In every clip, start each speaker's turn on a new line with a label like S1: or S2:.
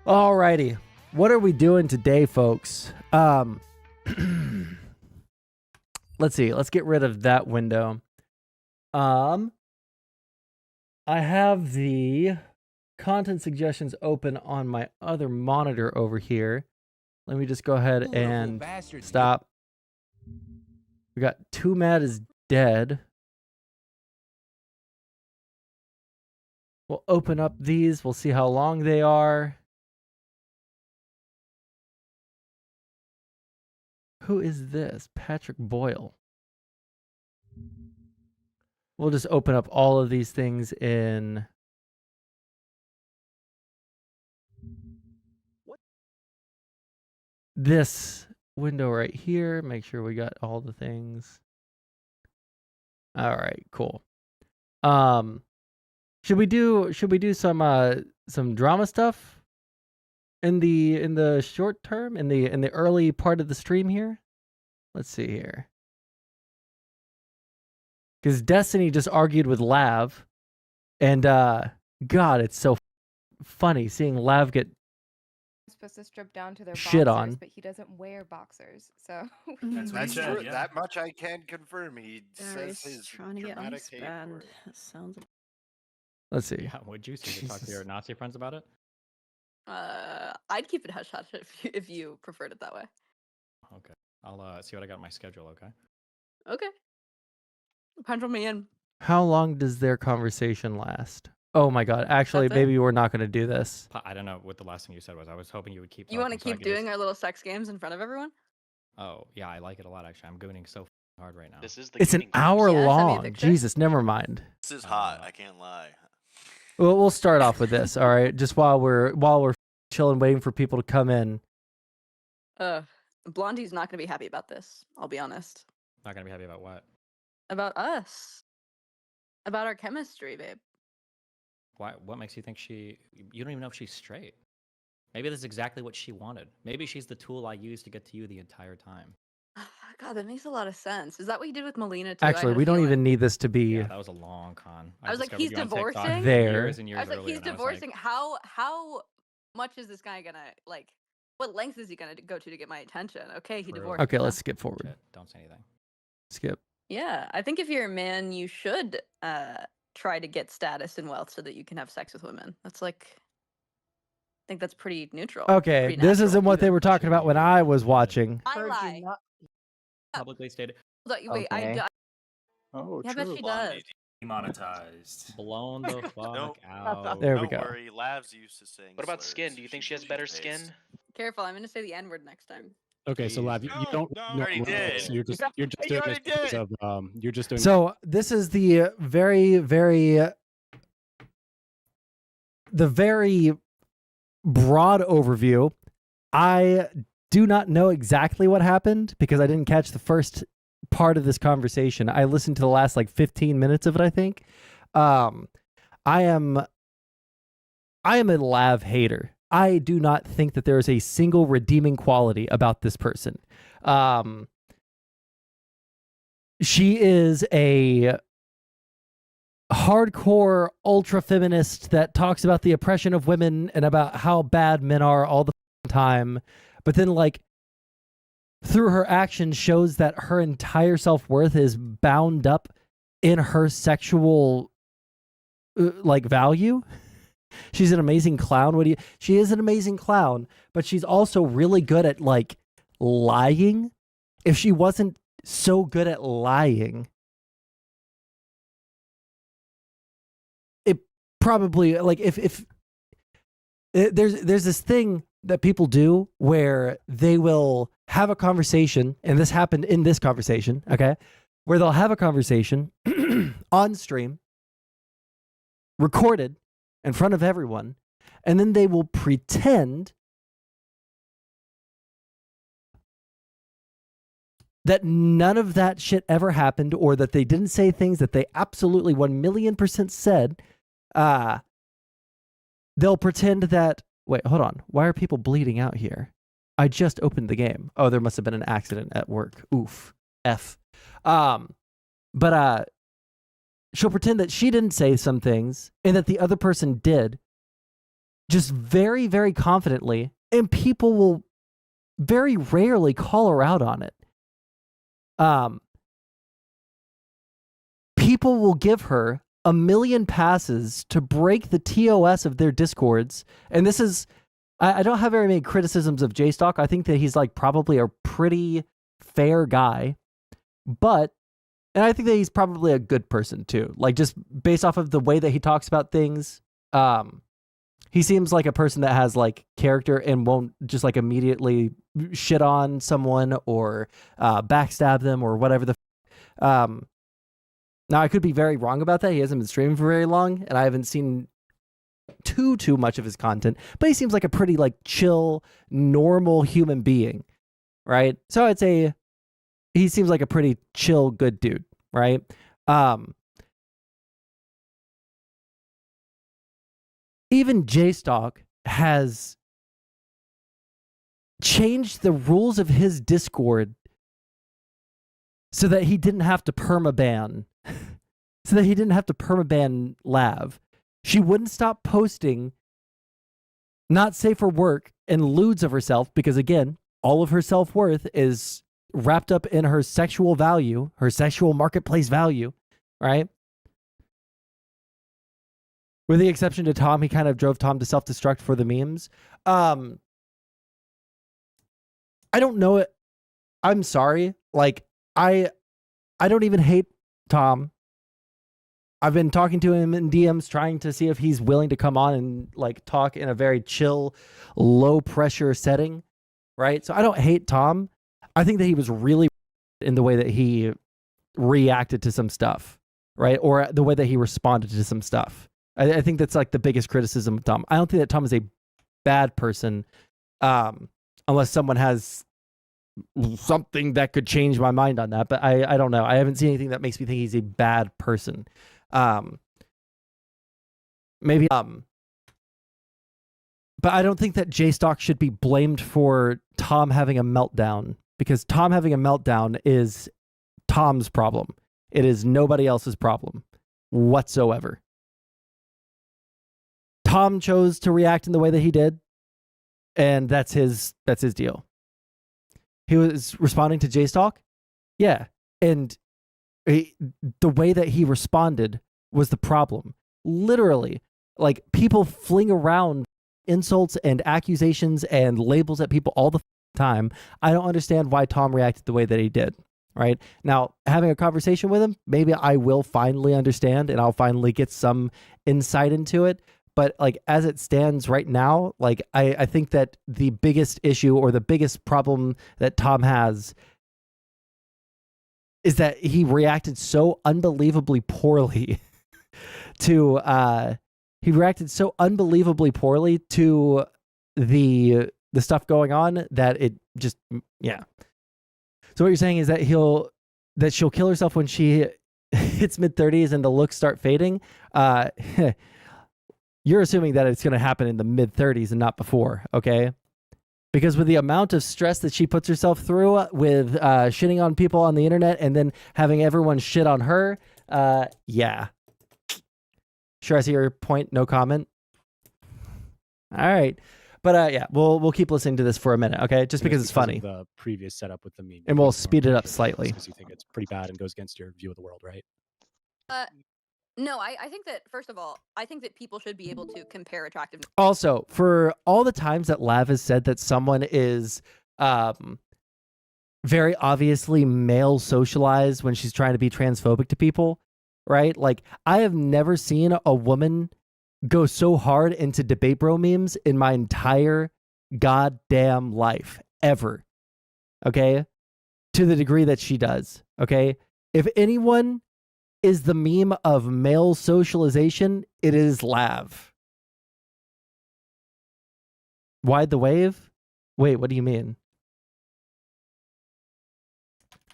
S1: Alrighty, what are we doing today, folks? Let's see. Let's get rid of that window. I have the content suggestions open on my other monitor over here. Let me just go ahead and stop. We got Too Mad is Dead. We'll open up these. We'll see how long they are. Who is this? Patrick Boyle. We'll just open up all of these things in this window right here. Make sure we got all the things. All right, cool. Should we do some drama stuff in the short term, in the early part of the stream here? Let's see here. Because Destiny just argued with Lav, and God, it's so funny seeing Lav get
S2: supposed to strip down to their
S1: shit
S2: boxers,
S1: on.
S2: but he doesn't wear boxers, so
S3: That's true.
S4: Yeah.
S3: That much I can confirm. He
S5: Darius
S3: says his
S5: trying to get
S3: dramatic hate
S5: unspanned.
S3: for it.
S5: That sounds.
S1: Let's see.
S4: Yeah, would you say to talk to your Nazi friends about it?
S5: I'd keep it hush hush if you preferred it that way.
S4: Okay. I'll see what I got in my schedule, okay?
S5: Okay. Pencil me in.
S1: How long does their conversation last? Oh my God! Actually,
S5: That's it?
S1: maybe we're not going to do this.
S4: I don't know what the last thing you said was. I was hoping you would keep
S5: You want to
S4: talking so I
S5: keep
S4: could just-
S5: doing our little sex games in front of everyone?
S4: Oh, yeah, I like it a lot, actually. I'm gooning so hard right now.
S6: This is the
S1: It's an
S6: gaming game.
S1: hour
S5: Yeah, send me a
S1: long.
S5: picture.
S1: Jesus, never mind.
S7: This is hot. I can't lie.
S1: Well, we'll start off with this. All right, just while we're chilling, waiting for people to come in.
S5: Blondie's not gonna be happy about this. I'll be honest.
S4: Not going to be happy about what?
S5: About us. About our chemistry, babe.
S4: Why? What makes you think she... You don't even know if she's straight. Maybe that's exactly what she wanted. Maybe she's the tool I used to get to you the entire time.
S5: God, that makes a lot of sense. Is that what you did with Melina too?
S1: Actually, we don't even need this to be
S4: Yeah, that was a long con.
S5: I was like,
S4: discovered
S5: he's
S4: you on TikTok
S5: divorcing?
S1: There.
S4: Years and years
S5: I was like,
S4: earlier,
S5: he's
S4: and I was like,
S5: divorcing. How much is this guy gonna like? What lengths is he gonna go to get my attention? Okay, he
S4: True.
S5: divorced.
S1: Okay,
S5: huh?
S1: let's skip forward.
S4: Shit, don't say anything.
S1: Skip.
S5: Yeah, I think if you're a man, you should try to get status and wealth so that you can have sex with women. That's like, I think that's pretty neutral.
S1: Okay,
S5: pretty
S1: this
S5: natural,
S1: isn't what they
S5: even.
S1: were talking about when I was watching.
S5: I lie.
S4: Publicly stated.
S5: Hold on, wait,
S3: Okay.
S7: Oh,
S5: Yeah, I bet she does.
S8: Demonetized.
S4: Blown the fuck
S7: Nope.
S4: out.
S1: There we
S7: Don't
S1: go.
S7: worry, Lav's used to saying.
S6: What about
S7: slurs,
S6: skin?
S7: so
S6: Do you think
S7: she's
S6: she has
S7: used
S6: better
S7: to
S6: skin?
S7: taste.
S5: Careful, I'm gonna say the N word next time.
S9: Okay, so Lav, you
S3: No,
S9: don't.
S3: no,
S7: you already did.
S9: So you're just
S3: You
S9: doing this
S7: already
S9: because
S7: did.
S9: of you're just doing.
S1: So this is the very broad overview. I do not know exactly what happened because I didn't catch the first part of this conversation. I listened to the last like 15 minutes of it, I think. I am a Lav hater. I do not think that there is a single redeeming quality about this person. She is a hardcore ultra feminist that talks about the oppression of women and about how bad men are all the time, but then like through her actions shows that her entire self-worth is bound up in her sexual like value. She's an amazing clown. She is an amazing clown, but she's also really good at like lying. If she wasn't so good at lying, it probably like if there's this thing that people do where they will have a conversation, and this happened in this conversation, okay, where they'll have a conversation on stream, recorded in front of everyone, and then they will pretend that none of that shit ever happened, or that they didn't say things that they absolutely 1,000,000% said. They'll pretend that, wait, hold on. Why are people bleeding out here? I just opened the game. Oh, there must have been an accident at work. Oof. F. But she'll pretend that she didn't say some things and that the other person did. just very, very confidently, and people will very rarely call her out on it. People will give her 1 million passes to break the TOS of their discords, and this is, I don't have very many criticisms of J-Stock. I think that he's like probably a pretty fair guy, and I think that he's probably a good person too. Like, just based off of the way that he talks about things, he seems like a person that has like character and won't just like immediately shit on someone or backstab them or whatever now, I could be very wrong about that. He hasn't been streaming for very long, and I haven't seen too much of his content, but he seems like a pretty like chill, normal human being, right? So I'd say he seems like a pretty chill, good dude, right? Even J-Stock has changed the rules of his Discord so that he didn't have to permaban Lav. She wouldn't stop posting not safe for work and lewds of herself because, again, all of her self-worth is wrapped up in her sexual value, her sexual marketplace value, right? With the exception to Tom, he kind of drove Tom to self-destruct for the memes. I don't know it. I'm sorry. Like, I don't even hate Tom. I've been talking to him in DMs, trying to see if he's willing to come on and like talk in a very chill, low pressure setting, right? So I don't hate Tom. I think that he was really in the way that he reacted to some stuff, right? Or the way that he responded to some stuff. I think that's like the biggest criticism of Tom. I don't think that Tom is a bad person, unless someone has something that could change my mind on that. But I don't know. I haven't seen anything that makes me think he's a bad person. Maybe but I don't think that J-Stock should be blamed for Tom having a meltdown, because Tom having a meltdown is Tom's problem. It is nobody else's problem whatsoever. Tom chose to react in the way that he did, and that's his deal. He was responding to J-Stock, yeah, and the way that he responded was the problem. Literally, like, people fling around insults and accusations and labels at people all the time. I don't understand why Tom reacted the way that he did. Right now, having a conversation with him, maybe I will finally understand and I'll finally get some insight into it. But like, as it stands right now, like, I think that the biggest issue or the biggest problem that Tom has is that he reacted so unbelievably poorly to the stuff going on, that it just, yeah. So what you're saying is that she'll kill herself when she hits mid-30s and the looks start fading. You're assuming that it's going to happen in the mid-30s and not before, okay? Because with the amount of stress that she puts herself through with shitting on people on the internet and then having everyone shit on her, yeah. Sure, I see your point. No comment. All right. But yeah, we'll keep listening to this for a minute, okay? Just because it's funny.
S9: The previous setup with the meme.
S1: And we'll speed it up slightly.
S9: Because you think it's pretty bad and goes against your view of the world, right?
S5: No, I think that, first of all, I think that people should be able to compare attractiveness.
S1: Also, for all the times that Lav has said that someone is very obviously male socialized when she's trying to be transphobic to people, right? Like, I have never seen a woman go so hard into debate bro memes in my entire goddamn life, ever. Okay? To the degree that she does. Okay? If anyone is the meme of male socialization, it is Lav. Wide the wave? Wait, what do you mean?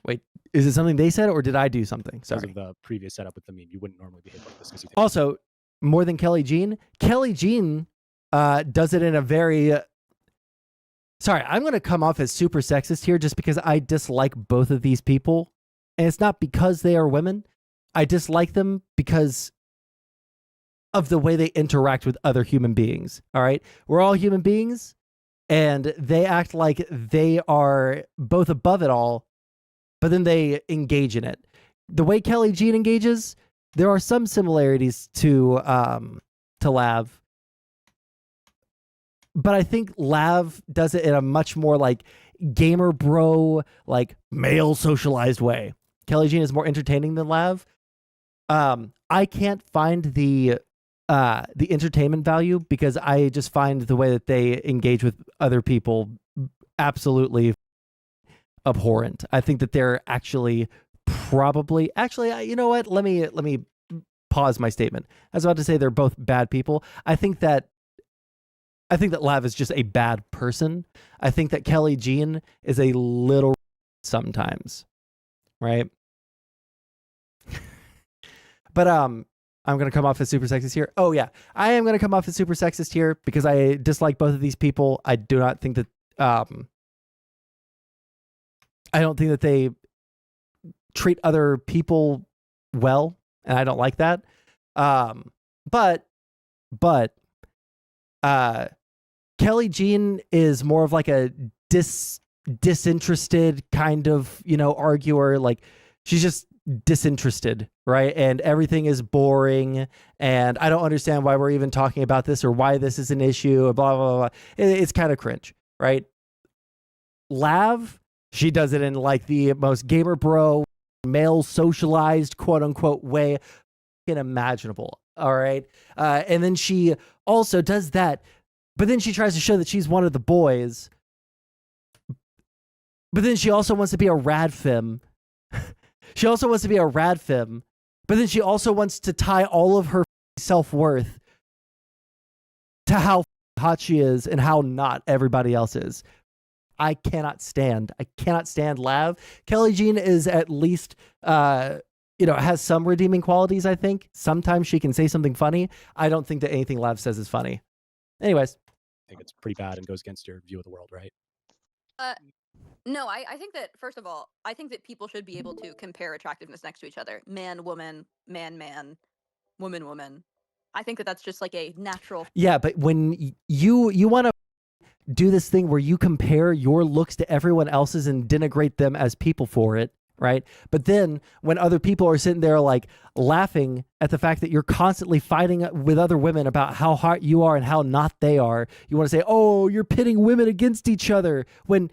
S1: Wait, is it something they said or did I do something? Sorry.
S9: Because of the previous setup with the meme, you wouldn't normally behave like this. Because you think
S1: Also, more than Kelly Jean, Kelly Jean does it in a very... Sorry, I'm going to come off as super sexist here just because I dislike both of these people. And it's not because they are women. I dislike them because of the way they interact with other human beings. All right. We're all human beings, and they act like they are both above it all, but then they engage in it. The way Kelly Jean engages, there are some similarities to Lav, but I think Lav does it in a much more like gamer bro, like male socialized way. Kelly Jean is more entertaining than Lav. I can't find the entertainment value because I just find the way that they engage with other people absolutely abhorrent. I think that they're actually you know what? Let me pause my statement. I was about to say they're both bad people. I think that Lav is just a bad person. I think that Kelly Jean is a little sometimes, right? But I'm going to come off as super sexist here. Oh yeah, I am going to come off as super sexist here because I dislike both of these people. I do not think that I don't think that they treat other people well, and I don't like that. But Kelly Jean is more of like a disinterested kind of, arguer. Like she's just disinterested, right? And everything is boring, and I don't understand why we're even talking about this or why this is an issue, blah, blah, blah. It's kind of cringe, right? Lav, she does it in like the most gamer bro, male socialized, quote unquote, way imaginable. All right. And then she also does that, but then she tries to show that she's one of the boys. But then she also wants to be a rad femme. She also wants to be a rad femme, but then she also wants to tie all of her self-worth to how hot she is and how not everybody else is. I cannot stand Lav. Kelly Jean is at least, has some redeeming qualities, I think. Sometimes she can say something funny. I don't think that anything Lav says is funny. Anyways.
S9: I think it's pretty bad and goes against your view of the world, right?
S5: No, I think that, first of all, I think that people should be able to compare attractiveness next to each other. Man, woman, man, man, woman, woman. I think that that's just like a natural.
S1: Yeah, but when you want to do this thing where you compare your looks to everyone else's and denigrate them as people for it, right? But then when other people are sitting there like laughing at the fact that you're constantly fighting with other women about how hot you are and how not they are, you want to say, oh, you're pitting women against each other, when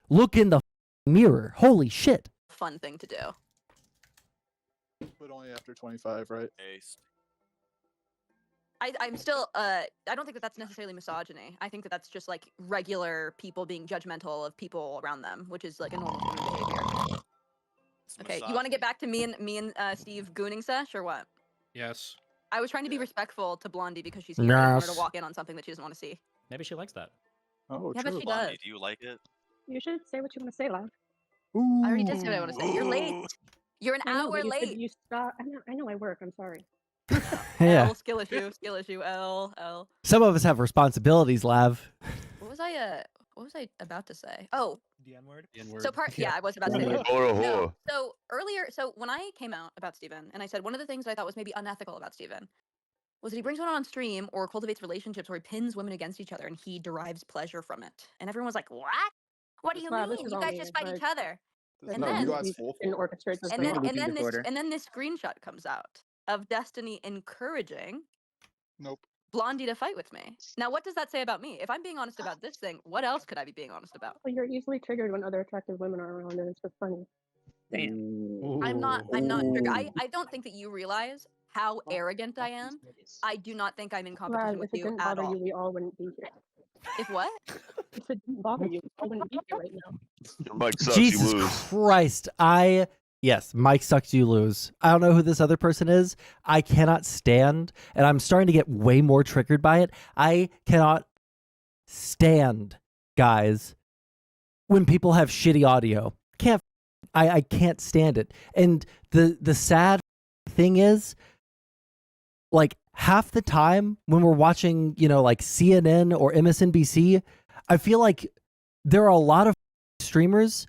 S1: look in the mirror. Holy shit.
S5: Fun thing to do.
S6: But only after 25, right?
S5: I'm still, I don't think that that's necessarily misogyny. I think that that's just like regular people being judgmental of people around them, which is like a normal human behavior. Okay, you want to get back to me and Steve gooning sesh or what?
S8: Yes.
S5: I was trying to be respectful to Blondie because she's here. I don't want her to walk in on something that she doesn't want to see.
S4: Maybe she likes that.
S6: Oh,
S5: yeah,
S6: true.
S5: but she
S7: Blondie,
S5: does.
S7: do you like it?
S10: You should say what you want to say, Lav.
S5: I already did say what I want to say. You're late. You're an
S10: I know,
S5: hour
S10: but you said
S5: late.
S10: you stop. I know I work. I'm sorry.
S1: Yeah.
S5: L, skill issue, L.
S1: Some of us have responsibilities, Lav.
S5: What was I about to say? Oh,
S8: The N-word? The N-word.
S5: so yeah, I was about to say that. No, so earlier, when I came out about Steven, and I said one of the things I thought was maybe unethical about Steven was that he brings women on stream or cultivates relationships where he pins women against each other and he derives pleasure from it. And everyone was like, what? What do you
S10: Wow,
S5: mean?
S10: this is
S5: You
S10: all
S5: guys
S10: me,
S5: just fight
S10: but-
S5: each other. And
S6: No,
S5: then,
S6: you guys full.
S10: And orchestrate this
S5: and
S10: thing.
S5: then this screenshot comes out of Destiny encouraging
S6: Nope.
S5: Blondie to fight with me. Now, what does that say about me? If I'm being honest about this thing, what else could I be being honest about?
S10: Well, you're easily triggered when other attractive women are around, and it's just funny.
S5: I'm not triggered. I don't think that you realize how arrogant I am. I do not think I'm in competition
S10: Lav,
S5: with
S10: if it
S5: you
S10: didn't
S5: at
S10: bother
S5: all.
S10: you, we all wouldn't be here.
S5: If what?
S10: If it didn't bother you, we all wouldn't be here right now.
S11: Mike sucks,
S1: Jesus
S11: you lose.
S1: Christ. Yes, Mike sucks, you lose. I don't know who this other person is. I cannot stand, and I'm starting to get way more triggered by it. I cannot stand, guys, when people have shitty audio. I can't stand it. And the sad thing is, like, half the time when we're watching, like CNN or MSNBC, I feel like there are a lot of streamers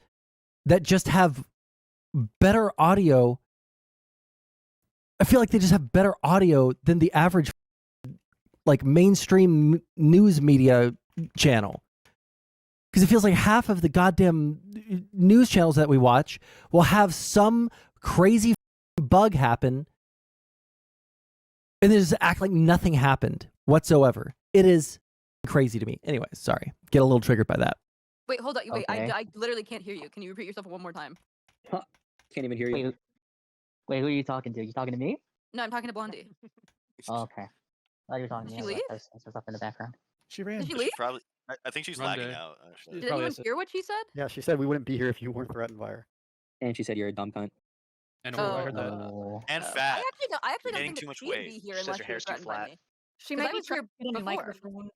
S1: that just have better audio I feel like they just have better audio than the average like mainstream news media channel. Because it feels like half of the goddamn news channels that we watch will have some crazy bug happen and they just act like nothing happened whatsoever. It is crazy to me. Anyway, sorry. Get a little triggered by that.
S5: Wait, hold on. Wait,
S11: Okay.
S5: I literally can't hear you. Can you repeat yourself one more time?
S11: Can't even hear you. Wait, who are you talking to? You talking to me?
S5: No, I'm talking to Blondie.
S11: Oh, okay. I thought you were talking
S5: Did
S11: to
S5: she
S11: me.
S5: leave?
S11: There's stuff in the background.
S12: She ran.
S5: Did she
S7: She's
S5: leave?
S7: probably. I think she's lagging out. Actually.
S5: Did anyone hear what she said?
S12: Yeah, she said we wouldn't be here if you weren't threatened by her.
S11: And she said you're a dumb cunt.
S4: And
S5: Oh.
S4: I heard that.
S11: Oh.
S7: And
S5: I
S7: fat.
S5: actually don't
S7: Gaining
S5: think
S7: too
S5: that
S7: much
S5: she'd
S7: weight.
S5: be here
S7: She says
S5: unless
S7: your
S5: she
S7: hair's
S5: was
S7: too
S5: threatened by
S7: flat.
S5: me.
S10: She
S5: 'Cause
S10: might
S5: I
S10: be
S5: was here
S10: trying to get on the
S5: before.
S10: microphone.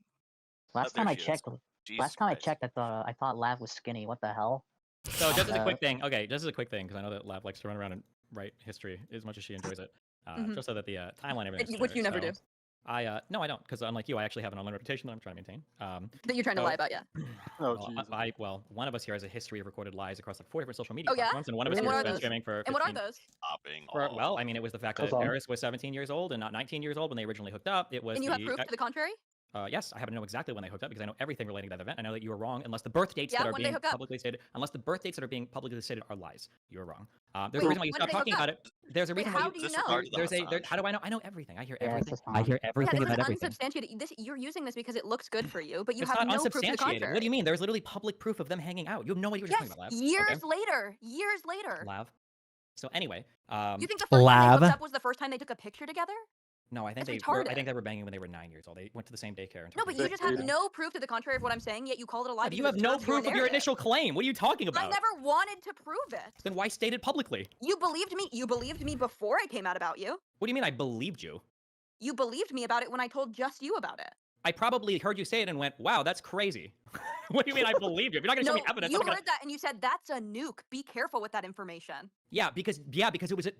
S11: Last
S7: there
S11: time I
S7: she is.
S11: checked,
S7: Jesus
S11: last time I
S7: Christ.
S11: checked, I thought Lav was skinny. What the hell?
S4: So just as a
S11: Uh,
S4: quick thing, okay, just as a quick thing, because I know that Lav likes to run around and write history as much as she enjoys it.
S5: Mhm.
S4: Just so that the timeline of it.
S5: Which you never do.
S4: No, I don't, because unlike you, I actually have an online reputation that I'm trying to maintain.
S5: That you're trying to
S4: So-
S5: lie about, yeah.
S6: Oh,
S4: well,
S6: Jesus.
S4: well, one of us here has a history of recorded lies across like 4 different social media
S5: Oh, yeah?
S4: platforms, and one of us
S5: And
S4: here
S5: what
S4: has
S5: are
S4: been
S5: those?
S4: streaming for.
S5: And what are
S4: 15
S5: those?
S7: Stopping.
S4: Well, I mean, it was the fact that
S11: Hold on.
S4: Paris was 17 years old and not 19 years old when they originally hooked up. It was
S5: And you
S4: the,
S5: have proof to the contrary?
S4: Yes, I happen to know exactly when they hooked up because I know everything relating to that event. I know that you were wrong unless the birth dates
S5: Yeah,
S4: that are
S5: when did they
S4: being
S5: hook up?
S4: publicly stated. Unless the birth dates that are being publicly stated are lies. You were wrong. There's
S5: Wait,
S4: a reason why you
S5: when
S4: stopped
S5: did they
S4: talking
S5: hook
S4: about it. There's a
S5: Wait,
S4: reason why
S5: how
S4: you.
S5: do you
S7: This
S5: know?
S7: regard to the
S4: There's a.
S7: Assange.
S4: How do I know? I know everything. I hear
S11: Yeah,
S4: everything.
S11: it's
S4: I hear
S5: Yeah,
S4: everything
S5: this
S4: about
S5: is
S4: everything.
S5: unsubstantiated. You're using this because it looks good for you, but you
S4: It's
S5: have
S4: not
S5: no proof to the
S4: unsubstantiated.
S5: contrary.
S4: What do you mean? There's literally public proof of them hanging out. You have no idea what you're
S5: Yes,
S4: talking about, Lav.
S5: years later. Years later.
S4: Lav. So anyway,
S5: You think the first time they
S1: Lav.
S5: hooked up was the first time they took a picture together?
S4: no, I think
S5: That's
S4: they. Were, I
S5: retarded.
S4: think they were banging when they were 9 years old. They went to the same daycare. And
S5: No,
S4: took
S5: but
S4: the
S5: you
S4: same
S5: just have
S4: picture.
S5: no proof to the contrary of what I'm saying, yet you called it a lie.
S4: Lav,
S5: because
S4: you have
S5: it
S4: no
S5: serves your
S4: proof of your
S5: narrative.
S4: initial claim. What are you talking about?
S5: I never wanted to prove it.
S4: Then why state it publicly?
S5: You believed me. You believed me before I came out about you.
S4: What do you mean I believed you?
S5: You believed me about it when I told just you about it.
S4: I probably heard you say it and went, wow, that's crazy. What do you mean I believed you? If you're not going to
S5: No,
S4: show me evidence,
S5: you
S4: I'm not
S5: heard that and you said that's a nuke. Be careful with that information.
S4: Yeah, because it was a...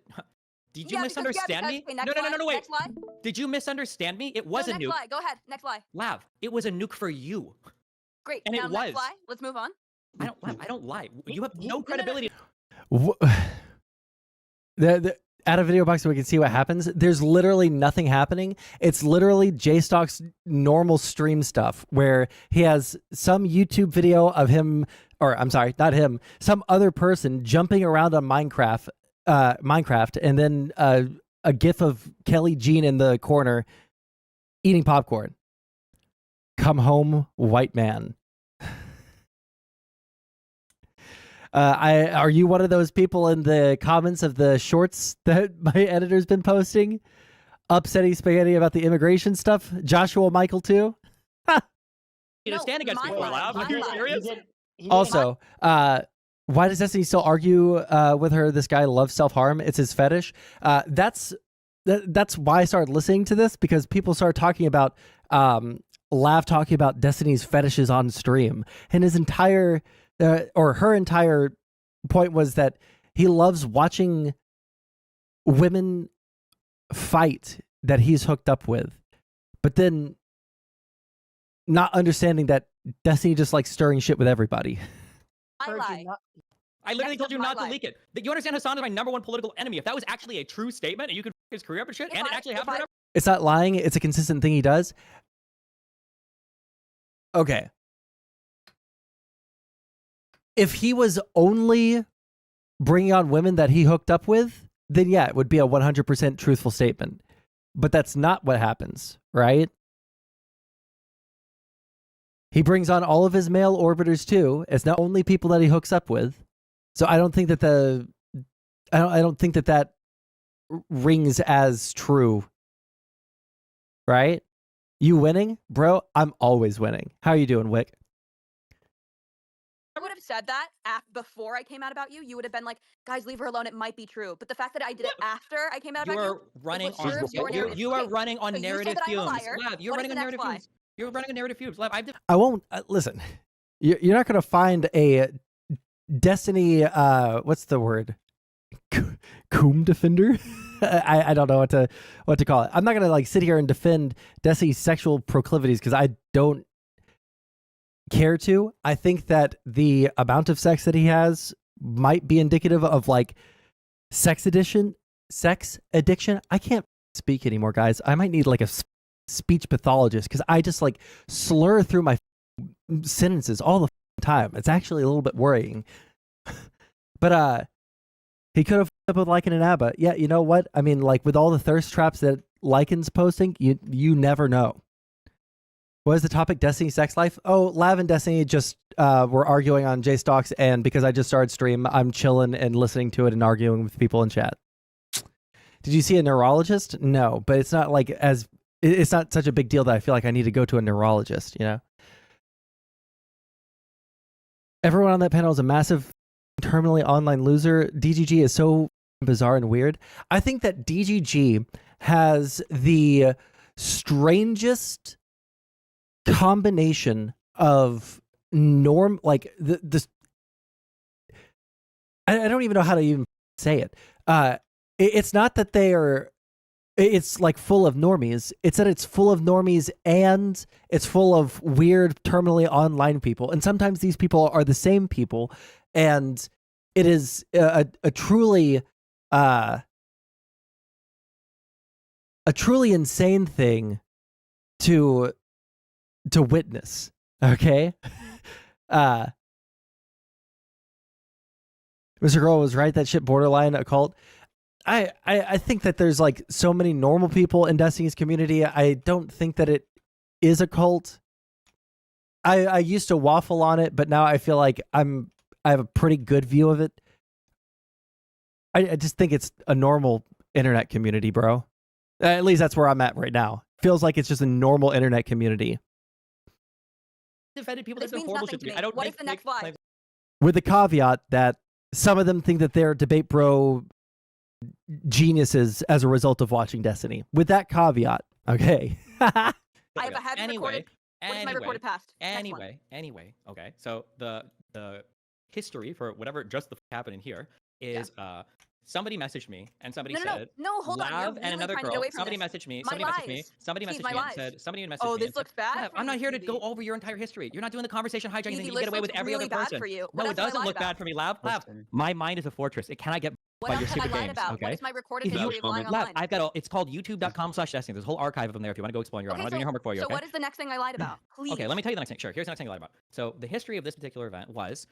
S4: Did you
S5: Yeah,
S4: misunderstand me?
S5: Okay,
S4: No,
S5: next
S4: no, no,
S5: lie,
S4: no, no, wait.
S5: Next lie.
S4: Did you misunderstand me? It was
S5: No,
S4: a
S5: next
S4: nuke.
S5: lie. Go ahead. Next lie.
S4: Lav, it was a nuke for you.
S5: Great.
S4: And it
S5: now
S4: was.
S5: next lie. Let's move on.
S4: I don't lie. You have no
S5: no.
S4: credibility.
S1: Add a video box so we can see what happens. There's literally nothing happening. It's literally J-Stock's normal stream stuff where he has some YouTube video of him, or I'm sorry, not him, some other person jumping around on Minecraft, and then a gif of Kelly Jean in the corner eating popcorn. Come home, white man. Are you one of those people in the comments of the shorts that my editor's been posting? Upsetting spaghetti about the immigration stuff? Joshua Michael too?
S4: You to stand against me
S5: my
S4: for,
S5: lie,
S4: Lav.
S5: my
S4: Are you
S5: lie.
S4: serious?
S1: Also, why does Destiny still argue with her? This guy loves self-harm. It's his fetish. That's why I started listening to this, because people started talking about Lav talking about Destiny's fetishes on stream, and his entire or her entire point was that he loves watching women fight that he's hooked up with, but then not understanding that Destiny just likes stirring shit with everybody.
S5: I lie.
S4: I literally
S5: That's
S4: told you
S5: my
S4: not to
S5: lie.
S4: leak it. You understand Hassan is my #1 political enemy. If that was actually a true statement and you could f his career up and shit, and it actually happened,
S1: It's not lying. It's a consistent thing he does. Okay. If he was only bringing on women that he hooked up with, then yeah, it would be a 100% truthful statement. But that's not what happens, right? He brings on all of his male orbiters too. It's not only people that he hooks up with. So I don't think that I don't think that rings as true. Right? You winning? Bro, I'm always winning. How are you doing, Wick?
S5: I would have said that before I came out about you. You would have been like, guys, leave her alone. It might be true. But the fact that I did it after I came out
S4: You
S5: about
S4: are
S5: you,
S4: running
S5: is what serves your
S4: on
S5: narrative.
S4: you are
S5: Okay,
S4: running on
S5: so you say
S4: narrative
S5: that I'm a
S4: fumes.
S5: liar.
S4: Lav, you're
S5: What is
S4: running
S5: the
S4: on
S5: next
S4: narrative
S5: lie?
S4: fumes. You're running on narrative fumes. Lav,
S1: I won't listen. You're not going to find a Destiny. What's the word? Coom defender. I don't know what to call it. I'm not going to like sit here and defend Destiny's sexual proclivities because I don't care to. I think that the amount of sex that he has might be indicative of like sex addiction, sex addiction. I can't speak anymore, guys. I might need like a speech pathologist because I just like slur through my sentences all the time. It's actually a little bit worrying. But he could have up with Lycan and Abba. Yeah, you know what? I mean, like with all the thirst traps that Lycan's posting, you never know. What is the topic? Destiny sex life? Oh, Lav and Destiny just were arguing on JStalks, and because I just started stream, I'm chilling and listening to it and arguing with people in chat. Did you see a neurologist? No, but it's not like it's not such a big deal that I feel like I need to go to a neurologist, you know? Everyone on that panel is a massive terminally online loser. DGG is so bizarre and weird. I think that DGG has the strangest combination of norm, like this. I don't even know how to even say it. It's not that they are. It's like full of normies. It's that it's full of normies and it's full of weird terminally online people. And sometimes these people are the same people, and it is a truly insane thing to witness. Okay. Mr. Girl was right. That shit borderline a cult. I think that there's like so many normal people in Destiny's community. I don't think that it is a cult. I used to waffle on it, but now I feel like I have a pretty good view of it. I just think it's a normal internet community, bro. At least that's where I'm at right now. Feels like it's just a normal internet community.
S4: Defended people
S5: This
S4: that do
S5: means
S4: horrible
S5: nothing
S4: shit
S5: to
S4: to me.
S5: me.
S4: I don't
S5: What
S4: make
S5: is the next lie?
S4: claims.
S1: With the caveat that some of them think that they're debate bro geniuses as a result of watching Destiny. With that caveat, okay.
S5: I have recorded. What is my recorded past? Next one.
S4: Anyway. Okay. So the history for whatever just the happening here is somebody messaged me and somebody said
S5: No, hold on. You're
S4: Lav and
S5: really
S4: another
S5: trying to
S4: girl.
S5: get away from
S4: Somebody
S5: this.
S4: messaged me.
S5: My
S4: Somebody messaged me.
S5: lies.
S4: Somebody
S5: Steve,
S4: messaged
S5: my
S4: me and
S5: lies.
S4: said somebody messaged
S5: Oh,
S4: me.
S5: this
S4: and
S5: looks
S4: said,
S5: bad
S4: "Lav,
S5: for
S4: I'm not
S5: you,
S4: here to
S5: Stevie.
S4: go over your entire history. You're not doing the conversation hijacking
S5: Stevie,
S4: thing. You
S5: this
S4: get away with
S5: looks
S4: every
S5: really
S4: other
S5: bad
S4: person.
S5: for you.
S4: No,
S5: What
S4: it
S5: else have I
S4: doesn't
S5: lied
S4: look bad
S5: about?
S4: for me, Lav. My mind is a fortress. It cannot get
S5: What
S4: by
S5: else
S4: your
S5: have I
S4: stupid
S5: lied
S4: games.
S5: about?
S4: Okay.
S5: What is my recorded
S4: If you-
S5: history of lying
S4: Lav,
S5: online?
S4: I've got it's called youtube.com/Destiny. There's a whole archive of them there if you want to go explore on your own. I'm not doing your homework for you.
S5: So
S4: Okay.
S5: what is the next thing I lied about? Please.
S4: Okay, let me tell you the next thing. Sure, here's the next thing I lied about. So the history of this particular event was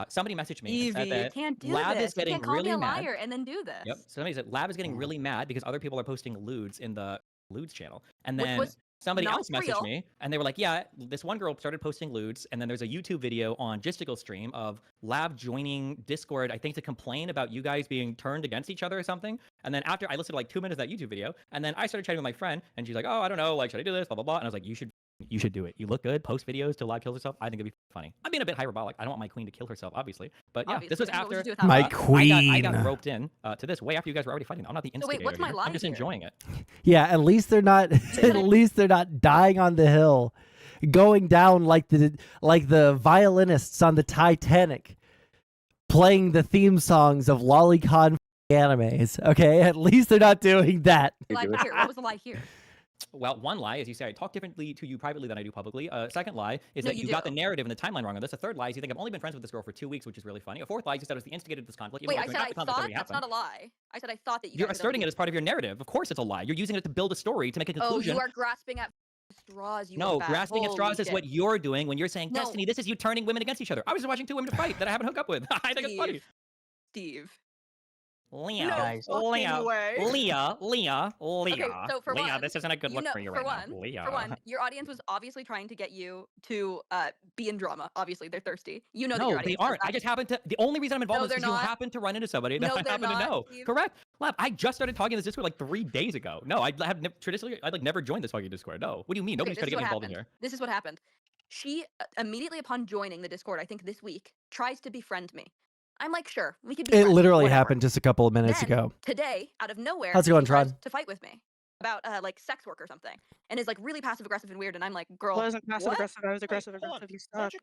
S4: somebody messaged me and said
S5: You
S4: that
S5: can't do
S4: Lav
S5: this.
S4: is getting
S5: You can't call
S4: really
S5: me a
S4: mad.
S5: liar and then do this.
S4: Yep. So somebody said Lav is getting really mad because other people are posting lewds in the lewds channel, and
S5: Which
S4: then
S5: was
S4: somebody
S5: not
S4: else messaged
S5: real.
S4: me and they were like, yeah, this one girl started posting lewds, and then there's a YouTube video on Gisticle stream of Lav joining Discord, I think, to complain about you guys being turned against each other or something. And then after I listened to like 2 minutes of that YouTube video, and then I started chatting with my friend, and she's like, oh, I don't know, like, should I do this, blah blah blah. And I was like, you should do it. You look good. Post videos till Lav kills herself. I think it'd be funny. I'm being a bit hyperbolic. I don't want my queen to kill herself, obviously. But yeah, this was
S5: Obviously. What would
S4: after
S5: you do without
S1: My
S5: that?
S1: queen.
S4: I got roped in to this way after you guys were already fighting. I'm not the
S5: So
S4: instigator.
S5: wait, what's my
S4: here.
S5: lie
S4: I'm just
S5: here?
S4: enjoying it.
S1: Yeah, at least they're not at least they're not dying on the hill, going down like the violinists on the Titanic, playing the theme songs of lolicon animes. Okay, at least they're not doing that.
S5: Lie here. What was the lie here?
S4: Well, one lie is you say I talk differently to you privately than I do publicly. Second lie is
S5: No,
S4: that
S5: you
S4: you got
S5: do.
S4: the narrative and the timeline wrong on this. A third lie is you think I've only been friends with this girl for 2 weeks, which is really funny. A fourth lie is you said I was the instigator of this conflict. Even
S5: Wait,
S4: though
S5: I
S4: doing
S5: said
S4: half
S5: I
S4: the conflict
S5: thought.
S4: already
S5: That's
S4: happened.
S5: not a lie. I said I thought that you
S4: You're
S5: guys had
S4: asserting it
S5: already-
S4: as part of your narrative. Of course it's a lie. You're using it to build a story to make a
S5: Oh,
S4: conclusion.
S5: you are grasping at straws. You
S4: No,
S5: windbag.
S4: grasping at
S5: Holy
S4: straws is
S5: shit.
S4: what you're doing when you're saying,
S5: No.
S4: Destiny, this is you turning women against each other. I was just watching 2 women fight that I haven't hooked up with. I think it's funny.
S5: Steve.
S4: Leah,
S11: Guys.
S4: Leah,
S5: way.
S4: Leah,
S5: Okay, so for
S4: Leah,
S5: one,
S4: this isn't a good
S5: you
S4: look
S5: know,
S4: for you
S5: for
S4: right
S5: one,
S4: now. Leah.
S5: For one, your audience was obviously trying to get you to be in drama. Obviously, they're thirsty. You know that your
S4: No,
S5: audience
S4: they
S5: does
S4: aren't.
S5: that.
S4: I just happen to. The only reason I'm involved
S5: No,
S4: is
S5: they're
S4: because you
S5: not.
S4: happen to run into somebody that
S5: No,
S4: I
S5: they're
S4: happen to
S5: not,
S4: know.
S5: Steve.
S4: Correct. Lab, I just started talking in this Discord like 3 days ago. No, I have traditionally I'd like never joined this fucking Discord. No. What do you mean?
S5: Okay,
S4: Nobody's
S5: this
S4: trying to
S5: is
S4: get
S5: what
S4: me involved in
S5: happened.
S4: here.
S5: This is what happened. She immediately upon joining the Discord, I think this week, tries to befriend me. I'm like, sure, we could be
S1: It
S5: friends,
S1: literally
S5: whatever.
S1: happened just a couple of minutes
S5: Then,
S1: ago.
S5: Today, out of nowhere,
S1: How's it going,
S5: she tries
S1: Tron?
S5: to fight with me about like sex work or something, and is like really passive aggressive and weird. And I'm like, girl,
S10: I wasn't passive
S5: what?
S10: aggressive. I was aggressive aggressive. You suck.
S8: Weren't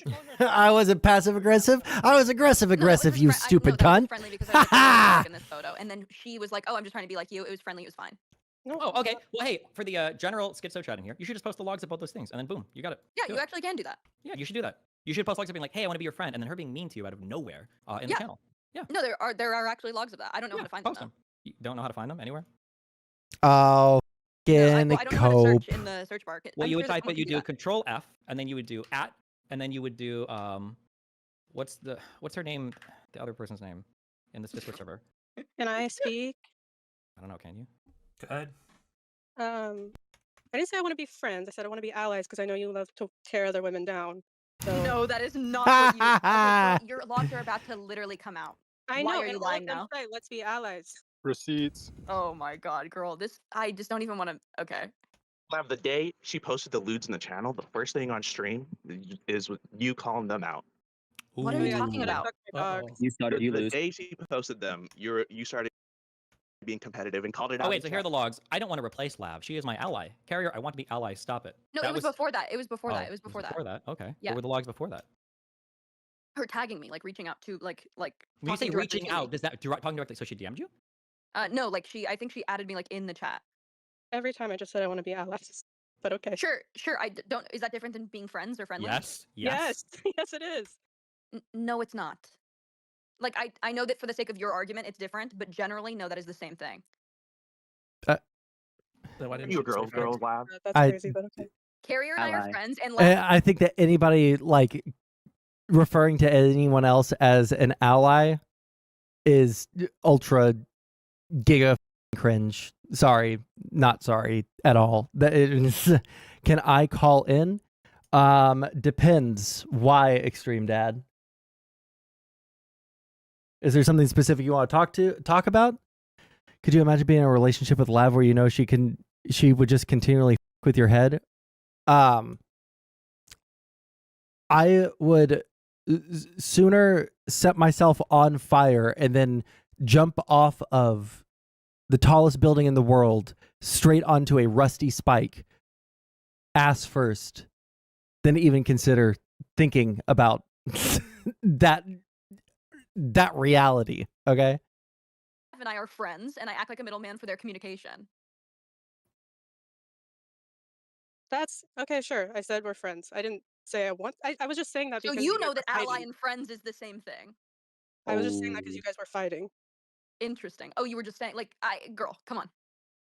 S8: you calling her?
S1: I wasn't passive aggressive. I was aggressive
S5: No, that was
S1: aggressive,
S5: just
S1: you
S5: no,
S1: stupid
S5: that was
S1: cunt.
S5: just friendly because I was like, in this photo, and then she was like, oh, I'm just trying to be like you. It was friendly. It was fine.
S10: No,
S4: Oh, okay. Well, hey, for the general schizo chat in here, you should just post the logs of both those things, and then boom, you got it.
S5: Yeah,
S4: Do
S5: you
S4: it.
S5: actually can do that.
S4: Yeah, you should do that. You should post logs of being like, hey, I want to be your friend, and then her being mean to you out of nowhere in the channel. Yeah.
S5: No, there are actually logs of that. I don't know how to find them
S4: Post
S5: though.
S4: them. You don't know how to find them anywhere?
S1: Oh,
S5: No, I
S1: fucking
S5: don't know how to
S1: cope.
S5: search in the search bar.
S4: Well,
S5: I'm
S4: you
S5: sure
S4: would
S5: that
S4: type
S5: someone
S4: it. You
S5: can
S4: do Control F, and then you would do @ and then you would do what's her name? The other person's name in this Discord server.
S10: Can I speak?
S4: I don't know. Can you?
S8: Go ahead.
S10: I didn't say I want to be friends. I said I want to be allies because I know you love to tear other women down. So
S5: No, that is not what you. Okay, girl, your logs are about to literally come out.
S10: I
S5: Why
S10: know,
S5: are
S10: and
S5: you
S10: all
S5: lying
S10: of them
S5: now?
S10: say, let's be allies.
S6: Receipts.
S5: Oh my god, girl, this I just don't even want to. Okay.
S13: Lav, the day she posted the lewds in the channel, the first thing on stream is you calling them out.
S5: What are you
S10: Yeah,
S5: talking
S10: you
S5: about?
S10: suck my dog.
S11: You started, you
S13: The
S11: lose.
S13: day she posted them, you started being competitive and called it out.
S4: Oh wait,
S13: in
S4: so here are
S13: chat.
S4: the logs. I don't want to replace Lav. She is my ally. Carrier, I want to be ally. Stop it.
S5: No,
S4: That
S5: it was before that. It was before that. It was before that.
S4: Before that. Okay.
S5: Yeah.
S4: What were the logs before that?
S5: Her tagging me, like reaching out to like.
S4: When you say
S5: talking directly
S4: reaching
S5: to me.
S4: out, does that talking directly? So she DM'd you?
S5: No, like I think she added me like in the chat.
S10: Every time I just said I want to be allies. But okay.
S5: Sure. Don't. Is that different than being friends or friendly?
S4: Yes.
S10: Yes. Yes, it is.
S5: No, it's not. Like I know that for the sake of your argument, it's different, but generally, no, that is the same thing.
S9: Then why didn't
S13: You a
S9: you say
S13: girl,
S9: friends?
S13: Lav.
S10: That's
S1: I-
S10: crazy, but okay.
S5: Carrier and I are
S11: Ally.
S5: friends, and
S1: I think that anybody like referring to anyone else as an ally is ultra giga cringe. Sorry, not sorry at all. That is, can I call in? Depends. Why, Extreme Dad? Is there something specific you want to talk about? Could you imagine being in a relationship with Lav where you know she would just continually with your head? I would sooner set myself on fire and then jump off of the tallest building in the world straight onto a rusty spike, ass first, than even consider thinking about that reality. Okay.
S5: and I are friends, and I act like a middleman for their communication.
S10: That's okay, sure. I said we're friends. I didn't say I want. I was just saying that
S5: So
S10: because
S5: you
S10: guys
S5: know
S10: were
S5: that ally
S10: fighting.
S5: and friends is the same thing.
S10: I was just saying that because you guys were fighting.
S5: Interesting. Oh, you were just saying like girl, come on.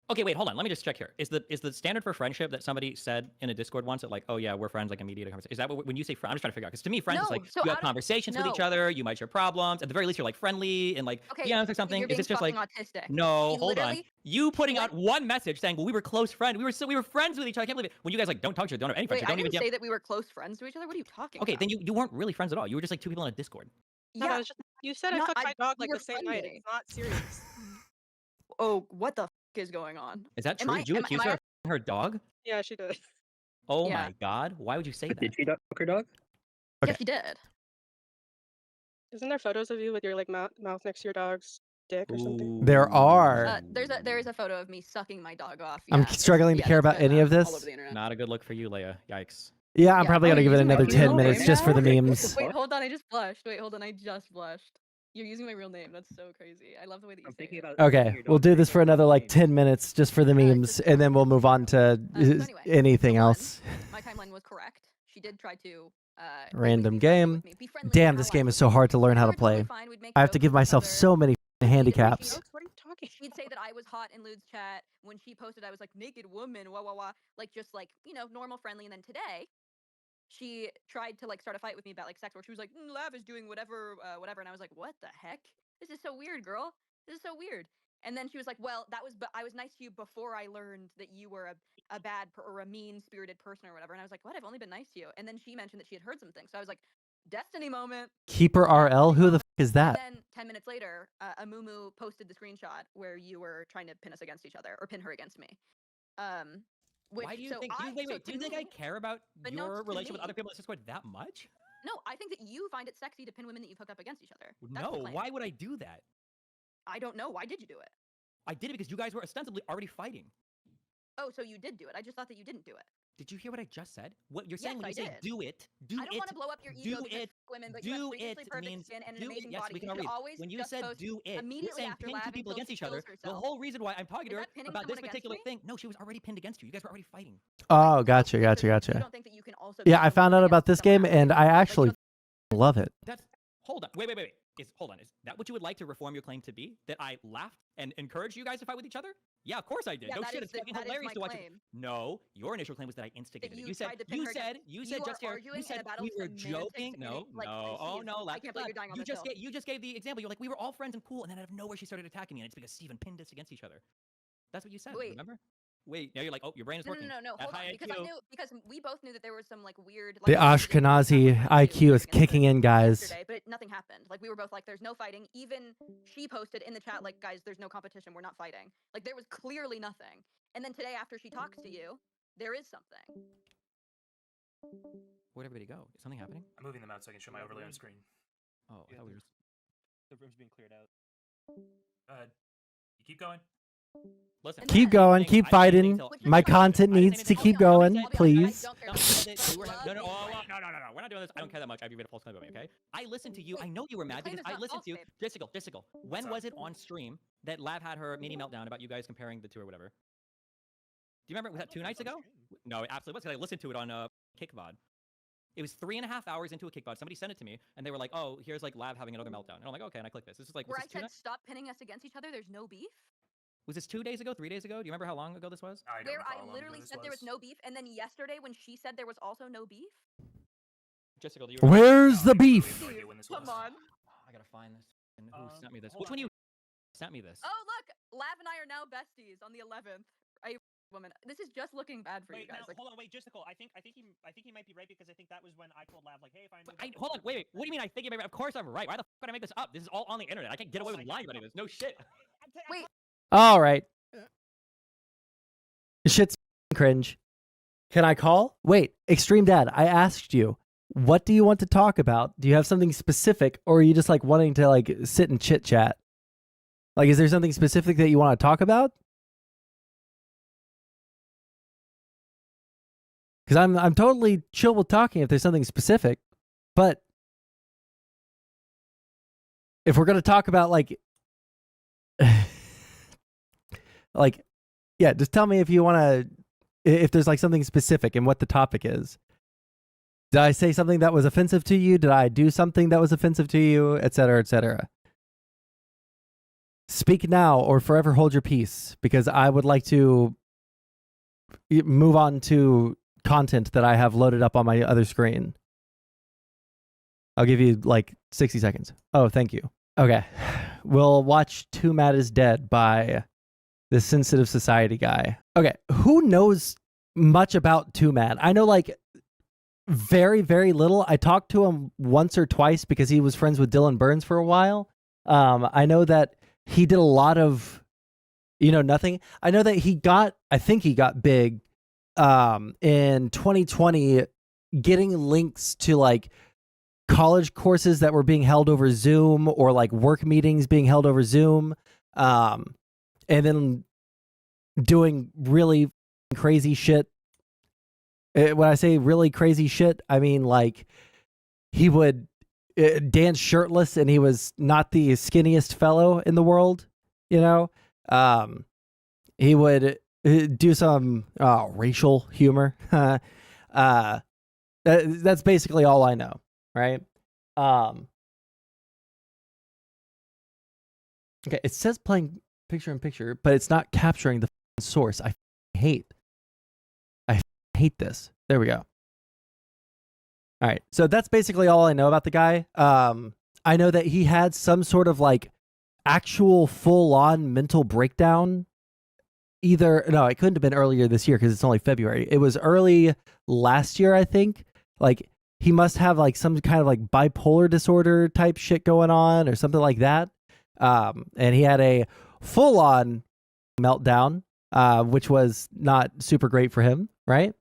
S4: Okay, wait, hold on. Let me just check here. Is the standard for friendship that somebody said in a Discord once that like, oh yeah, we're friends, like immediate conversation? Is that what, when you say friend? I'm just trying to figure out because to me, friends is
S5: No,
S4: like
S5: so
S4: you have
S5: out of-
S4: conversations with each
S5: no.
S4: other, you might share problems. At the very least, you're like friendly and like
S5: Okay,
S4: DMs or something.
S5: You're
S4: Is
S5: being
S4: this just like
S5: fucking autistic.
S4: no?
S5: She
S4: Hold on.
S5: literally-
S4: You putting
S5: she
S4: out one message saying, well, we were close friends. We were friends with each other. I can't believe it. When you guys like don't talk to each other, don't have any
S5: Wait,
S4: friendship,
S5: I
S4: don't even
S5: didn't
S4: DM.
S5: say that we were close friends to each other. What are you talking
S4: Okay,
S5: about?
S4: then you weren't really friends at all. You were just like two people in a Discord.
S10: No,
S5: Yeah.
S10: I was just, you said I
S5: Not-
S10: fucked my dog
S5: we
S10: like
S5: were
S10: the same night.
S5: friendly.
S10: It's not serious.
S5: Oh, what the is going on?
S4: Is that
S5: Am
S4: true?
S5: I-
S4: Did you
S5: am-
S4: accuse
S5: am
S4: her
S5: I-
S4: of f***ing her dog?
S10: Yeah, she did.
S4: Oh
S5: Yeah.
S4: my god! Why would you say that?
S11: Did she fuck her dog?
S5: Yeah,
S1: Okay.
S5: she did.
S10: Isn't there photos of you with your like mouth next to your dog's dick or something?
S1: There are.
S5: There is a photo of me sucking my dog off.
S1: I'm
S5: Yeah,
S1: struggling to care
S5: that's
S1: about
S5: been,
S1: any of
S5: all
S1: this.
S5: over the internet.
S4: Not a good look for you, Leia. Yikes.
S1: Yeah, I'm
S5: Yeah,
S1: probably
S5: oh,
S1: gonna
S5: you're
S1: give it
S5: using my
S1: another
S5: real
S1: 10
S5: name
S1: minutes just for the
S5: now?
S1: memes.
S5: Wait, hold on, I just blushed. Wait, hold on, I just blushed. You're using my real name. That's so crazy. I love the way that you say it.
S1: Okay, we'll do this for another like 10 minutes just for the memes, and then we'll move on to
S5: anyway,
S1: anything
S5: so one,
S1: else.
S5: My timeline was correct. She did try to
S1: Random game.
S5: be friendly,
S1: Damn,
S5: be
S1: this
S5: ally
S1: game
S5: with
S1: is so
S5: me.
S1: hard to learn how to
S5: We were totally
S1: play.
S5: fine, we'd make
S1: I have to
S5: jokes
S1: give
S5: with each
S1: myself
S5: other.
S1: so many handicaps.
S10: What are you talking
S5: She'd say that I was hot in Lude's chat. When she posted, I was like, naked woman, wah, wah, wah. Like, just like, normal, friendly. And then today, she tried to, like, start a fight with me about, like, sex work. She was like, Lav is doing whatever. And I was like, what the heck? This is so weird, girl. This is so weird. And then she was like, well, but I was nice to you before I learned that you were a bad or a mean-spirited person or whatever. And I was like, what? I've only been nice to you. And then she mentioned that she had heard some things. So I was like, Destiny moment.
S1: Keeper RL? Who the f is that?
S5: And then 10 minutes later, Amumu posted the screenshot where you were trying to pin us against each other, or pin her against me.
S4: Why do you think? Do you think I care about your relationship with other people in Discord that much?
S5: No, I think that you find it sexy to pin women that you've hooked up against each other. That's the
S4: No,
S5: claim.
S4: why would I do that?
S5: I don't know. Why did you do it?
S4: I did it because you guys were ostensibly already fighting.
S5: Oh, so you did do it. I just thought that you didn't do it.
S4: Did you hear what I just said? What you're saying
S5: Yes,
S4: when you
S5: I
S4: say
S5: did.
S4: do it,
S5: I don't want to blow up your ego because
S4: it,
S5: women, but you have
S4: do
S5: freakishly
S4: it
S5: perfect
S4: means
S5: skin and an
S4: do it.
S5: amazing
S4: Yes,
S5: body.
S4: we can
S5: You should
S4: all read.
S5: always
S4: When you
S5: just
S4: said
S5: post
S4: do it, you're
S5: immediately
S4: saying
S5: after
S4: pin
S5: Lav
S4: two people
S5: until
S4: against
S5: she
S4: each other.
S5: kills
S4: The
S5: herself.
S4: whole reason why I'm talking to
S5: Is
S4: her
S5: that pinning
S4: about this
S5: someone against
S4: particular
S5: me?
S4: thing. No, she was already pinned against you. You guys were already fighting.
S1: Oh, gotcha.
S5: You don't think that you can also
S1: Yeah, I found out about this game, and I actually love it.
S4: That's hold on. Wait. hold on, is that what you would like to reform your claim to be? That I laughed and encouraged you guys to fight with each other? Yeah, of course I did.
S5: Yeah,
S4: No
S5: that
S4: shit,
S5: is
S4: it's fucking
S5: that is
S4: hilarious
S5: my
S4: to watch.
S5: claim.
S4: No, your initial claim was that I instigated
S5: That
S4: it.
S5: you
S4: You said,
S5: tried to pin
S4: you
S5: her
S4: said,
S5: against-
S4: you
S5: you
S4: said,
S5: are
S4: just here,
S5: arguing
S4: you
S5: in a
S4: said
S5: battle
S4: we
S5: of
S4: were
S5: semantics
S4: joking.
S5: and
S4: No,
S5: like,
S4: no, oh
S5: Steve,
S4: no,
S5: I can't believe you're dying on
S4: you
S5: this
S4: just
S5: hill.
S4: you just gave the example. You're like, we were all friends and cool, and then out of nowhere she started attacking me, and it's because Steven pinned us against each other. That's what you said.
S5: Wait.
S4: Remember? Wait, now you're like, oh, your brain is working.
S5: No,
S4: At
S5: hold on,
S4: high
S5: because
S4: IQ.
S5: I knew because we both knew that there was some like weird.
S1: The
S5: Like, messages that
S1: Ashkenazi
S5: were trying to do
S1: IQ is
S5: against
S1: kicking
S5: her
S1: in, guys.
S5: yesterday, but nothing happened. Like we were both like, "There's no fighting." Even she posted in the chat, like, "Guys, there's no competition. We're not fighting." Like there was clearly nothing. And then today, after she talks to you, there is something.
S4: Where'd everybody go? Is something happening?
S8: I'm moving them out so I can show my overlay on screen.
S4: Oh, I thought we were just...
S8: The room's being cleared out. Go ahead. You keep going.
S4: Listen,
S1: Keep going, keep fighting. My content needs to keep going, please.
S4: No, no, we're not doing this. I don't care that much. I've made a false claim about me, okay? I listened to you. I know you were mad because I listened to you. Jistical. When was it on stream that Lav had her mini meltdown about you guys comparing the two or whatever? Do you remember? Was that 2 nights ago? No, it absolutely was, because I listened to it on Kick VOD. It was 3.5 hours into a Kick VOD. Somebody sent it to me, and they were like, oh, here's like Lav having another meltdown. And I'm like, okay, and I clicked this. This is like,
S5: where I said, "Stop pinning us against each other. There's no beef."
S4: was this 2 days ago, 3 days ago? Do you remember how long ago this was?
S5: Where I literally said there was no beef, and then yesterday when she said there was also no beef.
S4: Jessica, do you
S1: Where's the beef?
S5: Come on.
S4: I gotta find this. And who sent me this? Which one you sent me this?
S5: Oh look, Lav and I are now besties on the 11th. Woman, this is just looking bad for you guys.
S14: Now, hold on, wait, Justical. I think he might be right, because I think that was when I told Lav, like, hey, if I
S4: Hold on, wait. What do you mean I think you may be right? Of course I'm right. Why the fuck would I make this up? This is all on the internet. I can't get away with lying about any of this. No shit.
S5: Wait.
S1: All right. Shit's cringe. Can I call? Wait, Extreme Dad, I asked you, what do you want to talk about? Do you have something specific, or are you just like wanting to like sit and chit chat? Like, is there something specific that you want to talk about? Because I'm totally chill with talking if there's something specific, but if we're gonna talk about like, like, yeah, just tell me if you want to, if there's like something specific and what the topic is. Did I say something that was offensive to you? Did I do something that was offensive to you, etc., etc.? Speak now or forever hold your peace, because I would like to move on to content that I have loaded up on my other screen. I'll give you like 60 seconds. Oh, thank you. Okay. We'll watch Too Mad Is Dead by the Sensitive Society guy. Okay. Who knows much about Too Mad? I know like very, very little. I talked to him once or twice because he was friends with Dylan Burns for a while. I know that he did a lot of, nothing. I know that I think he got big in 2020, getting links to like college courses that were being held over Zoom, or like work meetings being held over Zoom, and then doing really crazy shit. When I say really crazy shit, I mean like he would dance shirtless, and he was not the skinniest fellow in the world, he would do some racial humor. That's basically all I know, right? Okay, it says playing picture-in-picture, but it's not capturing the source. I hate this. There we go. All right, so that's basically all I know about the guy. I know that he had some sort of like actual full-on mental breakdown. No, it couldn't have been earlier this year because it's only February. It was early last year, I think. Like, he must have like some kind of like bipolar disorder type shit going on or something like that. And he had a full-on meltdown, which was not super great for him, right?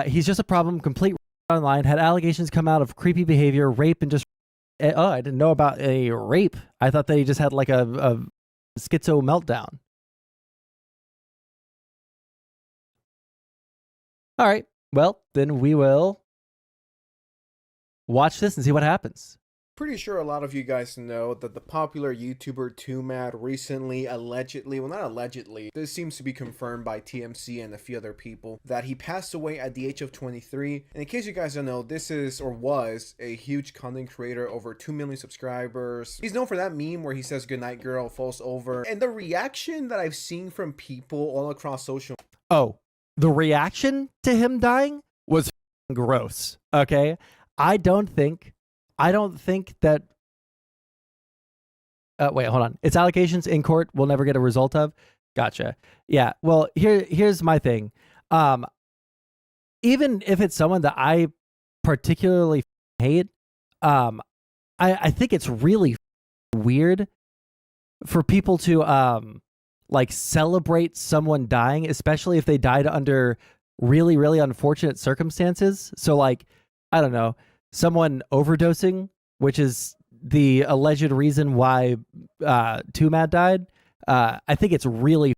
S1: He's just a problem, complete online, had allegations come out of creepy behavior, rape, and just... Oh, I didn't know about a rape. I thought that he just had like a schizo meltdown. All right. Well, then we will watch this and see what happens.
S15: Pretty sure a lot of you guys know that the popular YouTuber 2Mad recently allegedly, well not allegedly, this seems to be confirmed by TMC and a few other people, that he passed away at the age of 23. And in case you guys don't know, this is or was a huge content creator, over 2 million subscribers. He's known for that meme where he says goodnight girl, falls over. And the reaction that I've seen from people all across social...
S1: Oh, the reaction to him dying was gross, okay? I don't think that wait, hold on. It's allegations in court we'll never get a result of. Gotcha. Yeah. Well, here's my thing. Even if it's someone that I particularly hate, I think it's really weird for people to like celebrate someone dying, especially if they died under really, really unfortunate circumstances. So like, I don't know, someone overdosing, which is the alleged reason why 2Mad died. I think it's really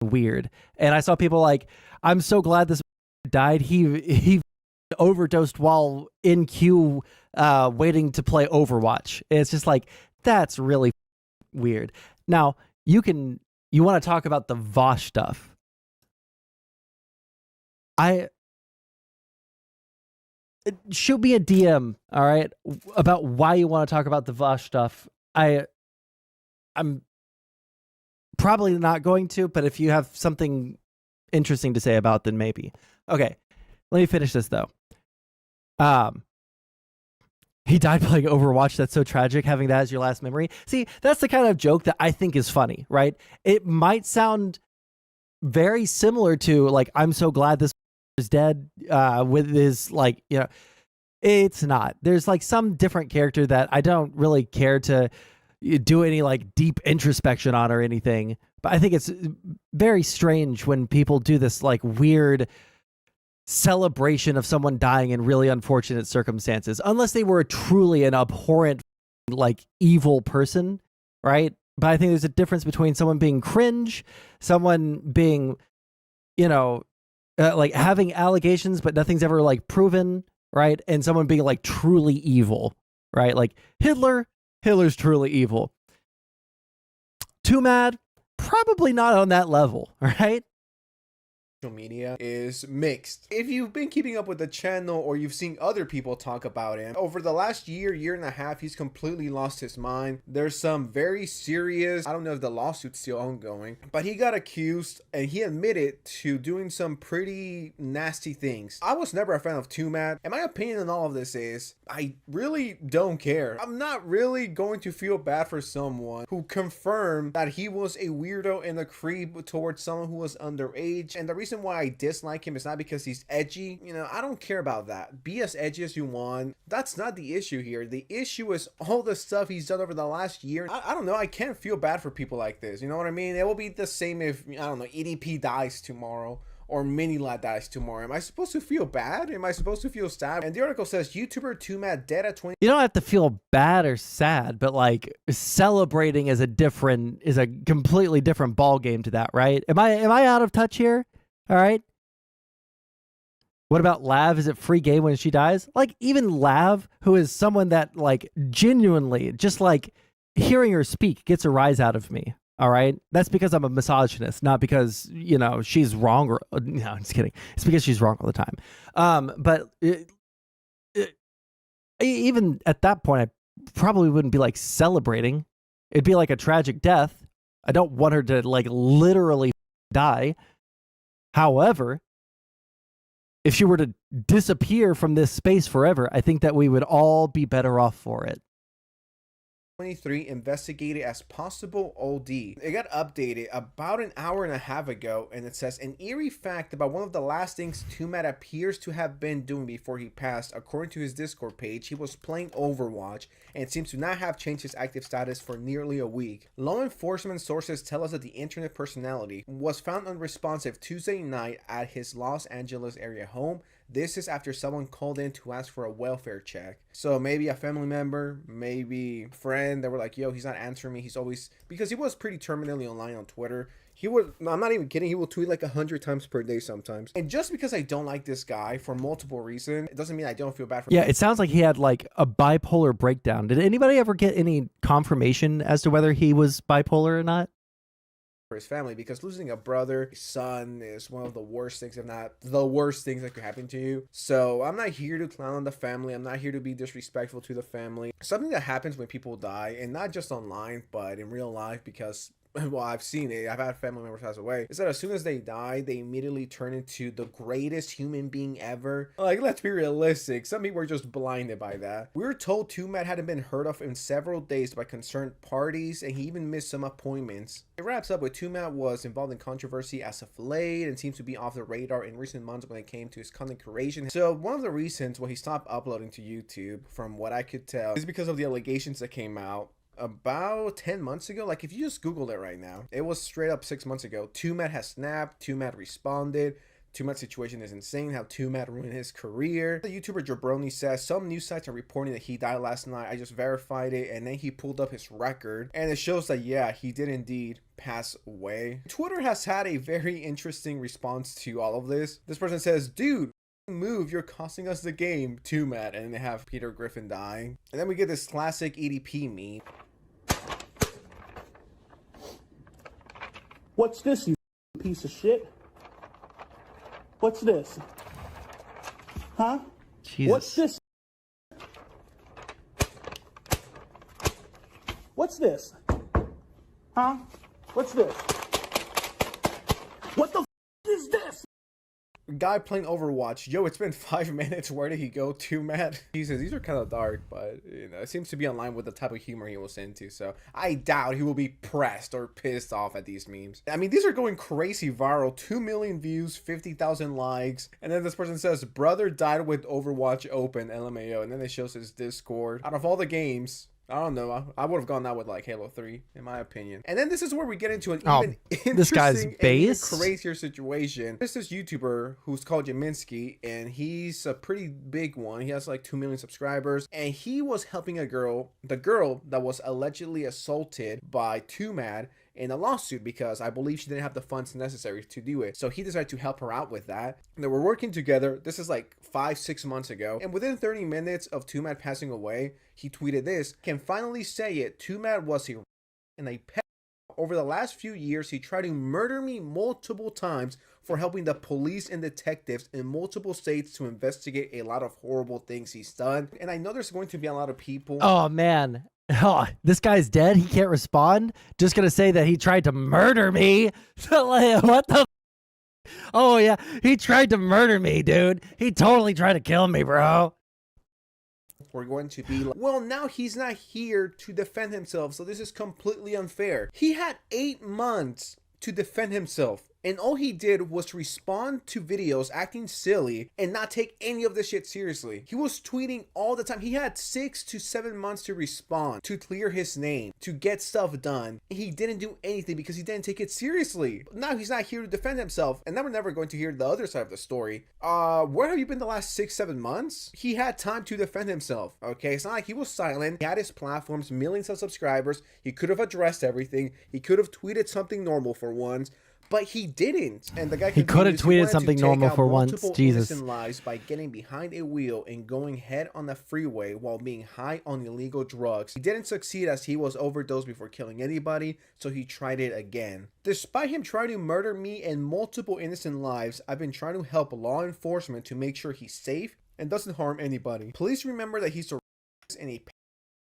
S1: weird. And I saw people like, I'm so glad this died. He overdosed while in queue waiting to play Overwatch. It's just like, that's really weird. Now, you want to talk about the Vosh stuff. Shoot me a DM, all right, about why you want to talk about the Vosh stuff. I'm probably not going to, but if you have something interesting to say about, then maybe. Okay, let me finish this though. He died playing Overwatch. That's so tragic, having that as your last memory. See, that's the kind of joke that I think is funny, right? It might sound very similar to like, I'm so glad this is dead, with his like, you know, it's not. There's like some different character that I don't really care to do any like deep introspection on or anything. But I think it's very strange when people do this like weird celebration of someone dying in really unfortunate circumstances, unless they were truly an abhorrent, like evil person, right? But I think there's a difference between someone being cringe, someone being, you know, like having allegations, but nothing's ever like proven, right? And someone being like truly evil, right? Like Hitler's truly evil. 2Mad, probably not on that level, right?
S15: Media is mixed. If you've been keeping up with the channel or you've seen other people talk about him, over the last year and a half, he's completely lost his mind. There's some very serious, I don't know if the lawsuit's still ongoing, but he got accused and he admitted to doing some pretty nasty things. I was never a fan of 2Mad, and my opinion on all of this is, I really don't care. I'm not really going to feel bad for someone who confirmed that he was a weirdo and a creep towards someone who was underage. And the reason why I dislike him is not because he's edgy. You know, I don't care about that. Be as edgy as you want. That's not the issue here. The issue is all the stuff he's done over the last year. I don't know. I can't feel bad for people like this. You know what I mean? It will be the same if, I don't know, EDP dies tomorrow or Minilad dies tomorrow. Am I supposed to feel bad? Am I supposed to feel sad? And the article says YouTuber 2Mad dead at 20.
S1: You don't have to feel bad or sad, but like celebrating is a completely different ball game to that, right? Am I out of touch here? All right. What about Lav? Is it free game when she dies? Like even Lav, who is someone that like genuinely just like hearing her speak gets a rise out of me. All right. That's because I'm a misogynist, not because, you know, she's wrong or no, I'm just kidding. It's because she's wrong all the time. But even at that point, I probably wouldn't be like celebrating. It'd be like a tragic death. I don't want her to like literally die. However, if she were to disappear from this space forever, I think that we would all be better off for it.
S15: 23 investigated as possible OD. It got updated about an hour and a half ago, and it says an eerie fact about one of the last things 2Mad appears to have been doing before he passed. According to his Discord page, he was playing Overwatch and seems to not have changed his active status for nearly a week. Law enforcement sources tell us that the internet personality was found unresponsive Tuesday night at his Los Angeles area home. This is after someone called in to ask for a welfare check. So maybe a family member, maybe a friend, they were like, yo, he's not answering me. He's always, because he was pretty terminally online on Twitter. He would, I'm not even kidding, he will tweet like 100 times per day sometimes. And just because I don't like this guy for multiple reasons, it doesn't mean I don't feel bad for
S1: Yeah, it sounds like he had like a bipolar breakdown. Did anybody ever get any confirmation as to whether he was bipolar or not?
S15: for his family, because losing a brother, son is one of the worst things, if not the worst things that could happen to you. So I'm not here to clown on the family. I'm not here to be disrespectful to the family. Something that happens when people die, and not just online, but in real life, because well, I've seen it. I've had family members pass away. Is that as soon as they die, they immediately turn into the greatest human being ever. Like, let's be realistic. Some people are just blinded by that. We were told 2Matt hadn't been heard of in several days by concerned parties, and he even missed some appointments. It wraps up with 2Matt was involved in controversy as of late and seems to be off the radar in recent months when it came to his content creation. So one of the reasons why he stopped uploading to YouTube, from what I could tell, is because of the allegations that came out about 10 months ago. Like, if you just Google it right now, it was straight up 6 months ago. 2Matt has snapped, 2Matt responded. 2Matt's situation is insane, how 2Matt ruined his career. The YouTuber Jabroni says some news sites are reporting that he died last night. I just verified it, and then he pulled up his record, and it shows that, yeah, he did indeed pass away. Twitter has had a very interesting response to all of this. This person says, dude, move, you're costing us the game, 2Matt, and then they have Peter Griffin dying. And then we get this classic EDP meme.
S16: What's this, you piece of shit? What's this? Huh?
S1: Jesus.
S16: What's this? What's this? Huh? What's this? What the is this?
S15: Guy playing Overwatch. Yo, it's been 5 minutes. Where did he go? 2Matt. He says these are kind of dark, but you know, it seems to be in line with the type of humor he was into. So I doubt he will be pressed or pissed off at these memes. I mean, these are going crazy viral. 2 million views, 50,000 likes. And then this person says, brother died with Overwatch open, LMAO. And then it shows his Discord. Out of all the games, I don't know. I would have gone out with like Halo 3, in my opinion. And then this is where we get into an even
S1: this guy's
S15: interesting and even
S1: base?
S15: crazier situation. There's this YouTuber who's called Yaminsky, and he's a pretty big one. He has like 2 million subscribers, and he was helping a girl, the girl that was allegedly assaulted by 2Matt, in a lawsuit, because I believe she didn't have the funds necessary to do it. So he decided to help her out with that. They were working together. This is like 5-6 months ago. And within 30 minutes of 2Matt passing away, he tweeted this: can finally say it. 2Matt was a and a pet. Over the last few years, he tried to murder me multiple times for helping the police and detectives in multiple states to investigate a lot of horrible things he's done. And I know there's going to be a lot of people.
S1: Oh, man. Oh, this guy's dead. He can't respond. Just going to say that he tried to murder me. What the? Oh, yeah. He tried to murder me, dude. He totally tried to kill me, bro.
S15: We're going to be like, well, now he's not here to defend himself, so this is completely unfair. He had 8 months to defend himself, and all he did was respond to videos acting silly and not take any of this shit seriously. He was tweeting all the time. He had 6 to 7 months to respond, to clear his name, to get stuff done. He didn't do anything because he didn't take it seriously. Now he's not here to defend himself, and then we're never going to hear the other side of the story. Where have you been the last 6-7 months? He had time to defend himself, okay? It's not like he was silent. He had his platforms, millions of subscribers. He could have addressed everything. He could have tweeted something normal for once, but he didn't. And the guy
S1: he could have tweeted something normal for once. Jesus.
S15: Lives by getting behind a wheel and going head on the freeway while being high on illegal drugs. He didn't succeed as he was overdosed before killing anybody, so he tried it again. Despite him trying to murder me and multiple innocent lives, I've been trying to help law enforcement to make sure he's safe and doesn't harm anybody. Please remember that he's a and a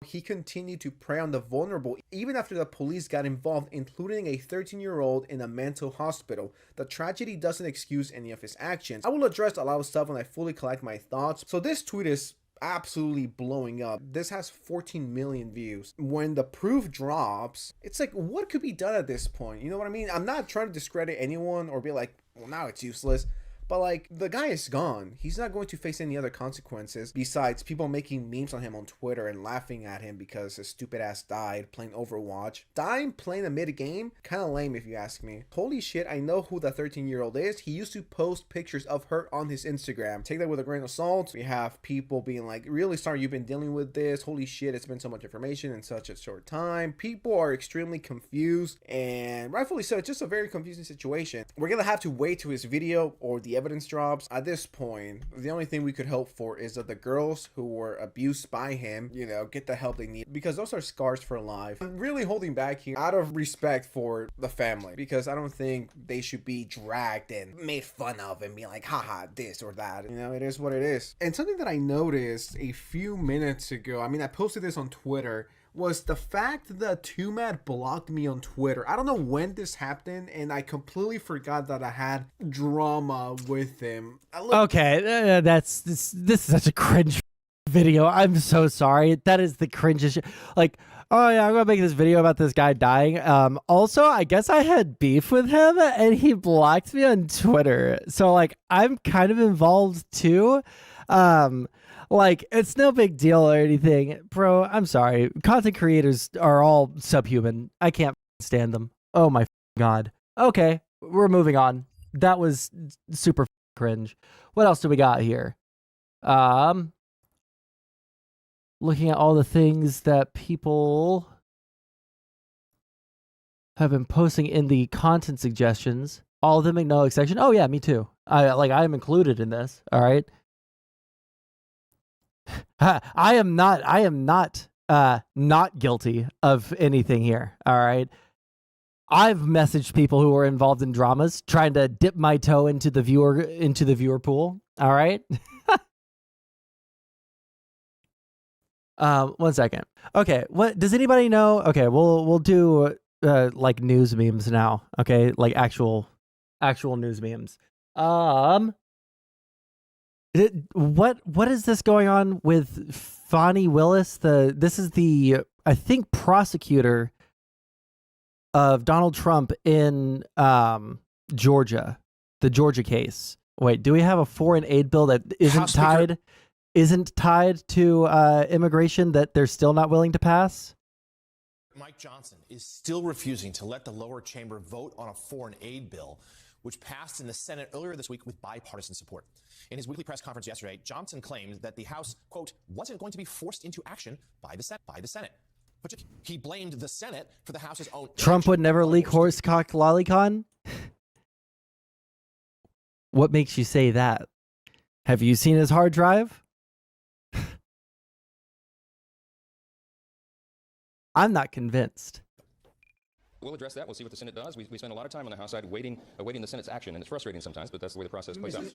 S15: he continued to prey on the vulnerable even after the police got involved, including a 13-year-old in a mental hospital. The tragedy doesn't excuse any of his actions. I will address a lot of stuff when I fully collect my thoughts. So this tweet is absolutely blowing up. This has 14 million views. When the proof drops, it's like, what could be done at this point? You know what I mean? I'm not trying to discredit anyone or be like, well, now it's useless. But like, the guy is gone. He's not going to face any other consequences besides people making memes on him on Twitter and laughing at him because his stupid ass died playing Overwatch. Dying playing a mid game? Kind of lame if you ask me. Holy shit, I know who the 13-year-old is. He used to post pictures of her on his Instagram. Take that with a grain of salt. We have people being like, really sorry you've been dealing with this. Holy shit, it's been so much information in such a short time. People are extremely confused, and rightfully so. It's just a very confusing situation. We're gonna have to wait till his video or the evidence drops. At this point, the only thing we could hope for is that the girls who were abused by him, you know, get the help they need, because those are scars for life. I'm really holding back here out of respect for the family, because I don't think they should be dragged and made fun of and be like, haha, this or that. You know, it is what it is. And something that I noticed a few minutes ago, I mean, I posted this on Twitter, was the fact that Tumad blocked me on Twitter. I don't know when this happened, and I completely forgot that I had drama with him.
S1: Okay, this is such a cringe video. I'm so sorry. That is the cringest. Like, oh yeah, I'm gonna make this video about this guy dying. Also, I guess I had beef with him, and he blocked me on Twitter. So like, I'm kind of involved too. Like, it's no big deal or anything. Bro, I'm sorry. Content creators are all subhuman. I can't stand them. Oh my God. Okay, we're moving on. That was super cringe. What else do we got here? Looking at all the things that people have been posting in the content suggestions. All of them make no exception. Oh yeah, me too. I am included in this. All right. I am not guilty of anything here. All right. I've messaged people who are involved in dramas, trying to dip my toe into the viewer pool. All right. 1 second. Okay. What does anybody know? Okay. We'll do like news memes now. Okay. Like actual news memes. What is this going on with Fani Willis? This is the, I think, prosecutor of Donald Trump in Georgia, the Georgia case. Wait, do we have a foreign aid bill that isn't tied to immigration that they're still not willing to pass?
S17: Mike Johnson is still refusing to let the lower chamber vote on a foreign aid bill, which passed in the Senate earlier this week with bipartisan support. In his weekly press conference yesterday, Johnson claimed that the House, quote, wasn't going to be forced into action by the Senate. But he blamed the Senate for the House's own...
S1: Trump would never leak horsecock lolicon? What makes you say that? Have you seen his hard drive? I'm not convinced.
S18: We'll address that. We'll see what the Senate does. We spend a lot of time on the House side awaiting the Senate's action, and it's frustrating sometimes, but that's the way the process plays out.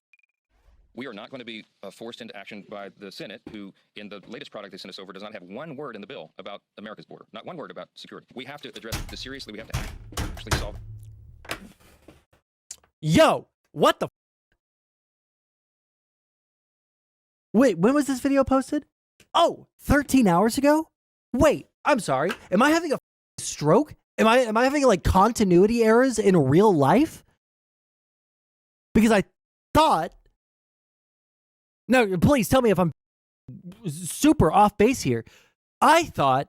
S18: We are not going to be forced into action by the Senate, who, in the latest product they sent us over, does not have one word in the bill about America's border. Not one word about security. We have to address this seriously. We have to actually solve it.
S1: Yo, what the? Wait, when was this video posted? Oh, 13 hours ago? Wait, I'm sorry. Am I having a stroke? Am I having like continuity errors in real life? Because I thought... No, please tell me if I'm super off base here. I thought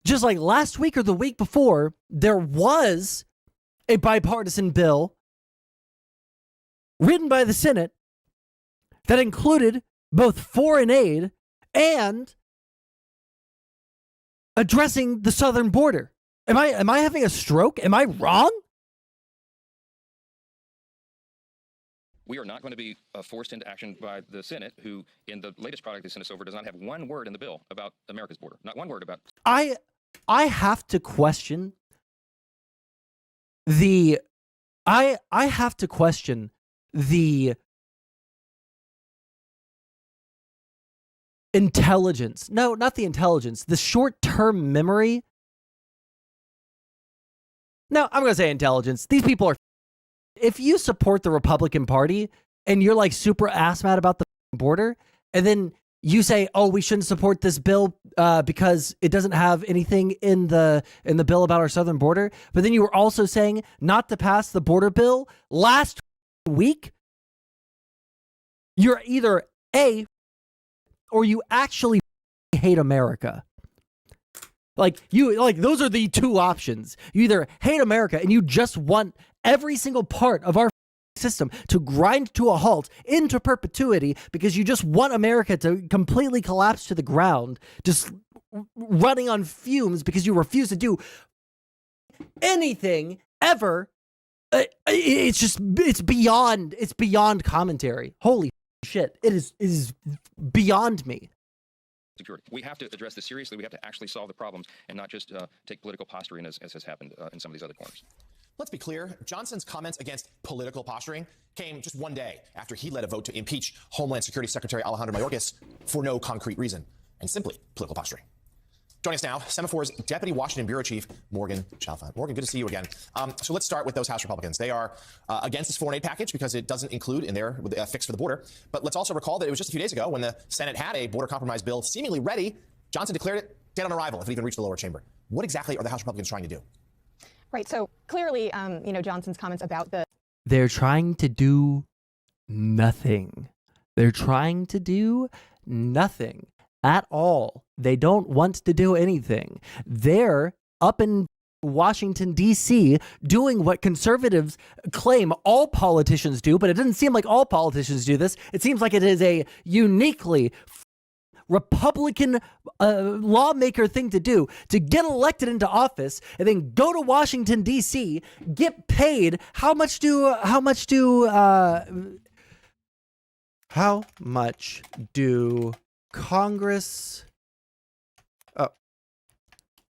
S1: just like last week or the week before, there was a bipartisan bill written by the Senate that included both foreign aid and addressing the southern border. Am I having a stroke? Am I wrong?
S18: We are not going to be forced into action by the Senate, who, in the latest product they sent us over, does not have one word in the bill about America's border. Not one word about...
S1: I have to question the... I have to question the intelligence. No, not the intelligence. The short-term memory. No, I'm going to say intelligence. These people are... If you support the Republican Party and you're like super ass mad about the border, and then you say, "Oh, we shouldn't support this bill because it doesn't have anything in the bill about our southern border," but then you were also saying not to pass the border bill last weak, you're either A, or you actually hate America. Like those are the two options. You either hate America and you just want every single part of our system to grind to a halt into perpetuity because you just want America to completely collapse to the ground, just running on fumes because you refuse to do anything ever. It's beyond commentary. Holy shit. It is beyond me.
S18: Security. We have to address this seriously. We have to actually solve the problems and not just take political posturing as has happened in some of these other corners.
S17: Let's be clear, Johnson's comments against political posturing came just one day after he led a vote to impeach Homeland Security Secretary Alejandro Mayorkas for no concrete reason, and simply political posturing. Joining us now, Semaphor's Deputy Washington Bureau Chief, Morgan Chalfant. Morgan, good to see you again. So let's start with those House Republicans. They are against this foreign aid package because it doesn't include in there a fix for the border. But let's also recall that it was just a few days ago when the Senate had a border compromise bill seemingly ready. Johnson declared it dead on arrival if it even reached the lower chamber. What exactly are the House Republicans trying to do?
S19: Right. So clearly, Johnson's comments about the...
S1: They're trying to do nothing. They're trying to do nothing at all. They don't want to do anything. They're up in Washington, D.C., doing what conservatives claim all politicians do, but it doesn't seem like all politicians do this. It seems like it is a uniquely Republican lawmaker thing to do, to get elected into office and then go to Washington, D.C., get paid. How much do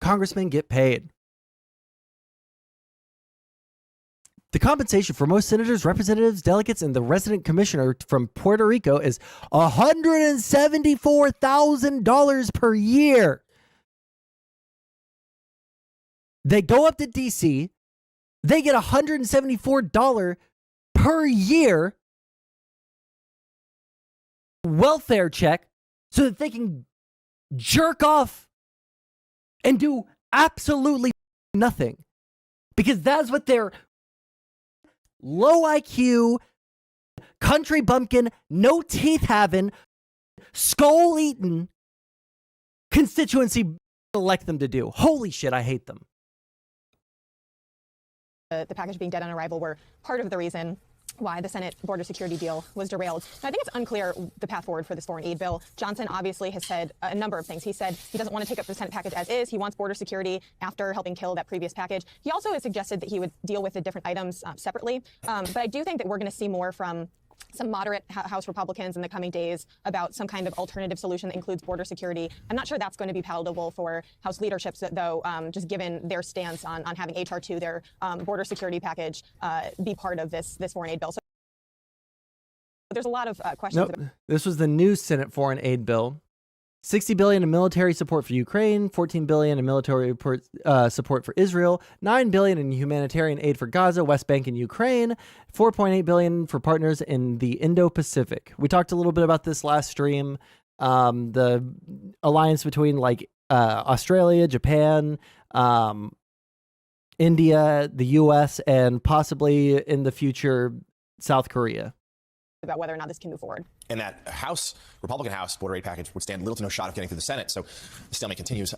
S1: congressmen get paid? The compensation for most senators, representatives, delegates, and the resident commissioner from Puerto Rico is $174,000 per year. They go up to D.C., they get $174 per year welfare check so that they can jerk off and do absolutely nothing. Because that's what their low IQ, country bumpkin, no teeth having, skull eating constituency elect them to do. Holy shit, I hate them.
S19: The package being dead on arrival were part of the reason why the Senate border security deal was derailed. Now, I think it's unclear the path forward for this foreign aid bill. Johnson obviously has said a number of things. He said he doesn't want to take up the Senate package as is. He wants border security after helping kill that previous package. He also has suggested that he would deal with the different items separately. But I do think that we're going to see more from some moderate House Republicans in the coming days about some kind of alternative solution that includes border security. I'm not sure that's going to be palatable for House leadership, though, just given their stance on having H.R. 2, their border security package, be part of this foreign aid bill. So there's a lot of questions.
S1: Nope. This was the new Senate foreign aid bill. $60 billion in military support for Ukraine, $14 billion in military support for Israel, $9 billion in humanitarian aid for Gaza, West Bank, and Ukraine, $4.8 billion for partners in the Indo-Pacific. We talked a little bit about this last stream. The alliance between Australia, Japan, India, the U.S., and possibly in the future South Korea.
S19: About whether or not this can move forward.
S17: And that Republican House border aid package would stand little to no shot of getting through the Senate. So the stalemate continues.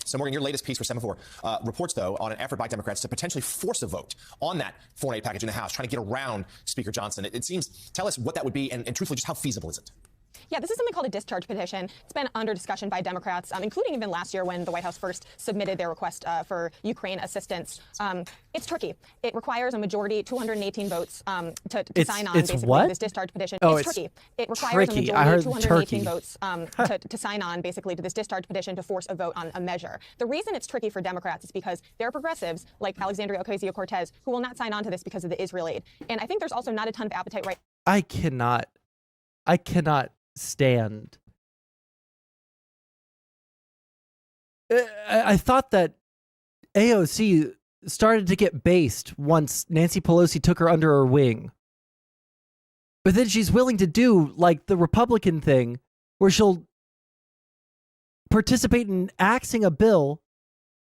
S17: So Morgan, your latest piece for Semaphore reports, though, on an effort by Democrats to potentially force a vote on that foreign aid package in the House, trying to get around Speaker Johnson. It seems, tell us what that would be, and truthfully, just how feasible is it?
S19: Yeah, this is something called a discharge petition. It's been under discussion by Democrats, including even last year when the White House first submitted their request for Ukraine assistance. It's tricky. It requires a majority, 218 votes, to sign on basically this discharge petition.
S1: Oh,
S19: it's tricky. It requires a majority, 218 votes to sign on basically to this discharge petition to force a vote on a measure. The reason it's tricky for Democrats is because there are progressives like Alexandria Ocasio-Cortez who will not sign on to this because of the Israel aid. And I think there's also not a ton of appetite right.
S1: I cannot stand. I thought that AOC started to get based once Nancy Pelosi took her under her wing. But then she's willing to do like the Republican thing where she'll participate in axing a bill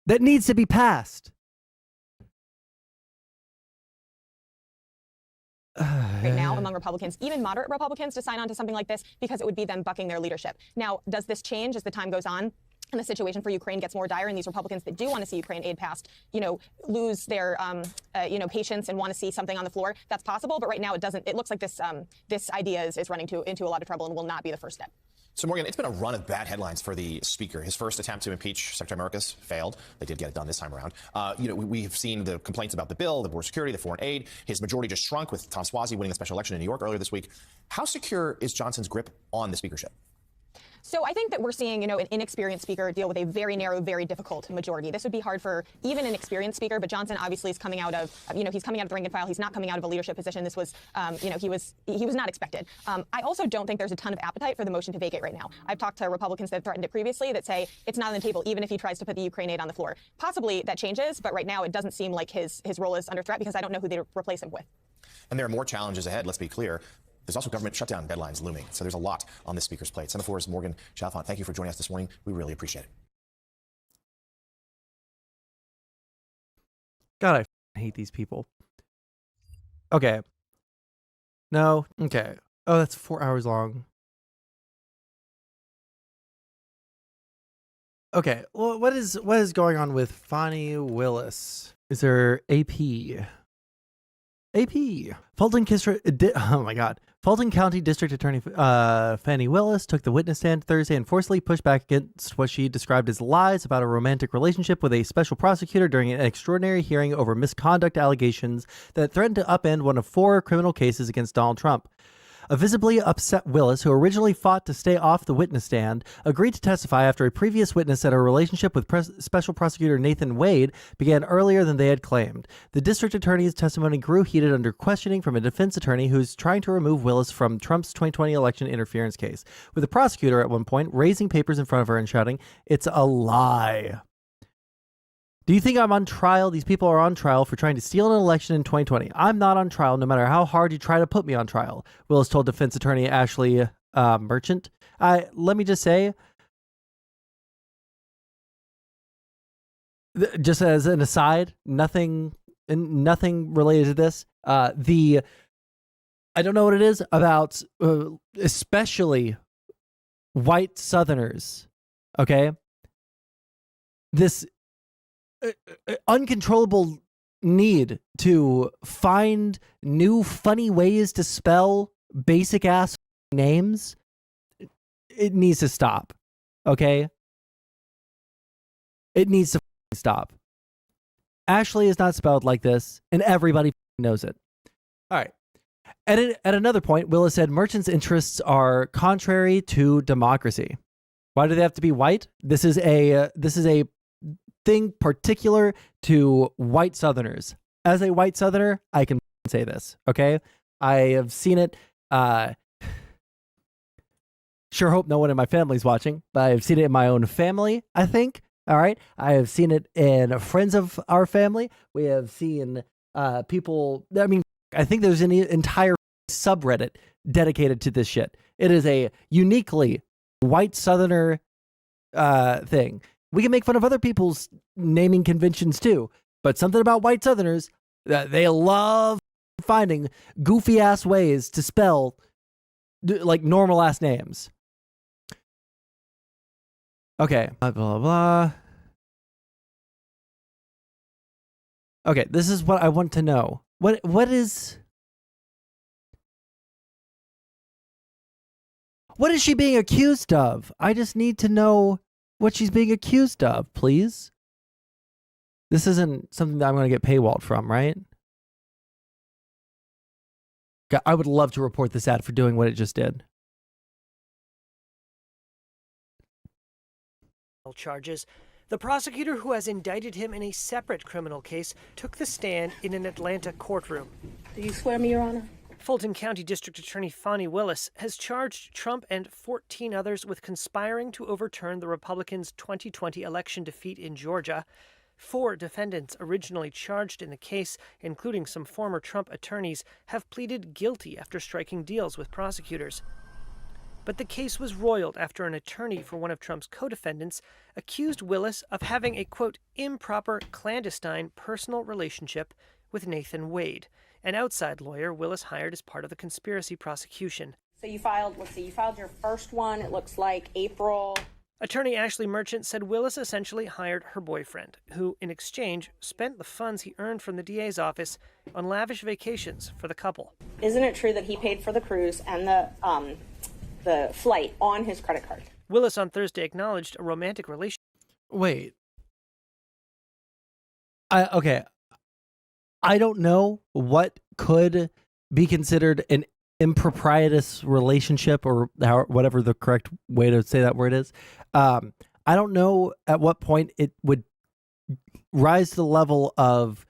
S1: that needs to be passed.
S19: right now among Republicans, even moderate Republicans, to sign on to something like this because it would be them bucking their leadership. Now, does this change as the time goes on? And the situation for Ukraine gets more dire, and these Republicans that do want to see Ukraine aid passed, lose their, patience and want to see something on the floor. That's possible, but right now it doesn't. It looks like this idea is running into a lot of trouble and will not be the first step.
S17: So, Morgan, it's been a run of bad headlines for the speaker. His first attempt to impeach Secretary Mayorkas failed. They did get it done this time around. We've seen the complaints about the bill, the border security, the foreign aid. His majority just shrunk with Tom Suozzi winning the special election in New York earlier this week. How secure is Johnson's grip on the speakership?
S19: So I think that we're seeing, an inexperienced speaker deal with a very narrow, very difficult majority. This would be hard for even an experienced speaker, but Johnson obviously is coming out of, he's coming out of the rank and file. He's not coming out of a leadership position. This was, he was not expected. I also don't think there's a ton of appetite for the motion to vacate right now. I've talked to Republicans that have threatened it previously that say it's not on the table, even if he tries to put the Ukraine aid on the floor. Possibly that changes, but right now it doesn't seem like his role is under threat because I don't know who they'd replace him with.
S17: And there are more challenges ahead, let's be clear. There's also government shutdown deadlines looming. So there's a lot on this speaker's plate. Senator Forbes, Morgan Chalfant, thank you for joining us this morning. We really appreciate it.
S1: God, I hate these people. Okay. No. Okay. Oh, that's 4 hours long. Okay. Well, what is going on with Fani Willis? Is there AP? Fulton Fulton County District Attorney Fani Willis took the witness stand Thursday and forcefully pushed back against what she described as lies about a romantic relationship with a special prosecutor during an extraordinary hearing over misconduct allegations that threatened to upend one of 4 criminal cases against Donald Trump. A visibly upset Willis, who originally fought to stay off the witness stand, agreed to testify after a previous witness said her relationship with Special Prosecutor Nathan Wade began earlier than they had claimed. The district attorney's testimony grew heated under questioning from a defense attorney who's trying to remove Willis from Trump's 2020 election interference case, with the prosecutor at one point raising papers in front of her and shouting, "It's a lie." Do you think I'm on trial? These people are on trial for trying to steal an election in 2020. I'm not on trial no matter how hard you try to put me on trial, Willis told defense attorney Ashley Merchant. Let me just say, just as an aside, nothing related to this. I don't know what it is about, especially white Southerners. Okay, this uncontrollable need to find new funny ways to spell basic ass names. It needs to stop. Okay? It needs to stop. Ashley is not spelled like this, and everybody knows it. All right. At another point, Willis said Merchant's interests are contrary to democracy. Why do they have to be white? This is a thing particular to white Southerners. As a white Southerner, I can say this, okay? I have seen it. Sure hope no one in my family's watching, but I've seen it in my own family, I think. All right? I have seen it in friends of our family. We have seen people, I think there's an entire subreddit dedicated to this shit. It is a uniquely white Southerner thing. We can make fun of other people's naming conventions too, but something about white Southerners, they love finding goofy ass ways to spell like normal ass names. Okay, blah, blah, blah. Okay, this is what I want to know. What is she being accused of? I just need to know what she's being accused of, please. This isn't something that I'm going to get paywalled from, right? I would love to report this ad for doing what it just did.
S20: Charges. The prosecutor who has indicted him in a separate criminal case took the stand in an Atlanta courtroom.
S21: Do you swear me, Your Honor?
S20: Fulton County District Attorney Fani Willis has charged Trump and 14 others with conspiring to overturn the Republicans' 2020 election defeat in Georgia. 4 defendants originally charged in the case, including some former Trump attorneys, have pleaded guilty after striking deals with prosecutors. But the case was roiled after an attorney for one of Trump's co-defendants accused Willis of having a, quote, improper clandestine personal relationship with Nathan Wade, an outside lawyer Willis hired as part of the conspiracy prosecution.
S21: So you filed, let's see, you filed your first one, it looks like April.
S20: Attorney Ashley Merchant said Willis essentially hired her boyfriend, who, in exchange, spent the funds he earned from the DA's office on lavish vacations for the couple.
S21: Isn't it true that he paid for the cruise and the flight on his credit card?
S20: Willis on Thursday acknowledged a romantic relationship.
S1: Wait. Okay. I don't know what could be considered an improprietous relationship, or whatever the correct way to say that word is. I don't know at what point it would rise to the level of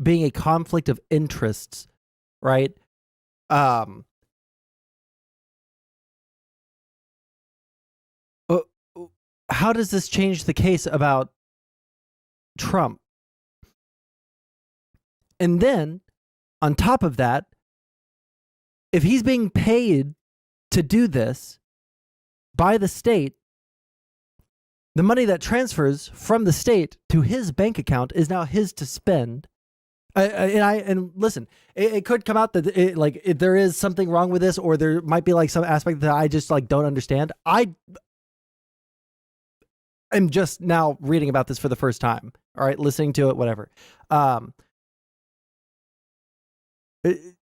S1: being a conflict of interests, right? How does this change the case about Trump? And then, on top of that, if he's being paid to do this by the state, the money that transfers from the state to his bank account is now his to spend. And listen, it could come out that if there is something wrong with this, or there might be like some aspect that I just like don't understand. I'm just now reading about this for the first time. All right, listening to it, whatever.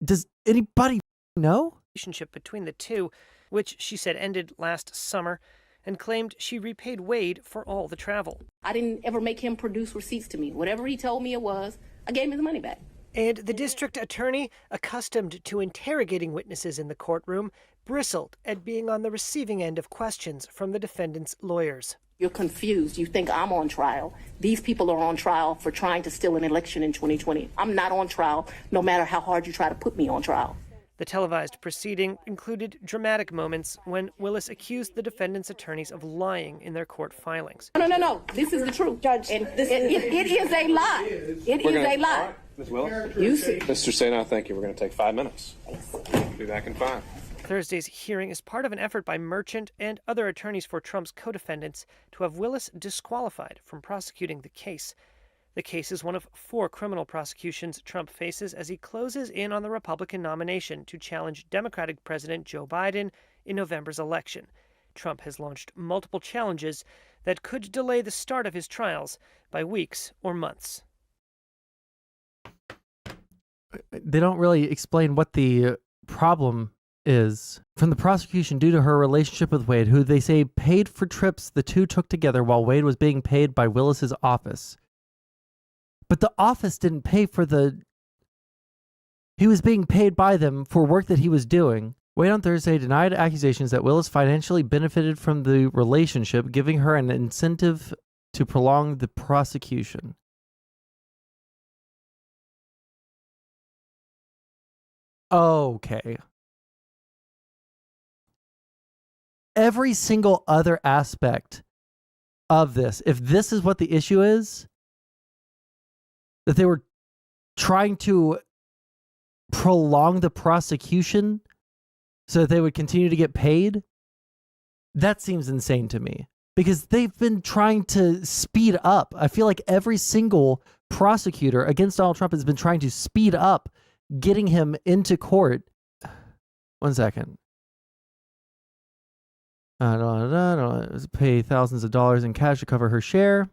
S1: Does anybody know?
S20: Relationship between the two, which she said ended last summer, and claimed she repaid Wade for all the travel.
S21: I didn't ever make him produce receipts to me. Whatever he told me it was, I gave him the money back.
S20: And the district attorney, accustomed to interrogating witnesses in the courtroom, bristled at being on the receiving end of questions from the defendant's lawyers.
S21: You're confused. You think I'm on trial. These people are on trial for trying to steal an election in 2020. I'm not on trial, no matter how hard you try to put me on trial.
S20: The televised proceeding included dramatic moments when Willis accused the defendant's attorneys of lying in their court filings.
S21: No. This is the truth, Judge. And it is a lie. It is a lie.
S22: Ms. Willis?
S21: You see.
S22: Mr. Sena, thank you. We're going to take 5 minutes. Be back in 5.
S20: Thursday's hearing is part of an effort by Merchant and other attorneys for Trump's co-defendants to have Willis disqualified from prosecuting the case. The case is one of 4 criminal prosecutions Trump faces as he closes in on the Republican nomination to challenge Democratic President Joe Biden in November's election. Trump has launched multiple challenges that could delay the start of his trials by weeks or months.
S1: They don't really explain what the problem is. From the prosecution due to her relationship with Wade, who they say paid for trips the two took together while Wade was being paid by Willis's office. But the office didn't pay for he was being paid by them for work that he was doing. Wade on Thursday denied accusations that Willis financially benefited from the relationship, giving her an incentive to prolong the prosecution. Okay. Every single other aspect of this, if this is what the issue is, that they were trying to prolong the prosecution so that they would continue to get paid, that seems insane to me. Because they've been trying to speed up. I feel like every single prosecutor against Donald Trump has been trying to speed up getting him into court. 1 second. Pay thousands of dollars in cash to cover her share.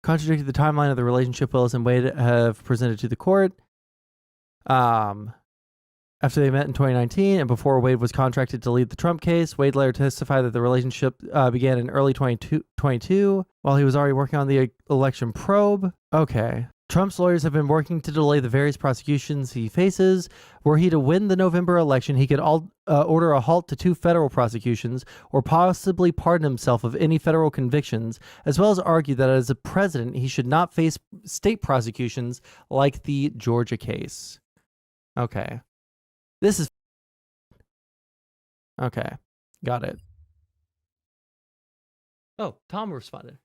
S1: Contradicted the timeline of the relationship Willis and Wade have presented to the court. After they met in 2019 and before Wade was contracted to lead the Trump case, Wade later testified that the relationship began in early 2022 while he was already working on the election probe. Okay. Trump's lawyers have been working to delay the various prosecutions he faces. Were he to win the November election, he could order a halt to 2 federal prosecutions or possibly pardon himself of any federal convictions, as well as argue that as a president, he should not face state prosecutions like the Georgia case. Okay. This is... Okay. Got it. Oh, Tom responded.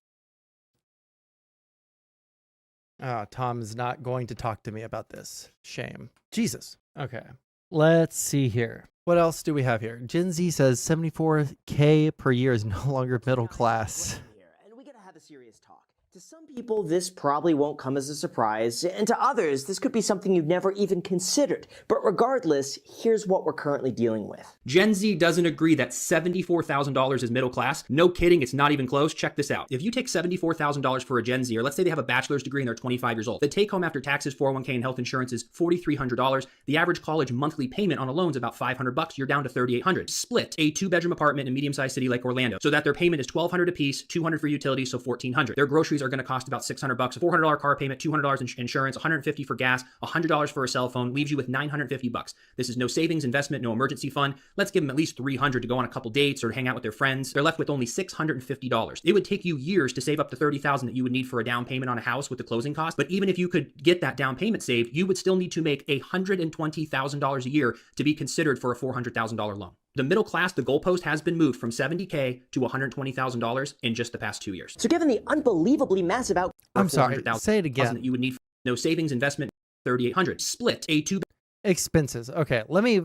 S1: Tom is not going to talk to me about this. Shame. Jesus. Okay. Let's see here. What else do we have here? Gen Z says 74K per year is no longer middle class.
S23: And we gotta have a serious talk.
S2: To some people, this probably won't come as a surprise, and to others, this could be something you've never even considered. But regardless, here's what we're currently dealing with.
S3: Gen Z doesn't agree that $74,000 is middle class. No kidding, it's not even close. Check this out. If you take $74,000 for a Gen Z, or let's say they have a bachelor's degree and they're 25 years old, the take home after taxes, 401k, and health insurance is $4,300. The average college monthly payment on a loan is about $500. You're down to $3,800. Split a 2-bedroom apartment in a medium-sized city like Orlando, so that their payment is $1,200 a piece, $200 for utilities, so $1,400. Their groceries are going to cost about $600, a $400 car payment, $200 in insurance, $150 for gas, $100 for a cell phone, leaves you with $950. This is no savings, investment, no emergency fund. Let's give them at least $300 to go on a couple dates or hang out with their friends. They're left with only $650. It would take you years to save up the $30,000 that you would need for a down payment on a house with the closing cost. But even if you could get that down payment saved, you would still need to make $120,000 a year to be considered for a $400,000 loan. The middle class, the goalpost has been moved from $70K to $120,000 in just the past 2 years.
S2: So given the unbelievably massive out...
S1: I'm sorry, say it again.
S3: That you would need no savings, investment, $3,800. Split a 2...
S1: Expenses. Okay, let me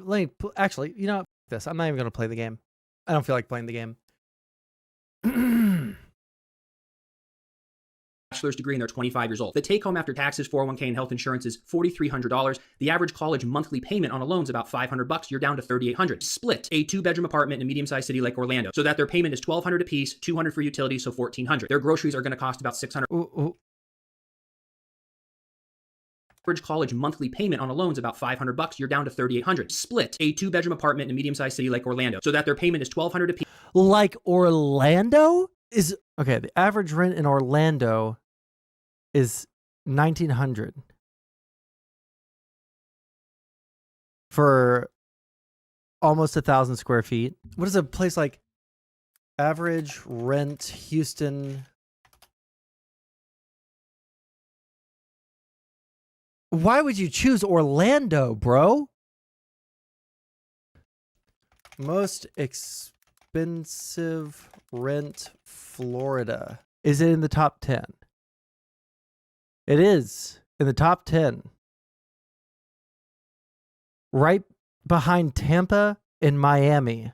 S1: actually, you know, this. I'm not even going to play the game. I don't feel like playing the game.
S3: Bachelor's degree and they're 25 years old. The take home after taxes, 401k, and health insurance is $4,300. The average college monthly payment on a loan is about $500. You're down to $3,800. Split a 2-bedroom apartment in a medium-sized city like Orlando, so that their payment is $1,200 a piece, $200 for utilities, so $1,400. Their groceries are going to cost about $600. Average college monthly payment on a loan is about $500. You're down to $3,800. Split a 2-bedroom apartment in a medium-sized city like Orlando, so that their payment is $1,200 a piece.
S1: Like Orlando is okay. The average rent in Orlando is $1,900 for almost 1,000 square feet. What is a place like average rent Houston? Why would you choose Orlando, bro? Most expensive rent Florida. Is it in the top 10? It is in the top 10. Right behind Tampa and Miami.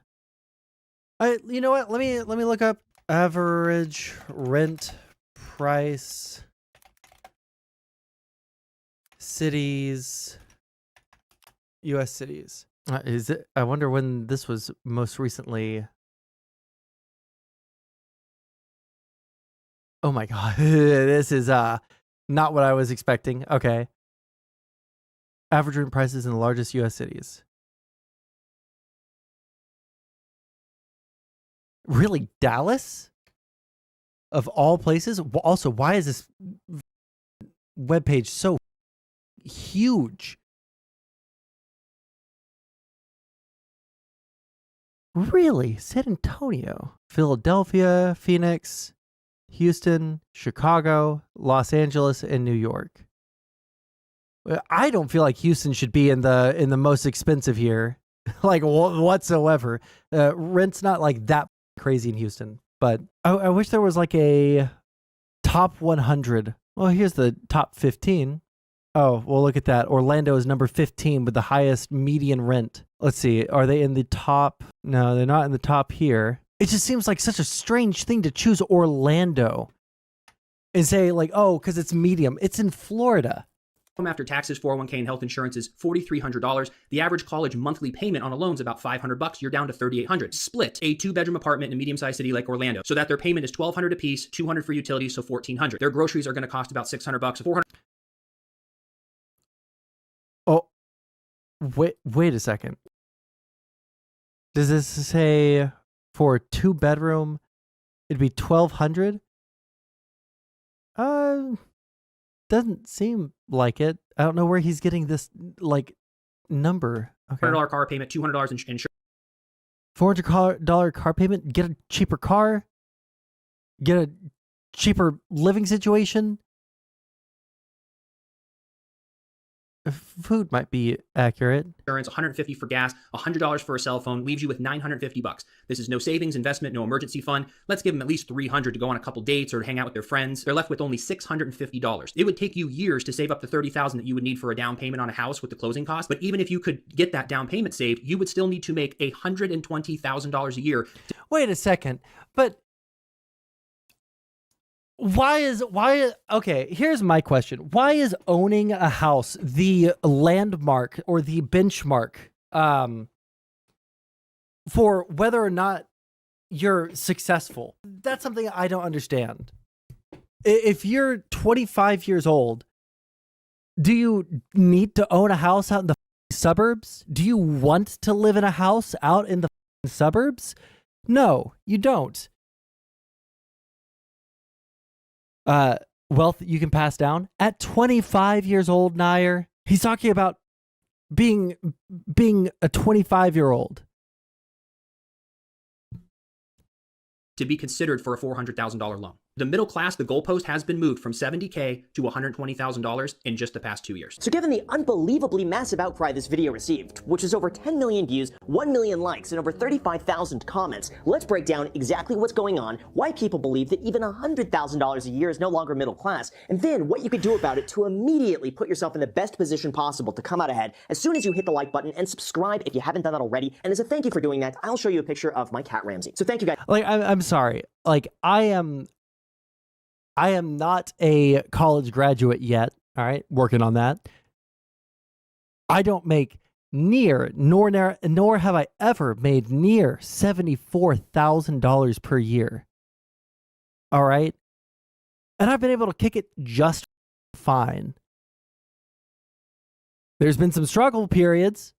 S1: You know what? Let me look up average rent price cities, US cities. Is it? I wonder when this was most recently. Oh my god, this is not what I was expecting. Okay. Average rent prices in the largest US cities. Really, Dallas? Of all places? Also, why is this webpage so huge? Really? San Antonio, Philadelphia, Phoenix, Houston, Chicago, Los Angeles, and New York. I don't feel like Houston should be in the most expensive here, like whatsoever. Rent's not like that crazy in Houston, but I wish there was like a top 100. Well, here's the top 15. Oh, well, look at that. Orlando is number 15 with the highest median rent. Let's see. Are they in the top? No, they're not in the top here. It just seems like such a strange thing to choose Orlando and say like, oh, because it's medium. It's in Florida.
S3: After taxes, 401k, and health insurance is $4,300. The average college monthly payment on a loan is about $500. You're down to $3,800. Split a 2-bedroom apartment in a medium-sized city like Orlando, so that their payment is $1,200 a piece, $200 for utilities, so $1,400. Their groceries are going to cost about $600, $400.
S1: Oh, wait a second. Does this say for a 2-bedroom, it'd be $1,200? Doesn't seem like it. I don't know where he's getting this like number. Okay.
S3: $100 car payment, $200 in insurance.
S1: $400 car payment. Get a cheaper car. Get a cheaper living situation. Food might be accurate.
S3: Insurance, $150 for gas, $100 for a cell phone, leaves you with $950. This is no savings, investment, no emergency fund. Let's give them at least $300 to go on a couple dates or hang out with their friends. They're left with only $650. It would take you years to save up the $30,000 that you would need for a down payment on a house with the closing cost. But even if you could get that down payment saved, you would still need to make $120,000 a year.
S1: Wait a second, but Okay, here's my question. Why is owning a house the landmark or the benchmark for whether or not you're successful? That's something I don't understand. If you're 25 years old, do you need to own a house out in the suburbs? Do you want to live in a house out in the suburbs? No, you don't. Wealth you can pass down at 25 years old, Nair. He's talking about being a 25-year-old.
S3: To be considered for a $400,000 loan. The middle class, the goalpost has been moved from $70K to $120,000 in just the past 2 years.
S2: So given the unbelievably massive outcry this video received, which is over 10 million views, 1 million likes, and over 35,000 comments, let's break down exactly what's going on, why people believe that even $100,000 a year is no longer middle class, and then what you could do about it to immediately put yourself in the best position possible to come out ahead as soon as you hit the like button, and subscribe if you haven't done that already. And as a thank you for doing that, I'll show you a picture of my cat Ramsey. So thank you guys.
S1: Like, I'm sorry. Like, I am not a college graduate yet. All right, working on that. I don't make nor have I ever made near $74,000 per year. All right, and I've been able to kick it just fine. There's been some struggle periods.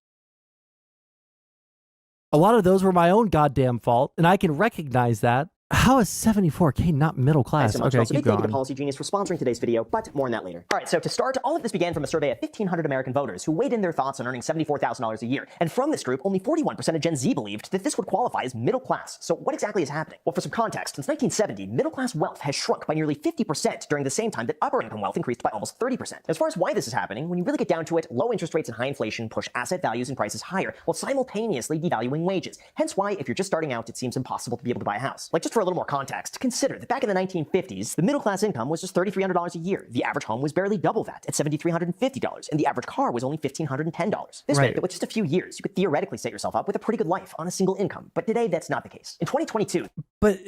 S1: A lot of those were my own goddamn fault, and I can recognize that. How is 74K not middle class?
S2: Thanks so much.
S1: Okay,
S2: Also,
S1: keep
S2: big thank you
S1: going.
S2: to Policy Genius for sponsoring today's video, but more on that later. All right, so to start, all of this began from a survey of 1,500 American voters who weighed in their thoughts on earning $74,000 a year. And from this group, only 41% of Gen Z believed that this would qualify as middle class. So what exactly is happening? Well, for some context, since 1970, middle class wealth has shrunk by nearly 50% during the same time that upper income wealth increased by almost 30%. As far as why this is happening, when you really get down to it, low interest rates and high inflation push asset values and prices higher while simultaneously devaluing wages. Hence why, if you're just starting out, it seems impossible to be able to buy a house. Like, just for a little more context, consider that back in the 1950s, the middle class income was just $3,300 a year. The average home was barely double that at $7,350, and the average car was only $1,510. This meant that with just a few years, you could theoretically set yourself up with a pretty good life on a single income. But today, that's not the case. In 2022,
S1: But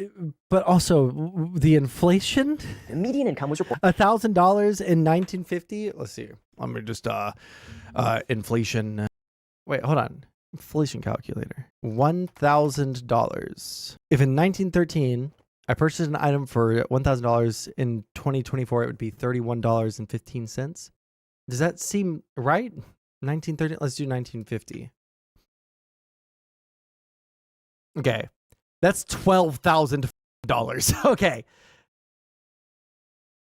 S1: also the inflation.
S2: The median income was reported
S1: $1,000 in 1950. Let's see. Let me just inflation. Wait, hold on. Inflation calculator. $1,000. If in 1913 I purchased an item for $1,000, in 2024 it would be $31.15. Does that seem right? 1930. Let's do 1950. Okay, that's $12,000. Okay,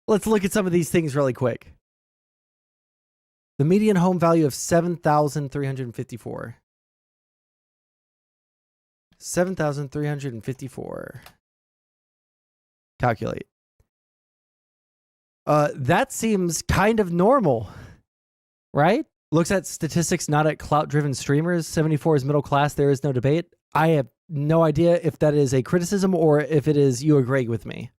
S1: let's look at some of these things really quick. The median home value of $7,354. $7,354. Calculate. That seems kind of normal, right? Looks at statistics, not at clout-driven streamers. 74 is middle class. There is no debate. I have no idea if that is a criticism or if it is you agree with me.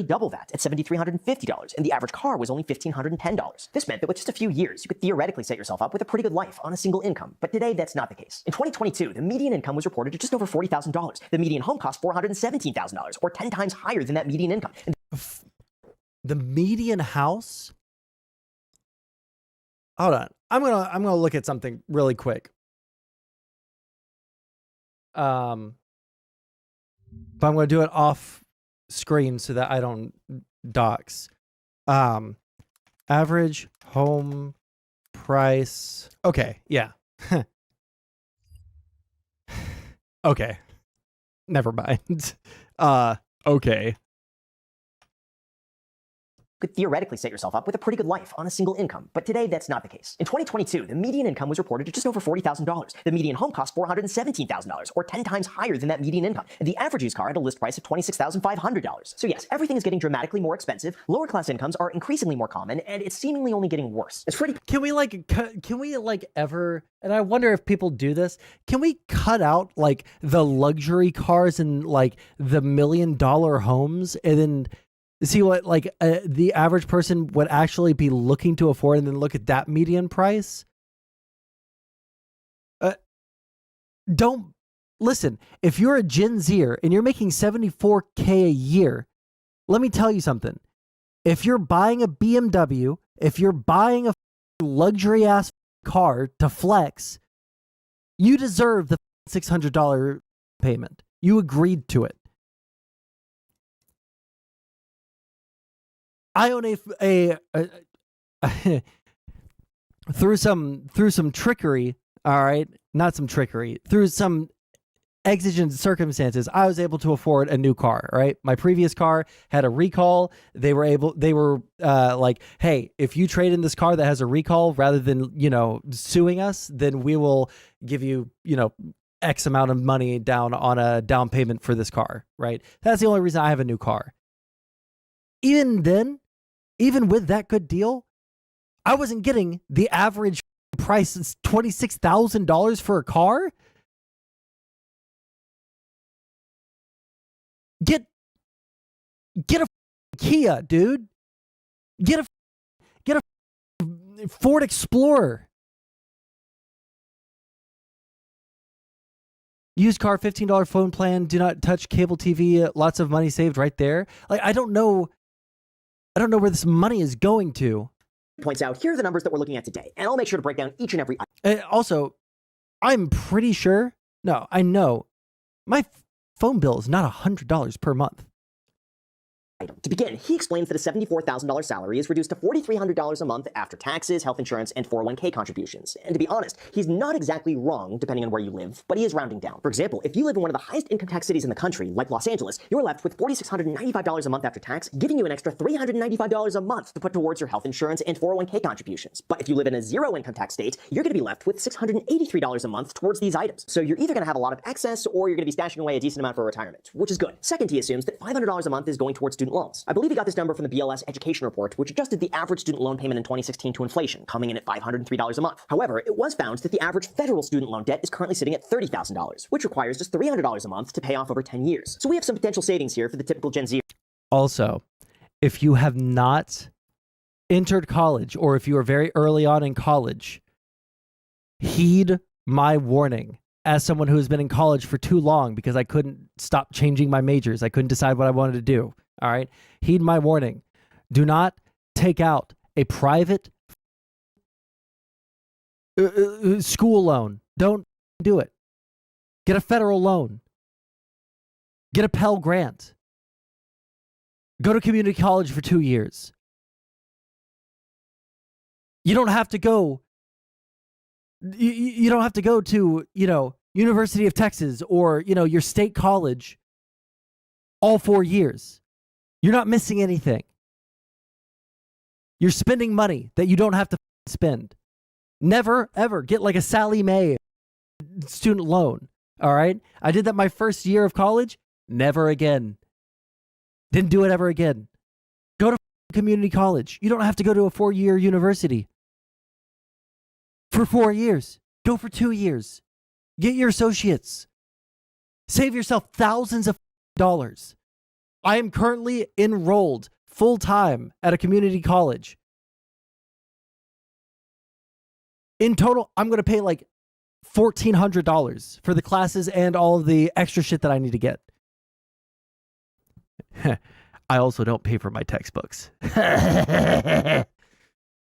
S2: double that at $7,350, and the average car was only $1,510. This meant that with just a few years, you could theoretically set yourself up with a pretty good life on a single income. But today, that's not the case. In 2022, the median income was reported at just over $40,000. The median home cost $417,000, or 10 times higher than that median income. And
S1: the median house? Hold on. I'm gonna look at something really quick. But I'm gonna do it off screen so that I don't dox. Average home price. Okay, yeah. Okay. Never mind. Okay.
S2: could theoretically set yourself up with a pretty good life on a single income. But today, that's not the case. In 2022, the median income was reported at just over $40,000. The median home cost $417,000, or 10 times higher than that median income. And the average used car had a list price of $26,500. So yes, everything is getting dramatically more expensive, lower class incomes are increasingly more common, and it's seemingly only getting worse. It's pretty...
S1: Can we ever, and I wonder if people do this, can we cut out like the luxury cars and like the $1 million homes and then see what like the average person would actually be looking to afford and then look at that median price? Don't listen, if you're a Gen Zer and you're making $74K a year, let me tell you something. If you're buying a BMW, if you're buying a luxury ass car to flex, you deserve the $600 payment. You agreed to it. I own through some trickery, all right, not some trickery, through some exigent circumstances, I was able to afford a new car, right? My previous car had a recall. They were like, hey, if you trade in this car that has a recall rather than, suing us, then we will give you, X amount of money down on a down payment for this car, right? That's the only reason I have a new car. Even then, even with that good deal, I wasn't getting the average price is $26,000 for a car. Get a Kia, dude. Get a Ford Explorer. Used car, $15 phone plan. Do not touch cable TV. Lots of money saved right there. Like, I don't know where this money is going to.
S2: Points out, here are the numbers that we're looking at today, and I'll make sure to break down each and every item.
S1: Also, I'm pretty sure, I know, my phone bill is not $100 per month.
S2: To begin, he explains that a $74,000 salary is reduced to $4,300 a month after taxes, health insurance, and 401k contributions. And to be honest, he's not exactly wrong depending on where you live, but he is rounding down. For example, if you live in one of the highest income tax cities in the country, like Los Angeles, you're left with $4,695 a month after tax, giving you an extra $395 a month to put towards your health insurance and 401k contributions. But if you live in a zero income tax state, you're going to be left with $683 a month towards these items. So you're either going to have a lot of excess or you're going to be stashing away a decent amount for retirement, which is good. Second, he assumes that $500 a month is going towards student loans. I believe he got this number from the BLS education report, which adjusted the average student loan payment in 2016 to inflation, coming in at $503 a month. However, it was found that the average federal student loan debt is currently sitting at $30,000, which requires just $300 a month to pay off over 10 years. So we have some potential savings here for the typical Gen Z.
S1: Also, if you have not entered college, or if you are very early on in college, heed my warning. As someone who has been in college for too long because I couldn't stop changing my majors, I couldn't decide what I wanted to do. All right. Heed my warning. Do not take out a private school loan. Don't do it. Get a federal loan. Get a Pell Grant. Go to community college for 2 years. You don't have to go. You don't have to go to, University of Texas or, your state college all 4 years. You're not missing anything. You're spending money that you don't have to spend. Never, ever get like a Sally Mae student loan. All right? I did that my first year of college. Never again. Didn't do it ever again. Go to community college. You don't have to go to a 4-year university for 4 years. Go for 2 years. Get your associates. Save yourself thousands of dollars. I am currently enrolled full-time at a community college. In total, I'm going to pay like $1,400 for the classes and all of the extra shit that I need to get. I also don't pay for my textbooks.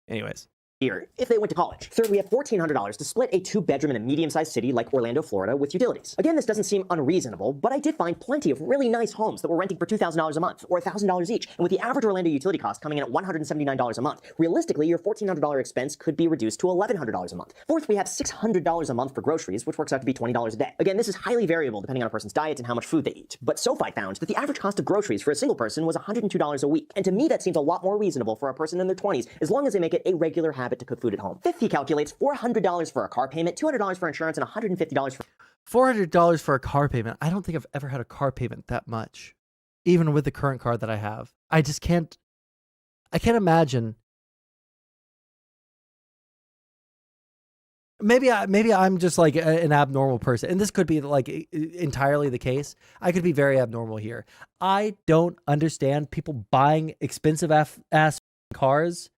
S1: Anyways.
S2: Here, if they went to college. Third, we have $1,400 to split a 2-bedroom in a medium-sized city like Orlando, Florida with utilities. Again, this doesn't seem unreasonable, but I did find plenty of really nice homes that were renting for $2,000 a month or $1,000 each. And with the average Orlando utility cost coming in at $179 a month, realistically, your $1,400 expense could be reduced to $1,100 a month. Fourth, we have $600 a month for groceries, which works out to be $20 a day. Again, this is highly variable depending on a person's diet and how much food they eat. But SoFi found that the average cost of groceries for a single person was $102 a week. And to me, that seems a lot more reasonable for a person in their 20s, as long as they make it a regular habit to cook food at home. Fifth, he calculates $400 for a car payment, $200 for insurance, and $150 for
S1: $400 for a car payment. I don't think I've ever had a car payment that much, even with the current car that I have. I just can't. I can't imagine. Maybe I'm just like an abnormal person, and this could be like entirely the case. I could be very abnormal here. I don't understand people buying expensive ass cars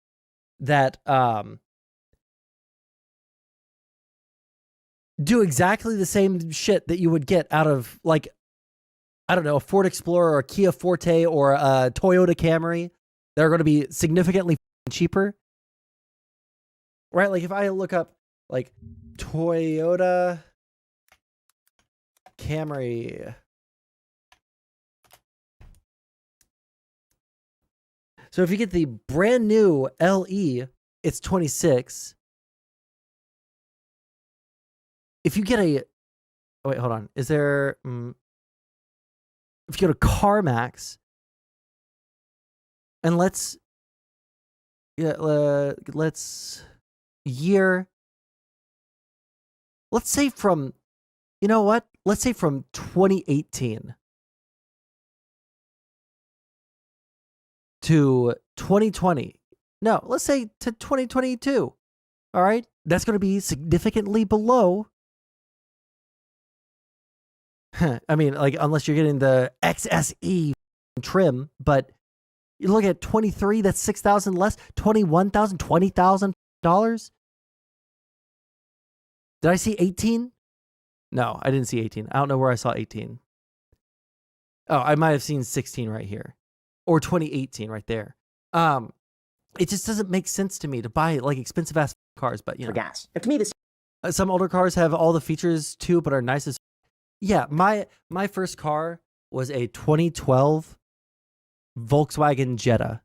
S1: that do exactly the same shit that you would get out of, like, I don't know, a Ford Explorer or a Kia Forte or a Toyota Camry that are going to be significantly cheaper. Right? Like if I look up like Toyota Camry. So if you get the brand new LE, it's 26. If you get a, oh wait, hold on. Is there, if you go to CarMax, and let's say from, you know what? Let's say from 2018 to 2020. No, let's say to 2022. All right. That's going to be significantly below. I mean, like, unless you're getting the XSE trim, but you look at 23, that's $6,000 less, $21,000, $20,000. Did I see 18? No, I didn't see 18. I don't know where I saw 18. Oh, I might have seen 16 right here. Or 2018 right there. It just doesn't make sense to me to buy like expensive ass cars, but you know.
S2: For gas. And to me, this
S1: some older cars have all the features too, but are nice as. Yeah, my first car was a 2012 Volkswagen Jetta.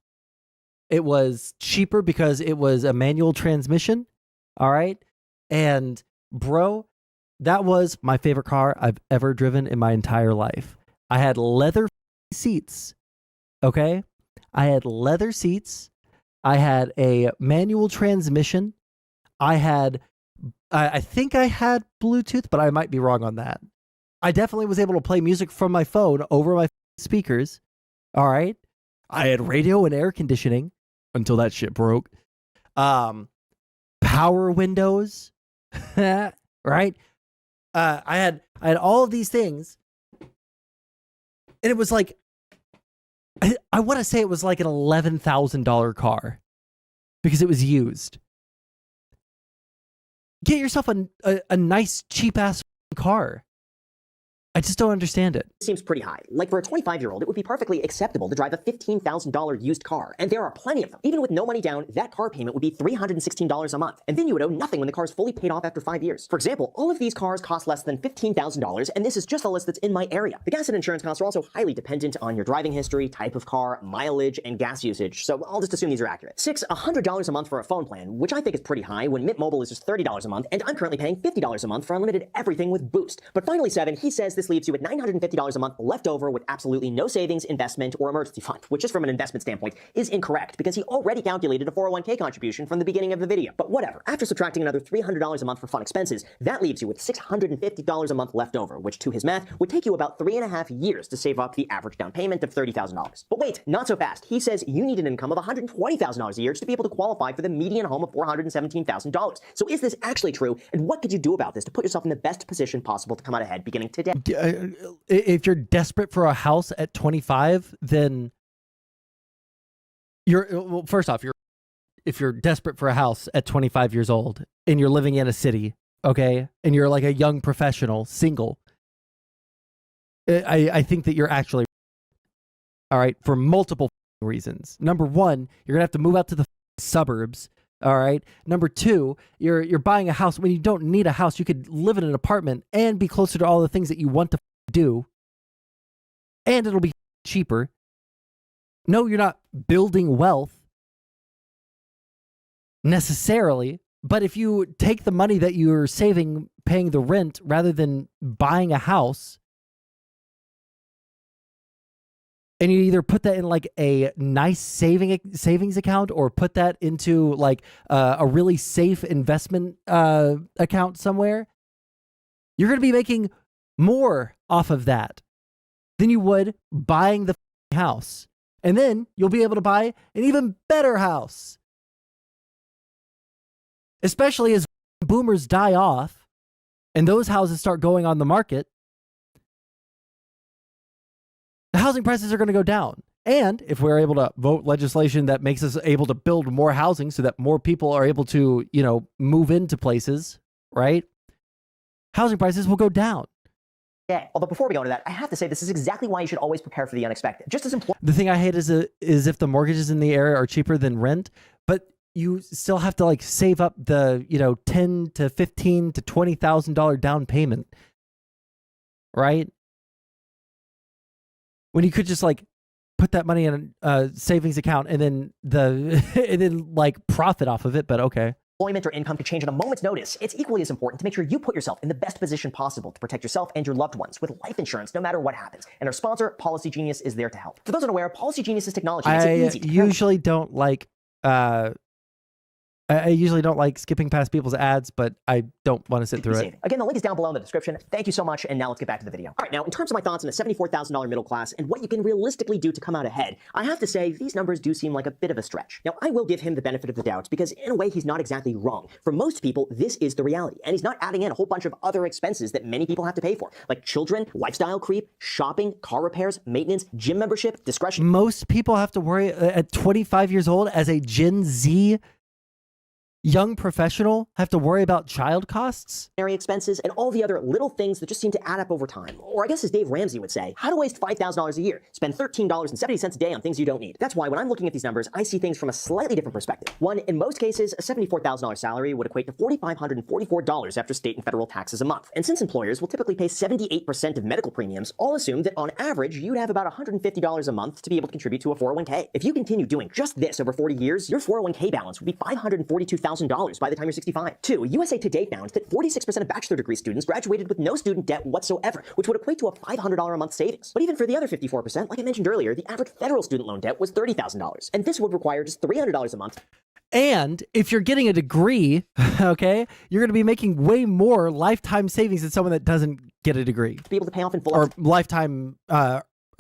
S1: It was cheaper because it was a manual transmission. All right. And bro, that was my favorite car I've ever driven in my entire life. I had leather seats. Okay. I had leather seats. I had a manual transmission. I think I had Bluetooth, but I might be wrong on that. I definitely was able to play music from my phone over my speakers. All right. I had radio and air conditioning until that shit broke. Power windows. Right. I had all of these things. And it was like, I want to say it was like an $11,000 car because it was used. Get yourself a nice cheap ass car. I just don't understand it.
S2: Seems pretty high. Like for a 25-year-old, it would be perfectly acceptable to drive a $15,000 used car. And there are plenty of them. Even with no money down, that car payment would be $316 a month. And then you would owe nothing when the car is fully paid off after 5 years. For example, all of these cars cost less than $15,000, and this is just a list that's in my area. The gas and insurance costs are also highly dependent on your driving history, type of car, mileage, and gas usage. So I'll just assume these are accurate. 6, $100 a month for a phone plan, which I think is pretty high when Mint Mobile is just $30 a month, and I'm currently paying $50 a month for unlimited everything with Boost. But finally, 7, he says this leaves you with $950 a month left over with absolutely no savings, investment, or emergency fund, which just from an investment standpoint is incorrect because he already calculated a 401k contribution from the beginning of the video. But whatever, after subtracting another $300 a month for fun expenses, that leaves you with $650 a month left over, which to his math would take you about 3.5 years to save up the average down payment of $30,000. But wait, not so fast. He says you need an income of $120,000 a year to be able to qualify for the median home of $417,000. So is this actually true? And what could you do about this to put yourself in the best position possible to come out ahead beginning today?
S1: If you're desperate for a house at 25, then well, first off, if you're desperate for a house at 25 years old and you're living in a city, okay, and you're like a young professional, single, I think that you're actually all right for multiple reasons. Number one, you're gonna have to move out to the suburbs. All right. Number two, you're buying a house when you don't need a house. You could live in an apartment and be closer to all the things that you want to do. And it'll be cheaper. No, you're not building wealth necessarily, but if you take the money that you're saving paying the rent rather than buying a house, and you either put that in like a nice savings account or put that into like a really safe investment account somewhere, you're going to be making more off of that than you would buying the house. And then you'll be able to buy an even better house. Especially as boomers die off and those houses start going on the market, the housing prices are going to go down. And if we're able to vote legislation that makes us able to build more housing so that more people are able to, move into places, right? housing prices will go down.
S2: Yeah. Although before we go into that, I have to say this is exactly why you should always prepare for the unexpected. Just as important.
S1: The thing I hate is if the mortgages in the area are cheaper than rent, but you still have to like save up the, you know, $10,000 to $15,000 to $20,000 down payment, right? When you could just like put that money in a savings account and then like profit off of it. But okay.
S2: Employment or income could change at a moment's notice. It's equally as important to make sure you put yourself in the best position possible to protect yourself and your loved ones with life insurance no matter what happens. And our sponsor, Policy Genius, is there to help. For those unaware, Policy Genius's technology makes it easy to
S1: usually don't like I usually don't like skipping past people's ads, but I don't want to sit through it.
S2: Again, the link is down below in the description. Thank you so much, and now let's get back to the video. All right, now in terms of my thoughts on a $74,000 middle class and what you can realistically do to come out ahead, I have to say these numbers do seem like a bit of a stretch. Now, I will give him the benefit of the doubt because in a way he's not exactly wrong. For most people, this is the reality, and he's not adding in a whole bunch of other expenses that many people have to pay for, like children, lifestyle creep, shopping, car repairs, maintenance, gym membership, discretion.
S1: Most people have to worry at 25 years old as a Gen Z young professional have to worry about child costs,
S2: expenses, and all the other little things that just seem to add up over time. Or I guess as Dave Ramsey would say, how to waste $5,000 a year, spend $13.70 a day on things you don't need. That's why when I'm looking at these numbers, I see things from a slightly different perspective. One, in most cases, a $74,000 salary would equate to $4,544 after state and federal taxes a month. And since employers will typically pay 78% of medical premiums, I'll assume that on average, you'd have about $150 a month to be able to contribute to a 401k. If you continue doing just this over 40 years, your 401k balance would be $542,000 by the time you're 65. Two, USA Today found that 46% of bachelor degree students graduated with no student debt whatsoever, which would equate to a $500 a month savings. But even for the other 54%, like I mentioned earlier, the average federal student loan debt was $30,000. And this would require just $300 a month.
S1: And if you're getting a degree, okay, you're going to be making way more lifetime savings than someone that doesn't get a degree.
S2: To be able to pay off in full.
S1: Or lifetime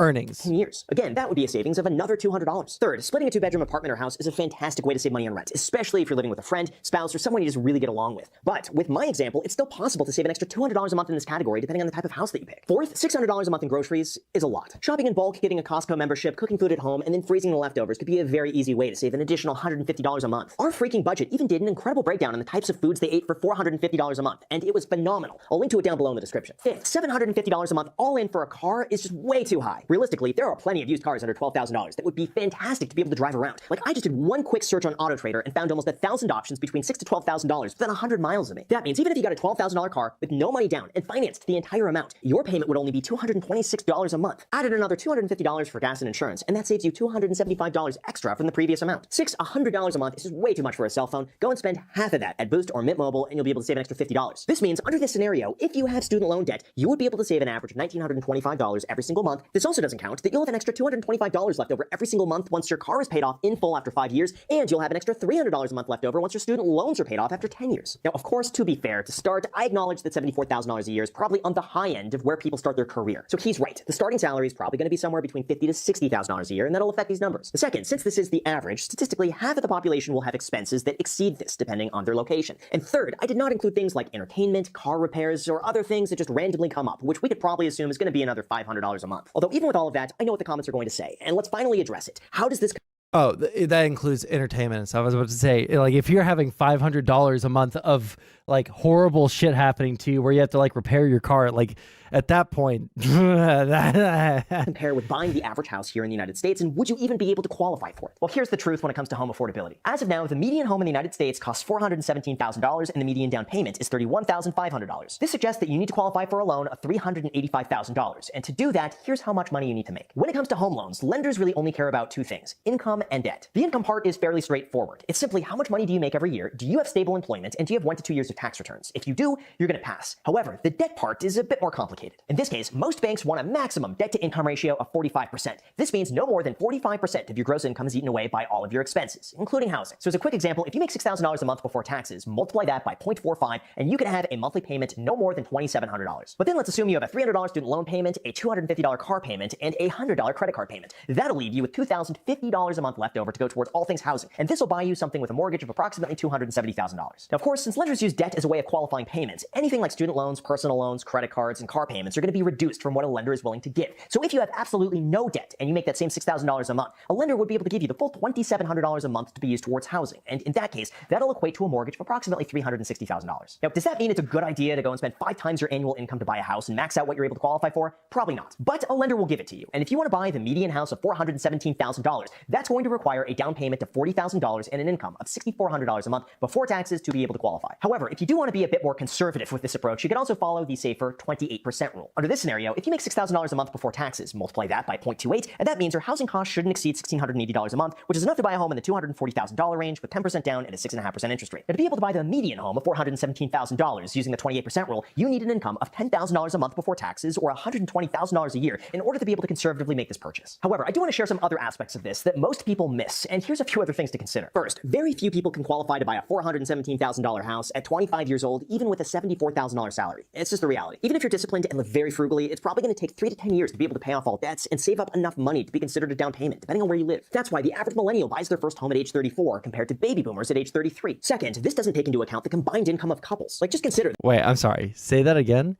S1: earnings.
S2: 10 years. Again, that would be a savings of another $200. Third, splitting a 2-bedroom apartment or house is a fantastic way to save money on rent, especially if you're living with a friend, spouse, or someone you just really get along with. But with my example, it's still possible to save an extra $200 a month in this category depending on the type of house that you pick. Fourth, $600 a month in groceries is a lot. Shopping in bulk, getting a Costco membership, cooking food at home, and then freezing the leftovers could be a very easy way to save an additional $150 a month. Our freaking budget even did an incredible breakdown on the types of foods they ate for $450 a month, and it was phenomenal. I'll link to it down below in the description. Fifth, $750 a month all in for a car is just way too high. Realistically, there are plenty of used cars under $12,000 that would be fantastic to be able to drive around. Like I just did one quick search on AutoTrader and found almost 1,000 options between $6,000 to $12,000 within 100 miles of me. That means even if you got a $12,000 car with no money down and financed the entire amount, your payment would only be $226 a month. Added another $250 for gas and insurance, and that saves you $275 extra from the previous amount. $100 a month is just way too much for a cell phone. Go and spend half of that at Boost or Mint Mobile, and you'll be able to save an extra $50. This means under this scenario, if you have student loan debt, you would be able to save an average of $1,925 every single month. This also doesn't count that you'll have an extra $225 left over every single month once your car is paid off in full after 5 years, and you'll have an extra $300 a month left over once your student loans are paid off after 10 years. Now, of course, to be fair, to start, I acknowledge that $74,000 a year is probably on the high end of where people start their career. So he's right. The starting salary is probably going to be somewhere between $50,000 to $60,000 a year, and that'll affect these numbers. The second, since this is the average, statistically, half of the population will have expenses that exceed this, depending on their location. And third, I did not include things like entertainment, car repairs, or other things that just randomly come up, which we could probably assume is going to be another $500 a month. Although even with all of that, I know what the comments are going to say, and let's finally address it. How does this...
S1: Oh, that includes entertainment and stuff. I was about to say, like, if you're having $500 a month of like horrible shit happening to you where you have to like repair your car, like at that point,
S2: compare with buying the average house here in the United States, and would you even be able to qualify for it? Well, here's the truth when it comes to home affordability. As of now, the median home in the United States costs $417,000, and the median down payment is $31,500. This suggests that you need to qualify for a loan of $385,000, and to do that, here's how much money you need to make. When it comes to home loans, lenders really only care about two things: income and debt. The income part is fairly straightforward. It's simply how much money do you make every year, do you have stable employment, and do you have 1 to 2 years of tax returns? If you do, you're going to pass. However, the debt part is a bit more complicated. In this case, most banks want a maximum debt-to-income ratio of 45%. This means no more than 45% of your gross income is eaten away by all of your expenses, including housing. So as a quick example, if you make $6,000 a month before taxes, multiply that by 0.45, and you can have a monthly payment no more than $2,700. But then let's assume you have a $300 student loan payment, a $250 car payment, and a $100 credit card payment. That'll leave you with $2,050 a month left over to go towards all things housing, and this will buy you something with a mortgage of approximately $270,000. Now, of course, since lenders use debt as a way of qualifying payments, anything like student loans, personal loans, credit cards, and car payments payments are going to be reduced from what a lender is willing to give. So if you have absolutely no debt and you make that same $6,000 a month, a lender would be able to give you the full $2,700 a month to be used towards housing. And in that case, that'll equate to a mortgage of approximately $360,000. Now, does that mean it's a good idea to go and spend 5 times your annual income to buy a house and max out what you're able to qualify for? Probably not. But a lender will give it to you. And if you want to buy the median house of $417,000, that's going to require a down payment of $40,000 and an income of $6,400 a month before taxes to be able to qualify. However, if you do want to be a bit more conservative with this approach, you can also follow the safer 28% rule. Under this scenario, if you make $6,000 a month before taxes, multiply that by 0.28, and that means your housing costs shouldn't exceed $1,680 a month, which is enough to buy a home in the $240,000 range with 10% down and a 6.5% interest rate. Now, to be able to buy the median home of $417,000 using the 28% rule, you need an income of $10,000 a month before taxes or $120,000 a year in order to be able to conservatively make this purchase. However, I do want to share some other aspects of this that most people miss, and here's a few other things to consider. First, very few people can qualify to buy a $417,000 house at 25 years old, even with a $74,000 salary. It's just the reality. Even if you're disciplined and live very frugally, it's probably going to take 3 to 10 years to be able to pay off all debts and save up enough money to be considered a down payment, depending on where you live. That's why the average millennial buys their first home at age 34 compared to baby boomers at age 33. Second, this doesn't take into account the combined income of couples. Like, just consider.
S1: Wait, I'm sorry. Say that again.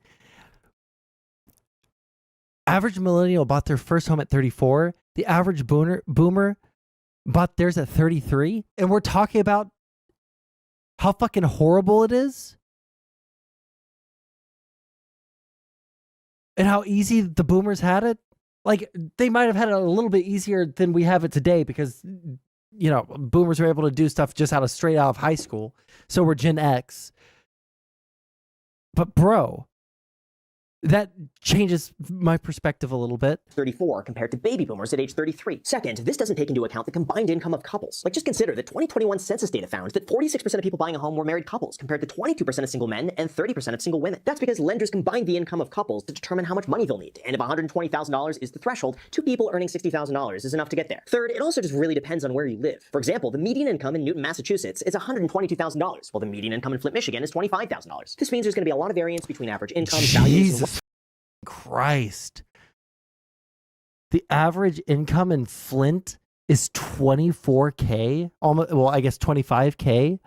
S1: Average millennial bought their first home at 34. The average boomer bought theirs at 33. And we're talking about how fucking horrible it is. And how easy the boomers had it. Like, they might have had it a little bit easier than we have it today because, you know, boomers are able to do stuff just straight out of high school. So we're Gen X. But bro, that changes my perspective a little bit.
S2: 34 compared to baby boomers at age 33. Second, this doesn't take into account the combined income of couples. Like, just consider the 2021 census data found that 46% of people buying a home were married couples compared to 22% of single men and 30% of single women. That's because lenders combine the income of couples to determine how much money they'll need. And if $120,000 is the threshold, 2 people earning $60,000 is enough to get there. Third, it also just really depends on where you live. For example, the median income in Newton, Massachusetts is $122,000, while the median income in Flint, Michigan is $25,000. This means there's going to be a lot of variance between average income, values,
S1: Jesus Christ. The average income in Flint is $24K. Almost, well, I guess $25K.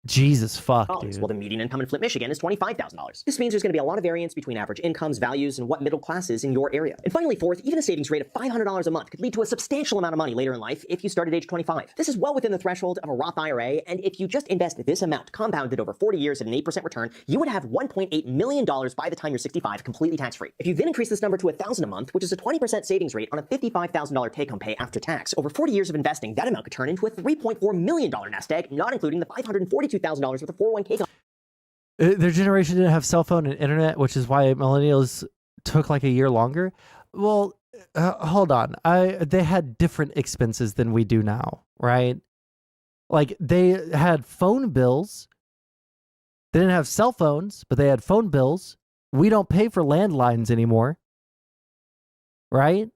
S1: Jesus fuck, dude.
S2: Well, the median income in Flint, Michigan is $25,000. This means there's going to be a lot of variance between average incomes, values, and what middle class is in your area. And finally, fourth, even a savings rate of $500 a month could lead to a substantial amount of money later in life if you start at age 25. This is well within the threshold of a Roth IRA, and if you just invest this amount compounded over 40 years at an 8% return, you would have $1.8 million by the time you're 65, completely tax-free. If you then increase this number to $1,000 a month, which is a 20% savings rate on a $55,000 take-home pay after tax, over 40 years of investing, that amount could turn into a $3.4 million nest egg, not including the $542,000 worth of 401k.
S1: Their generation didn't have cell phone and internet, which is why millennials took like a year longer. Well, hold on. They had different expenses than we do now, right? Like, they had phone bills. They didn't have cell phones, but they had phone bills. We don't pay for landlines anymore, right?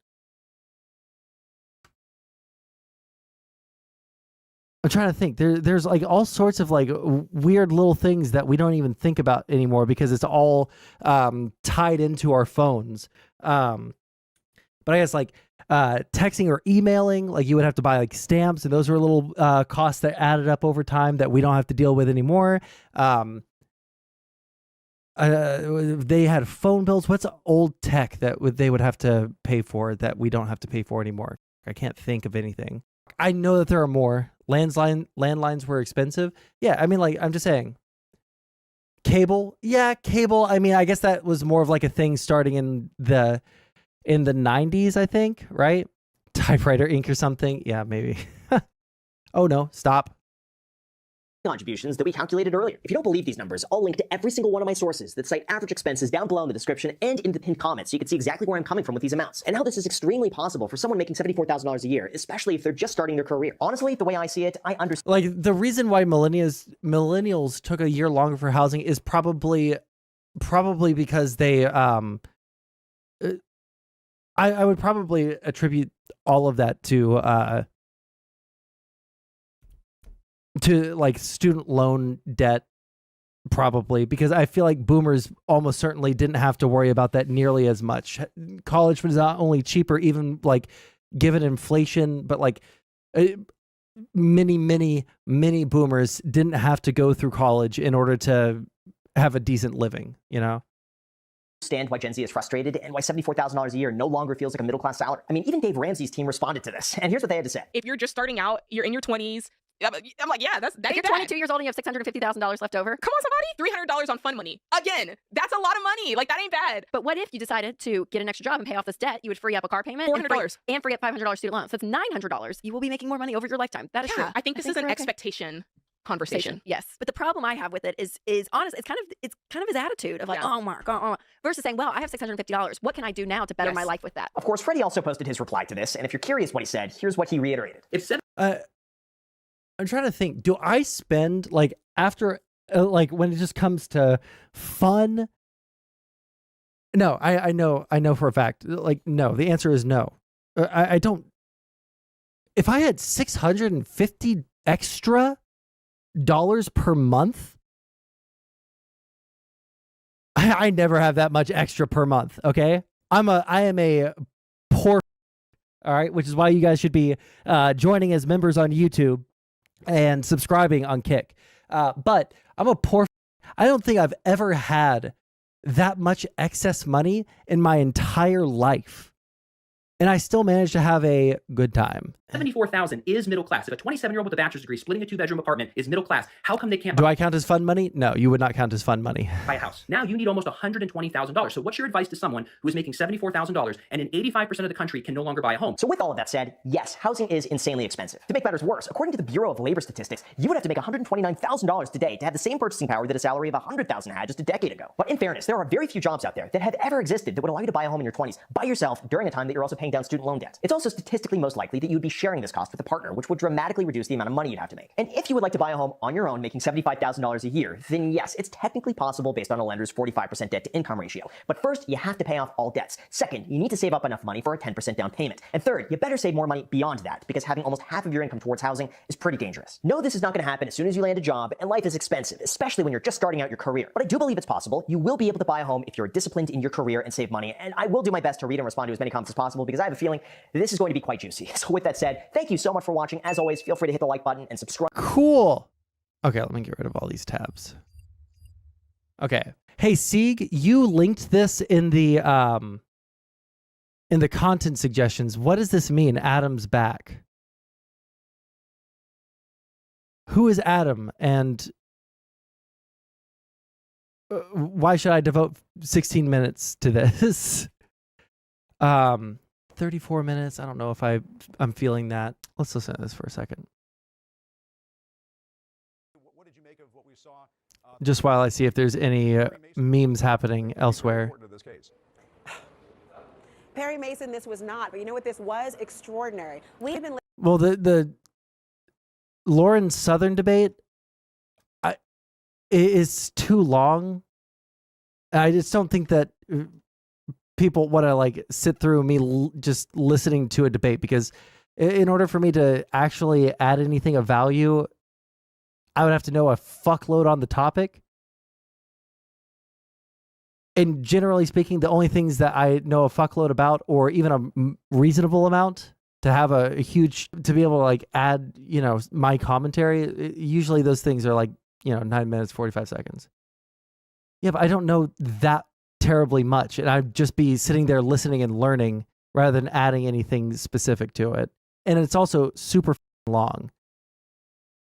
S1: I'm trying to think. There's like all sorts of like weird little things that we don't even think about anymore because it's all tied into our phones. But I guess like texting or emailing, like you would have to buy like stamps, and those were little costs that added up over time that we don't have to deal with anymore. They had phone bills. What's old tech that they would have to pay for that we don't have to pay for anymore? I can't think of anything. I know that there are more. Landlines were expensive. Yeah, I mean, like, I'm just saying. Cable. Yeah, cable. I mean, I guess that was more of like a thing starting in the 90s, I think, right? Typewriter ink or something. Yeah, maybe. Oh, no. Stop.
S2: Contributions that we calculated earlier. If you don't believe these numbers, I'll link to every single one of my sources that cite average expenses down below in the description and in the pinned comments so you can see exactly where I'm coming from with these amounts and how this is extremely possible for someone making $74,000 a year, especially if they're just starting their career. Honestly, the way I see it, I understand.
S1: Like, the reason why millennials took a year longer for housing is probably because they I would probably attribute all of that to like student loan debt, probably, because I feel like boomers almost certainly didn't have to worry about that nearly as much. College was not only cheaper, even like given inflation, but like many boomers didn't have to go through college in order to have a decent living, you know?
S2: Understand why Gen Z is frustrated and why $74,000 a year no longer feels like a middle-class salary. I mean, even Dave Ramsey's team responded to this, and here's what they had to say.
S7: If you're just starting out, you're in your 20s. I'm like, yeah, that's
S5: If you're 22 years old and you have $650,000 left over.
S7: Come on, somebody. $300 on fun money. Again, that's a lot of money. Like, that ain't bad.
S5: But what if you decided to get an extra job and pay off this debt? You would free up a car payment.
S7: $400.
S5: And free up $500 student loans. So it's $900. You will be making more money over your lifetime. That is true.
S7: I think this is an
S5: we're okay.
S7: expectation conversation.
S5: Yes. But the problem I have with it is honest. It's kind of his attitude of like, oh my God, versus saying, well, I have $650. What can I do now to better my life with that?
S2: Of course, Freddie also posted his reply to this, and if you're curious what he said, here's what he reiterated.
S1: I'm trying to think, do I spend like after like when it just comes to fun? No, I know for a fact, like, no, the answer is no. I don't. If I had $650 extra per month, I never have that much extra per month. Okay. I am a poor, all right, which is why you guys should be joining as members on YouTube and subscribing on Kick. But I'm a poor, I don't think I've ever had that much excess money in my entire life. And I still managed to have a good time.
S3: $74,000 is middle class. If a 27-year-old with a bachelor's degree splitting a 2-bedroom apartment is middle class, how come they can't
S1: Do I count as fun money? No, you would not count as fun money.
S3: buy a house? Now you need almost $120,000. So what's your advice to someone who is making $74,000 and in 85% of the country can no longer buy a home?
S2: So with all of that said, yes, housing is insanely expensive. To make matters worse, according to the Bureau of Labor Statistics, you would have to make $129,000 today to have the same purchasing power that a salary of $100,000 had just a decade ago. But in fairness, there are very few jobs out there that have ever existed that would allow you to buy a home in your 20s by yourself during a time that you're also paying down student loan debt. It's also statistically most likely that you would be sharing this cost with a partner, which would dramatically reduce the amount of money you'd have to make. And if you would like to buy a home on your own making $75,000 a year, then yes, it's technically possible based on a lender's 45% debt to income ratio. But first, you have to pay off all debts. Second, you need to save up enough money for a 10% down payment. And third, you better save more money beyond that, because having almost half of your income towards housing is pretty dangerous. No, this is not going to happen as soon as you land a job, and life is expensive, especially when you're just starting out your career. But I do believe it's possible. You will be able to buy a home if you're disciplined in your career and save money. And I will do my best to read and respond to as many comments as possible, because I have a feeling this is going to be quite juicy. So with that said, thank you so much for watching. As always, feel free to hit the like button and subscribe.
S1: Cool. Okay, let me get rid of all these tabs. Okay. Hey, Sieg, you linked this in the content suggestions. What does this mean? Adam's back. Who is Adam, and why should I devote 16 minutes to this? 34 minutes. I don't know if I'm feeling that. Let's listen to this for a second.
S12: What did you make of what we saw?
S1: Just while I see if there's any memes happening elsewhere.
S23: Perry Mason, this was not, but you know what this was? Extraordinary. We've been...
S1: Well, the Lauren Southern debate is too long. I just don't think that people want to like sit through me just listening to a debate, because in order for me to actually add anything of value, I would have to know a fuckload on the topic. And generally speaking, the only things that I know a fuckload about, or even a reasonable amount, to have a huge, to be able to like add, you know, my commentary, usually those things are like, you know, 9 minutes, 45 seconds. Yeah, but I don't know that terribly much, and I'd just be sitting there listening and learning rather than adding anything specific to it. And it's also super long.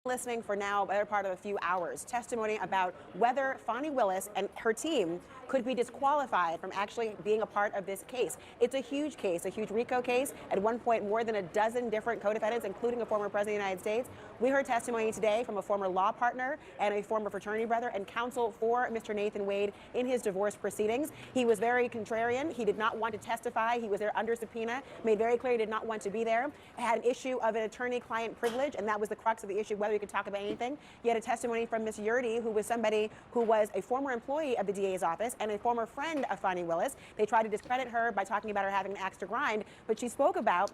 S23: Listening for now, a better part of a few hours, testimony about whether Fani Willis and her team could be disqualified from actually being a part of this case. It's a huge case, a huge RICO case. At one point, more than a dozen different co-defendants, including a former president of the United States. We heard testimony today from a former law partner and a former fraternity brother and counsel for Mr. Nathan Wade in his divorce proceedings. He was very contrarian. He did not want to testify. He was there under subpoena, made very clear he did not want to be there. Had an issue of an attorney-client privilege, and that was the crux of the issue, whether you could talk about anything. You had a testimony from Ms. Yurdi, who was somebody who was a former employee of the DA's office and a former friend of Fani Willis. They tried to discredit her by talking about her having an axe to grind, but she spoke about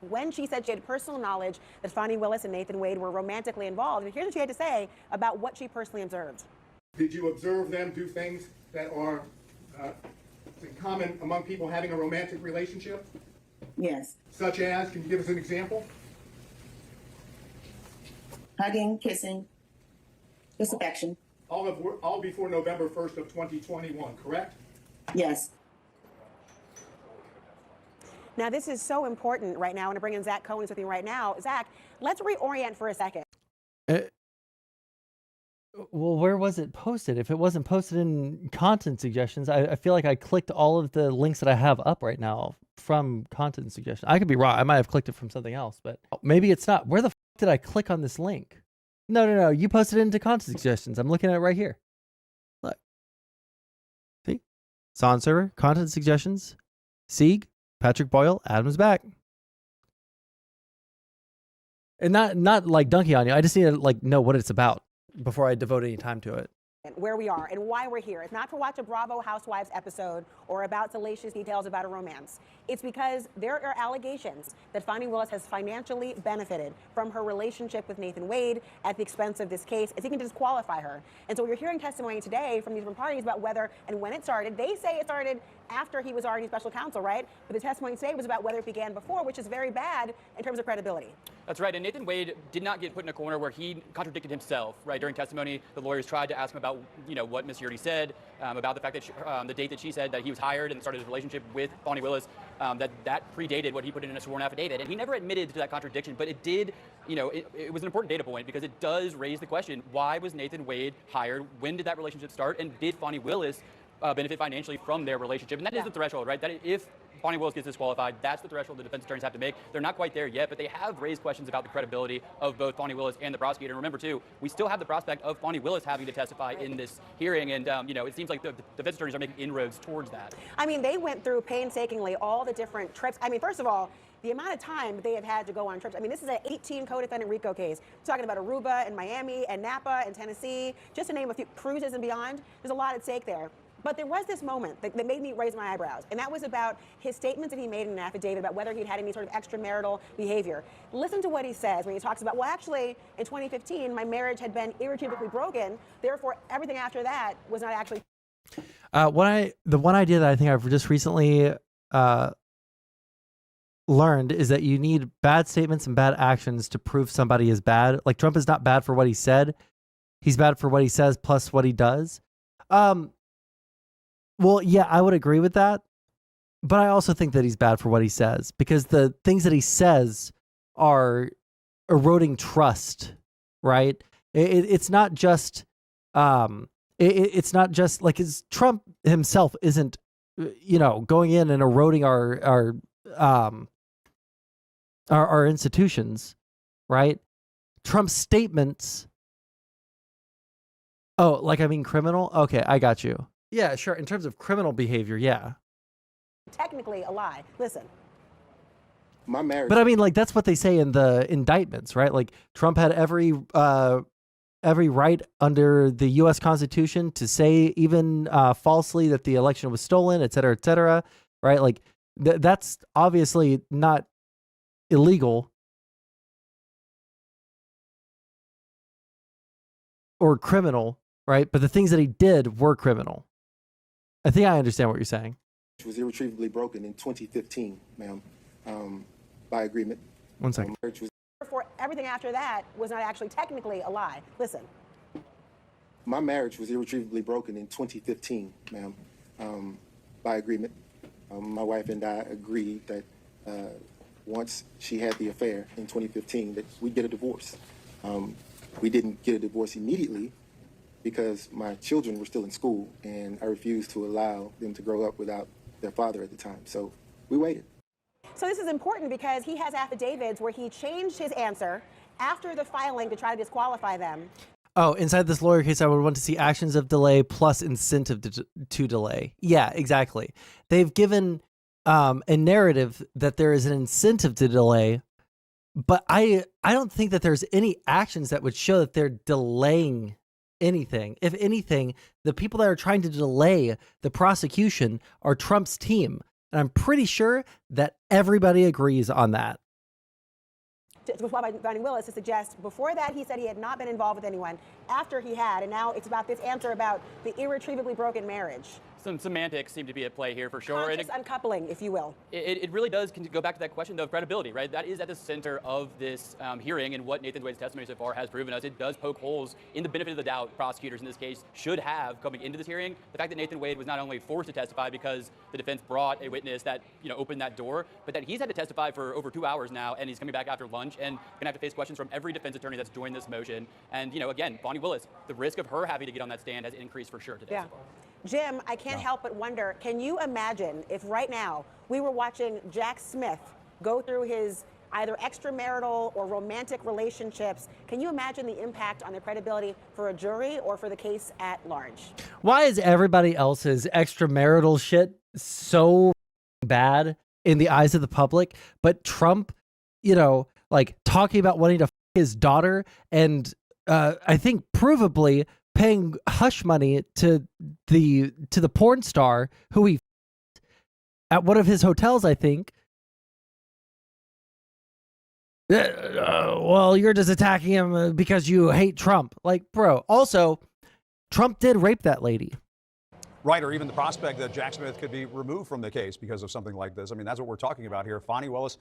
S23: when she said she had personal knowledge that Fani Willis and Nathan Wade were romantically involved. And here's what she had to say about what she personally observed.
S24: Did you observe them do things that are common among people having a romantic relationship?
S25: Yes.
S24: Such as, can you give us an example?
S21: Hugging, kissing, just affection.
S24: All before November 1st of 2021, correct?
S21: Yes.
S23: Now, this is so important right now. I want to bring in Zach Cohen with me right now. Zach, let's reorient for a second.
S1: Well, where was it posted? If it wasn't posted in content suggestions, I feel like I clicked all of the links that I have up right now from content suggestions. I could be wrong. I might have clicked it from something else, but maybe it's not. Where the f did I click on this link? No. You posted it into content suggestions. I'm looking at it right here. Look. See? Sondsol server, content suggestions, Sieg, Patrick Boyle, Adam's back. And not like dunking on you. I just need to like know what it's about before I devote any time to it.
S23: Where we are and why we're here. It's not to watch a Bravo Housewives episode or about salacious details about a romance. It's because there are allegations that Fani Willis has financially benefited from her relationship with Nathan Wade at the expense of this case, as he can disqualify her. And so you're hearing testimony today from these different parties about whether and when it started. They say it started after he was already special counsel, right? But the testimony today was about whether it began before, which is very bad in terms of credibility.
S6: That's right, and Nathan Wade did not get put in a corner where he contradicted himself, right? During testimony, the lawyers tried to ask him about, what Ms. Yurdi said, about the fact that the date that she said that he was hired and started his relationship with Fani Willis, that predated what he put in a sworn affidavit. And he never admitted to that contradiction, but it did, it was an important data point because it does raise the question, why was Nathan Wade hired? When did that relationship start? And did Fani Willis benefit financially from their relationship? And that is the threshold, right? That if Fani Willis gets disqualified, that's the threshold the defense attorneys have to make. They're not quite there yet, but they have raised questions about the credibility of both Fani Willis and the prosecutor. And remember, too, we still have the prospect of Fani Willis having to testify in this hearing. And, it seems like the defense attorneys are making inroads towards that.
S23: I mean, they went through painstakingly all the different trips. I mean, first of all, the amount of time they have had to go on trips. I mean, this is an 18 co-defendant RICO case. We're talking about Aruba and Miami and Napa and Tennessee, just to name a few, cruises and beyond. There's a lot at stake there. But there was this moment that made me raise my eyebrows, and that was about his statements that he made in an affidavit about whether he'd had any sort of extramarital behavior. Listen to what he says when he talks about, well, actually, in 2015, my marriage had been irretrievably broken. Therefore, everything after that was not actually.
S1: The one idea that I think I've just recently learned is that you need bad statements and bad actions to prove somebody is bad. Like Trump is not bad for what he said. He's bad for what he says plus what he does. Well, yeah, I would agree with that. But I also think that he's bad for what he says because the things that he says are eroding trust, right? It's not just it's not just like Trump himself isn't, going in and eroding our institutions, right? Trump's statements. Oh, criminal? Okay, I got you. Yeah, sure. In terms of criminal behavior, yeah.
S23: Technically a lie. Listen.
S12: My marriage.
S1: But I mean, that's what they say in the indictments, right? Like Trump had every right under the U.S. Constitution to say even falsely that the election was stolen, et cetera, right? Like that's obviously not illegal or criminal, right? But the things that he did were criminal. I think I understand what you're saying.
S12: It was irretrievably broken in 2015, ma'am, by agreement.
S1: 1 second.
S23: Therefore, everything after that was not actually technically a lie. Listen.
S12: My marriage was irretrievably broken in 2015, ma'am, by agreement. My wife and I agreed that once she had the affair in 2015, that we'd get a divorce. We didn't get a divorce immediately because my children were still in school, and I refused to allow them to grow up without their father at the time. So we waited.
S23: So this is important because he has affidavits where he changed his answer after the filing to try to disqualify them.
S1: Oh, inside this lawyer case, I would want to see actions of delay plus incentive to delay. Yeah, exactly. They've given a narrative that there is an incentive to delay, but I don't think that there's any actions that would show that they're delaying anything. If anything, the people that are trying to delay the prosecution are Trump's team. And I'm pretty sure that everybody agrees on that.
S23: By Fani Willis to suggest before that he said he had not been involved with anyone. After he had, and now it's about this answer about the irretrievably broken marriage.
S6: some semantics seem to be at play here for sure.
S23: Conscious uncoupling, if you will.
S6: It really does go back to that question of credibility, right? That is at the center of this hearing, and what Nathan Wade's testimony so far has proven us. It does poke holes in the benefit of the doubt prosecutors in this case should have coming into this hearing. The fact that Nathan Wade was not only forced to testify because the defense brought a witness that opened that door, but that he's had to testify for over 2 hours now, and he's coming back after lunch and gonna have to face questions from every defense attorney that's joined this motion. And again, Bonnie Willis, the risk of her having to get on that stand has increased for sure today.
S23: Yeah. Jim, I can't help but wonder, can you imagine if right now we were watching Jack Smith go through his either extramarital or romantic relationships? Can you imagine the impact on the credibility for a jury or for the case at large?
S1: Why is everybody else's extramarital shit so bad in the eyes of the public, but Trump, like talking about wanting to f his daughter and I think provably paying hush money to the porn star who he at one of his hotels, I think. Well, you're just attacking him because you hate Trump. Like, bro, also, Trump did rape that lady.
S9: Right, or even the prospect that Jack Smith could be removed from the case because of something like this. I mean, that's what we're talking about here. Bonnie Willis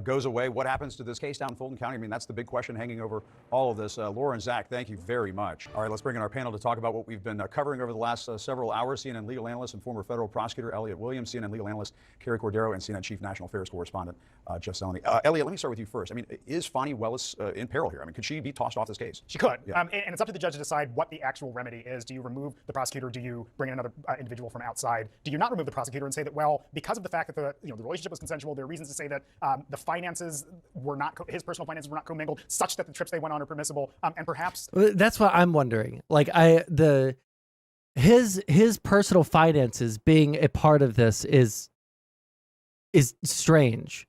S9: goes away. What happens to this case down in Fulton County? I mean, that's the big question hanging over all of this. Laura and Zach, thank you very much. All right, let's bring in our panel to talk about what we've been covering over the last several hours. CNN legal analyst and former federal prosecutor Elliot Williams, CNN legal analyst Carrie Cordero, and CNN chief national affairs correspondent Jeff Zeleny. Elliot, let me start with you first. I mean, is Bonnie Willis in peril here? I mean, could she be tossed off this case?
S10: She could.
S9: Yeah.
S10: And it's up to the judge to decide what the actual remedy is. Do you remove the prosecutor? Do you bring in another individual from outside? Do you not remove the prosecutor and say that, well, because of the fact that the relationship was consensual, there are reasons to say that the finances were not, his personal finances were not commingled, such that the trips they went on are permissible, and perhaps.
S1: That's what I'm wondering. Like, his personal finances being a part of this is strange,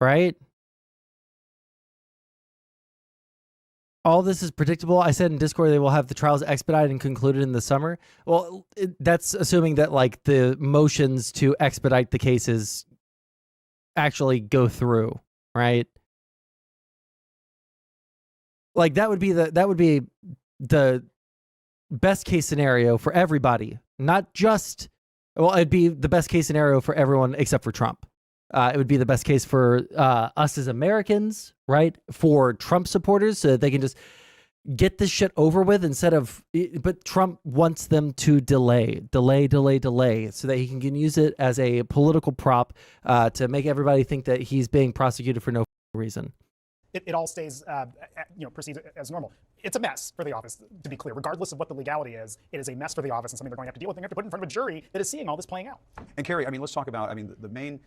S1: right? All this is predictable. I said in Discord they will have the trials expedited and concluded in the summer. Well, that's assuming that like the motions to expedite the cases actually go through, right? Like that would be the best case scenario for everybody, not just, well, it'd be the best case scenario for everyone except for Trump. It would be the best case for us as Americans, right? For Trump supporters, so that they can just get this shit over with instead of, but Trump wants them to delay, so that he can use it as a political prop to make everybody think that he's being prosecuted for no reason.
S10: It all stays, proceeds as normal. It's a mess for the office, to be clear. Regardless of what the legality is, it is a mess for the office and something they're going to have to deal with. They're going to have to put it in front of a jury that is seeing all this playing out.
S9: And Carrie, I mean, let's talk about, I mean, the main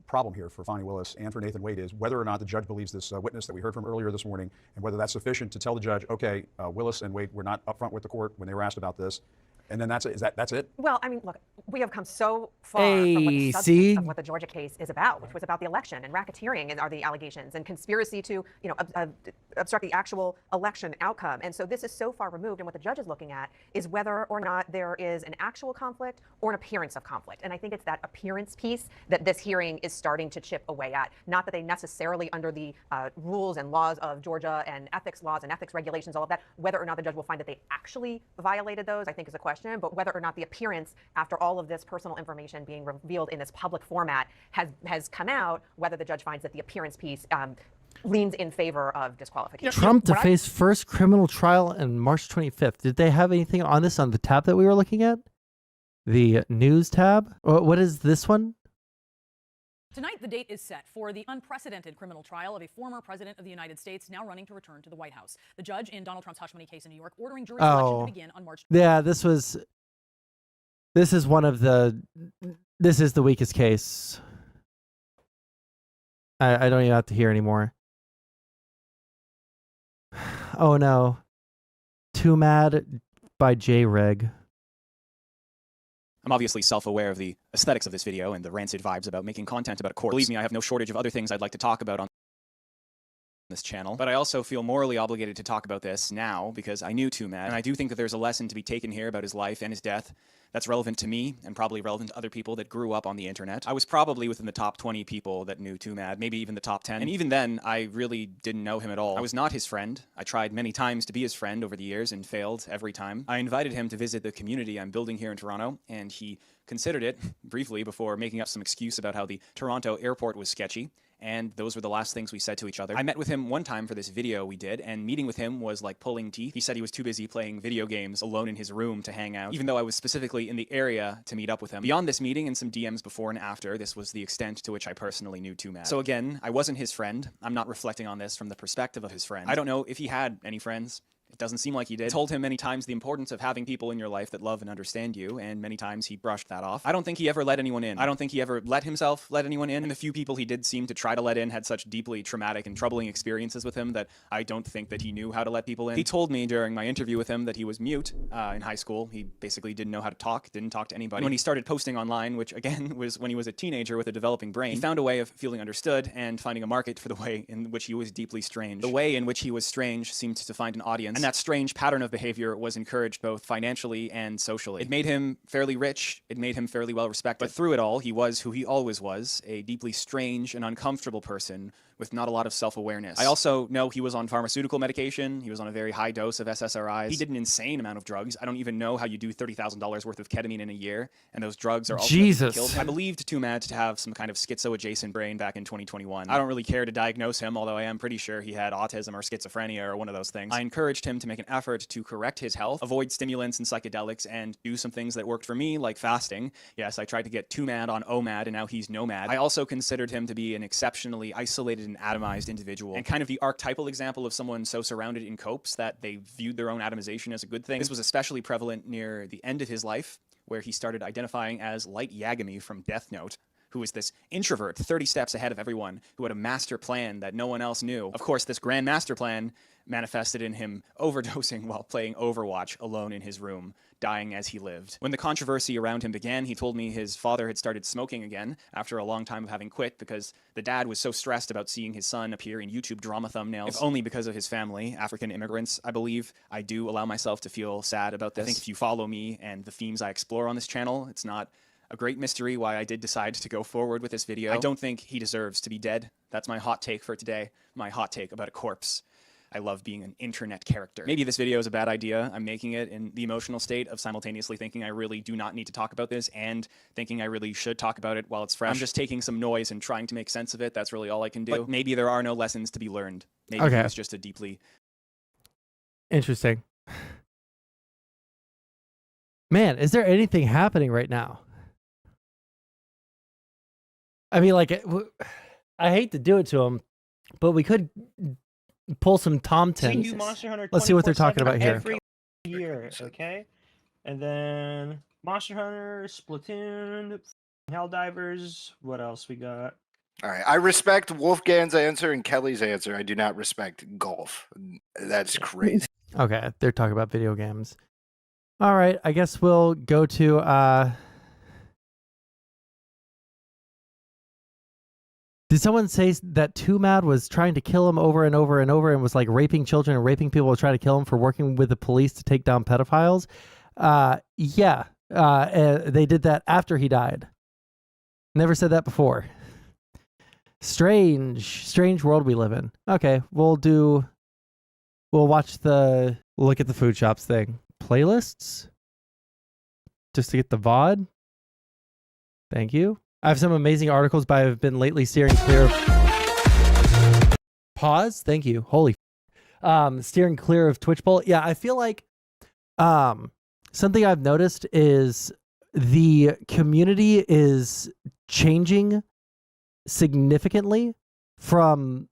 S9: problem here for Bonnie Willis and for Nathan Wade is whether or not the judge believes this witness that we heard from earlier this morning, and whether that's sufficient to tell the judge, okay, Willis and Wade were not upfront with the court when they were asked about this. And then that's it. That's it?
S11: Well, I mean, look, we have come so far from what the substance of what the Georgia case is about, which was about the election and racketeering and are the allegations and conspiracy to, obstruct the actual election outcome. And so this is so far removed. And what the judge is looking at is whether or not there is an actual conflict or an appearance of conflict. And I think it's that appearance piece that this hearing is starting to chip away at. Not that they necessarily, under the rules and laws of Georgia and ethics laws and ethics regulations, all of that, whether or not the judge will find that they actually violated those, I think is a question. But whether or not the appearance, after all of this personal information being revealed in this public format, has come out, whether the judge finds that the appearance piece leans in favor of disqualification.
S1: Trump to face first criminal trial on March 25th. Did they have anything on this on the tab that we were looking at? The news tab? What is this one?
S13: Tonight, the date is set for the unprecedented criminal trial of a former president of the United States now running to return to the White House. The judge in Donald Trump's hush money case in New York ordering jury selection to begin on March 20th.
S1: Yeah, this is the weakest case. I don't even have to hear anymore. Oh no. Too Mad by J-Reg.
S25: I'm obviously self-aware of the aesthetics of this video and the rancid vibes about making content about a court. Believe me, I have no shortage of other things I'd like to talk about on this channel, but I also feel morally obligated to talk about this now because I knew Too Mad, and I do think that there's a lesson to be taken here about his life and his death that's relevant to me and probably relevant to other people that grew up on the internet. I was probably within the top 20 people that knew Too Mad, maybe even the top 10. And even then, I really didn't know him at all. I was not his friend. I tried many times to be his friend over the years and failed every time. I invited him to visit the community I'm building here in Toronto, and he considered it briefly before making up some excuse about how the Toronto airport was sketchy. And those were the last things we said to each other. I met with him one time for this video we did, and meeting with him was like pulling teeth. He said he was too busy playing video games alone in his room to hang out, even though I was specifically in the area to meet up with him. Beyond this meeting and some DMs before and after, this was the extent to which I personally knew Too Mad. So again, I wasn't his friend. I'm not reflecting on this from the perspective of his friend. I don't know if he had any friends. It doesn't seem like he did. I told him many times the importance of having people in your life that love and understand you, and many times he brushed that off. I don't think he ever let anyone in. I don't think he ever let himself let anyone in, and the few people he did seem to try to let in had such deeply traumatic and troubling experiences with him that I don't think that he knew how to let people in. He told me during my interview with him that he was mute in high school. He basically didn't know how to talk, didn't talk to anybody. When he started posting online, which again was when he was a teenager with a developing brain, he found a way of feeling understood and finding a market for the way in which he was deeply strange. The way in which he was strange seemed to find an audience, and that strange pattern of behavior was encouraged both financially and socially. It made him fairly rich, it made him fairly well respected, but through it all, he was who he always was, a deeply strange and uncomfortable person with not a lot of self-awareness. I also know he was on pharmaceutical medication, he was on a very high dose of SSRIs, he did an insane amount of drugs. I don't even know how you do $30,000 worth of ketamine in a year, and those drugs are also killed him. I believed Too Mad to have some kind of schizo-adjacent brain back in 2021. I don't really care to diagnose him, although I am pretty sure he had autism or schizophrenia or one of those things. I encouraged him to make an effort to correct his health, avoid stimulants and psychedelics, and do some things that worked for me, like fasting. Yes, I tried to get Too Mad on OMAD, and now he's Nomad. I also considered him to be an exceptionally isolated and atomized individual, and kind of the archetypal example of someone so surrounded in copes that they viewed their own atomization as a good thing. This was especially prevalent near the end of his life, where he started identifying as Light Yagami from Death Note, who was this introvert 30 steps ahead of everyone, who had a master plan that no one else knew. Of course, this grand master plan manifested in him overdosing while playing Overwatch alone in his room, dying as he lived. When the controversy around him began, he told me his father had started smoking again after a long time of having quit because the dad was so stressed about seeing his son appear in YouTube drama thumbnails, if only because of his family, African immigrants, I believe. I do allow myself to feel sad about this. I think if you follow me and the themes I explore on this channel, it's not a great mystery why I did decide to go forward with this video. I don't think he deserves to be dead. That's my hot take for today, my hot take about a corpse. I love being an internet character. Maybe this video is a bad idea. I'm making it in the emotional state of simultaneously thinking I really do not need to talk about this and thinking I really should talk about it while it's fresh. I'm just taking some noise and trying to make sense of it. That's really all I can do. But maybe there are no lessons to be learned. Maybe it's just a deeply...
S1: Interesting. Man, is there anything happening right now? I mean, like, I hate to do it to him, but we could pull some Tom Tins. Let's see what they're talking about here.
S4: Every year, okay? And then Monster Hunter, Splatoon, Helldivers. What else we got?
S8: All right. I respect Wolfgang's answer and Kelly's answer. I do not respect golf. That's crazy.
S1: Okay, they're talking about video games. All right, I guess we'll go to... Did someone say that Too Mad was trying to kill him over and over and over and was like raping children and raping people to try to kill him for working with the police to take down pedophiles? Yeah. They did that after he died. Never said that before. Strange world we live in. Okay, we'll watch look at the food shops thing. Playlists? Just to get the VOD? Thank you. I have some amazing articles, but I've been lately steering clear of... Pause? Thank you. Holy steering clear of Twitch poll. Yeah, I feel like something I've noticed is the community is changing significantly from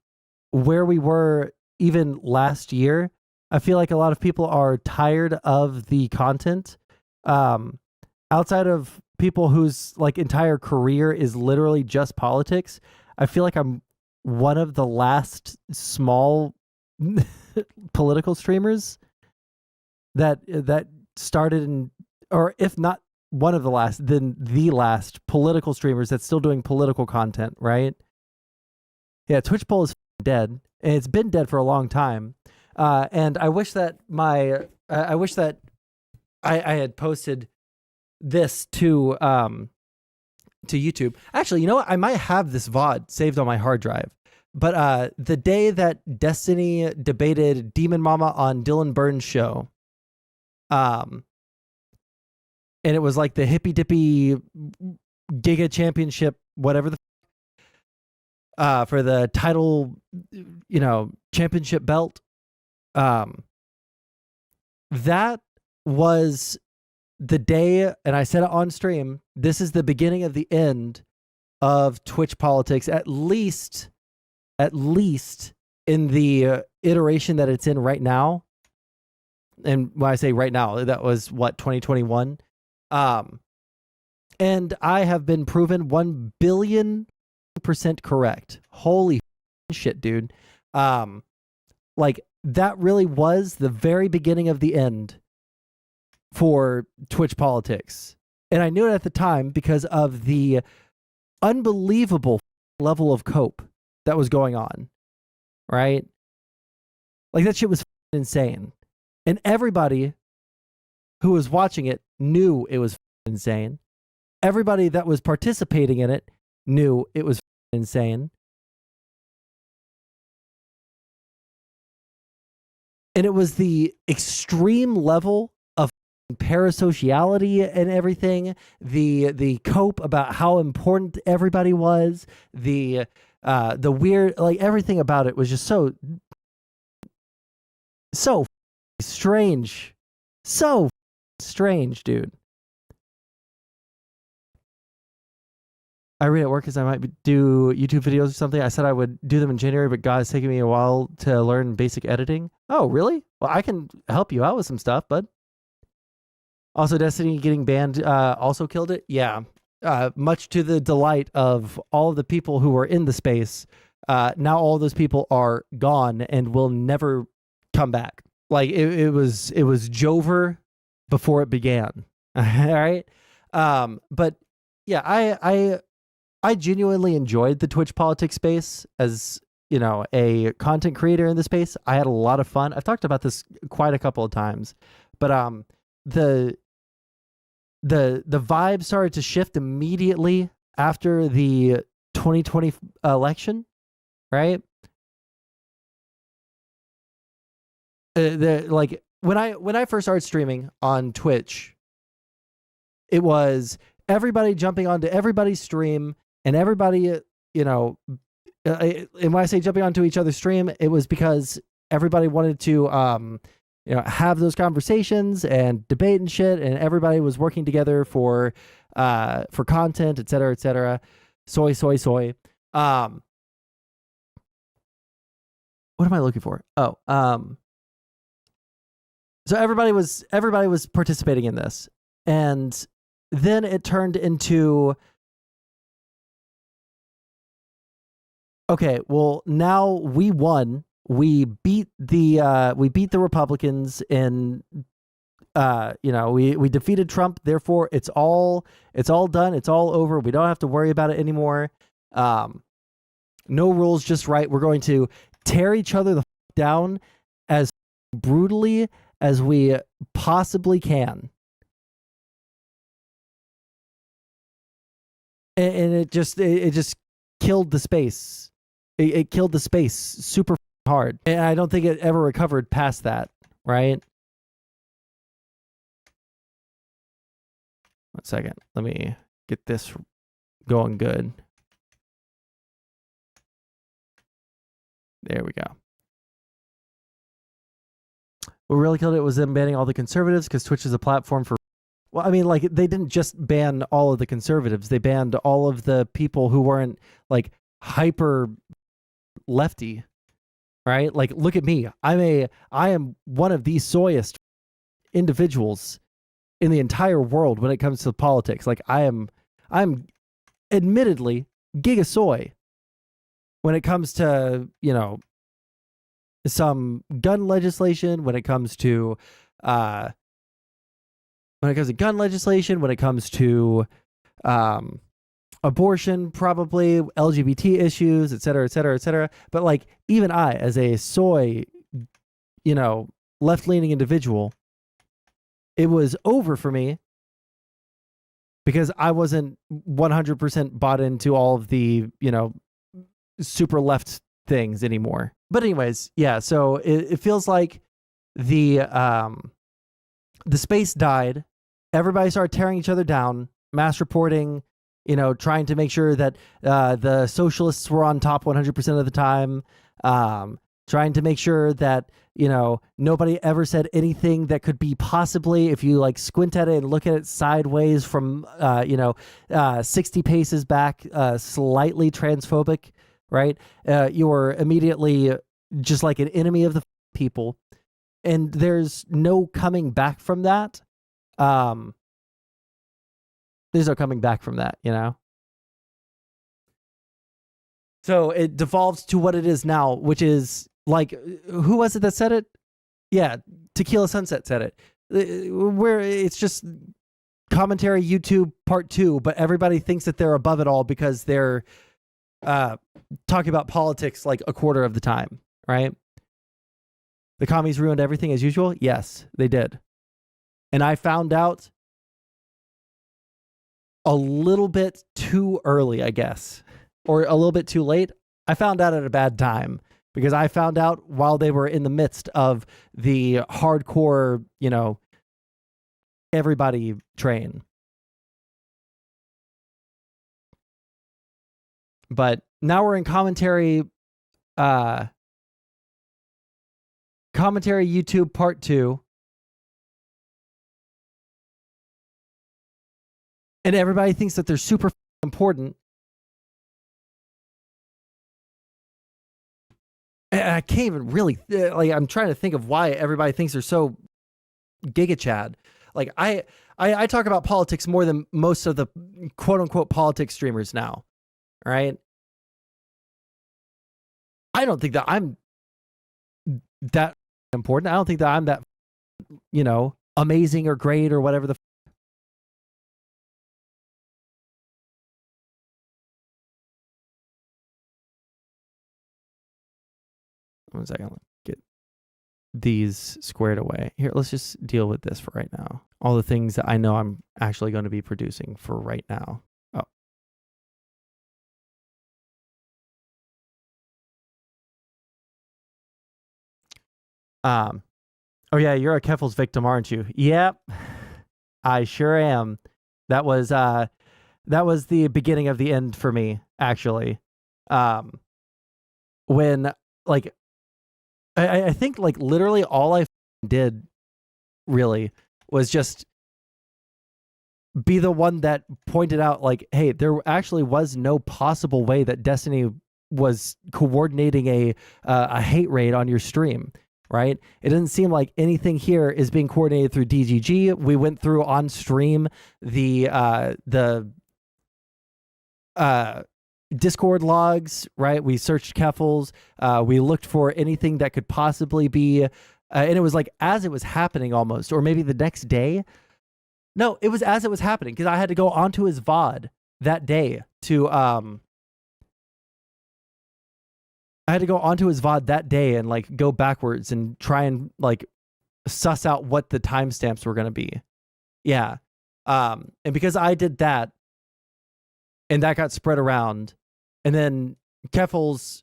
S1: where we were even last year. I feel like a lot of people are tired of the content. Outside of people whose like entire career is literally just politics, I feel like I'm one of the last small political streamers that started in, or if not one of the last, then the last political streamers that's still doing political content, right? Yeah, Twitch poll is dead, and it's been dead for a long time. And I wish that I had posted this to YouTube. Actually, you know what? I might have this VOD saved on my hard drive. But the day that Desnty debated Demon Mama on Dylan Burns' show, and it was like the hippy dippy Giga Championship, whatever for the title, championship belt. That was the day, and I said it on stream, this is the beginning of the end of Twitch politics, at least in the iteration that it's in right now. And when I say right now, that was 2021. And I have been proven 1 billion % correct. Holy shit, dude. Like, that really was the very beginning of the end for Twitch politics. And I knew it at the time because of the unbelievable level of cope that was going on, right? Like, that shit was insane. And everybody who was watching it knew it was insane. Everybody that was participating in it knew it was insane. And it was the extreme level of parasociality and everything, the cope about how important everybody was, the weird, like, everything about it was just so strange. So strange, dude. I read at work because I might do YouTube videos or something. I said I would do them in January, but God, it's taking me a while to learn basic editing. Oh, really? Well, I can help you out with some stuff, bud. Also, Desnty getting banned also killed it. Yeah. Much to the delight of all of the people who were in the space. Now all those people are gone and will never come back. Like, it was Jover before it began. All right. But yeah, I genuinely enjoyed the Twitch politics space as, a content creator in the space. I had a lot of fun. I've talked about this quite a couple of times, but the vibe started to shift immediately after the 2020 election, right? Like, when I first started streaming on Twitch, it was everybody jumping onto everybody's stream, and everybody, and when I say jumping onto each other's stream, it was because everybody wanted to, have those conversations and debate and shit, and everybody was working together for content, et cetera, et cetera. Soy. What am I looking for? Oh, so everybody was participating in this, and then it turned into, okay, well, now we won. We beat the Republicans in, we defeated Trump. Therefore, it's all done. It's all over. We don't have to worry about it anymore. No rules, just right. We're going to tear each other the down as brutally as we possibly can. And it just killed the space. It killed the space super hard. And I don't think it ever recovered past that, right? One second. Let me get this going good. There we go. What really killed it was them banning all the conservatives, because Twitch is a platform for... Well, I mean, like, they didn't just ban all of the conservatives. They banned all of the people who weren't, like, hyper lefty, right? Like, look at me. I am one of the soyest individuals in the entire world when it comes to politics. Like, I'm admittedly giga soy when it comes to, some gun legislation, when it comes to gun legislation, when it comes to abortion, probably LGBT issues, et cetera, et cetera, et cetera. But like, even I, as a soy, left-leaning individual, it was over for me because I wasn't 100% bought into all of the, super left things anymore. But anyways, yeah, so it feels like the space died. Everybody started tearing each other down, mass reporting, trying to make sure that the socialists were on top 100% of the time, trying to make sure that, nobody ever said anything that could be possibly, if you like squint at it and look at it sideways from, 60 paces back, slightly transphobic, right? You're immediately just like an enemy of the people. And there's no coming back from that. There's no coming back from that, So it devolves to what it is now, which is like, who was it that said it? Yeah, Tequila Sunset said it. Where it's just commentary YouTube part 2, but everybody thinks that they're above it all because they're talking about politics like a quarter of the time, right? The commies ruined everything as usual? Yes, they did. And I found out a little bit too early, I guess, or a little bit too late. I found out at a bad time because I found out while they were in the midst of the hardcore, everybody train. But now we're in commentary YouTube part 2. And everybody thinks that they're super important. And I can't even really, I'm trying to think of why everybody thinks they're so Giga Chad. Like, I talk about politics more than most of the quote unquote politics streamers now. Right? I don't think that I'm that important. I don't think that I'm that, amazing or great or whatever the. One second, let's get these squared away. Here, let's just deal with this for right now. All the things that I know I'm actually going to be producing for right now. Oh yeah, you're a Keffel's victim, aren't you? Yep, I sure am. That was the beginning of the end for me, actually. When like. I think like literally all I did really was just be the one that pointed out like, hey, there actually was no possible way that Desnty was coordinating a hate raid on your stream, right? It doesn't seem like anything here is being coordinated through DGG. We went through on stream the Discord logs, right? We searched Keffels. We looked for anything that could possibly be, and it was like as it was happening almost, or maybe the next day. No, it was as it was happening because I had to go onto his VOD that day to, and like go backwards and try and like suss out what the timestamps were going to be. Yeah. And because I did that and that got spread around, and then Keffels,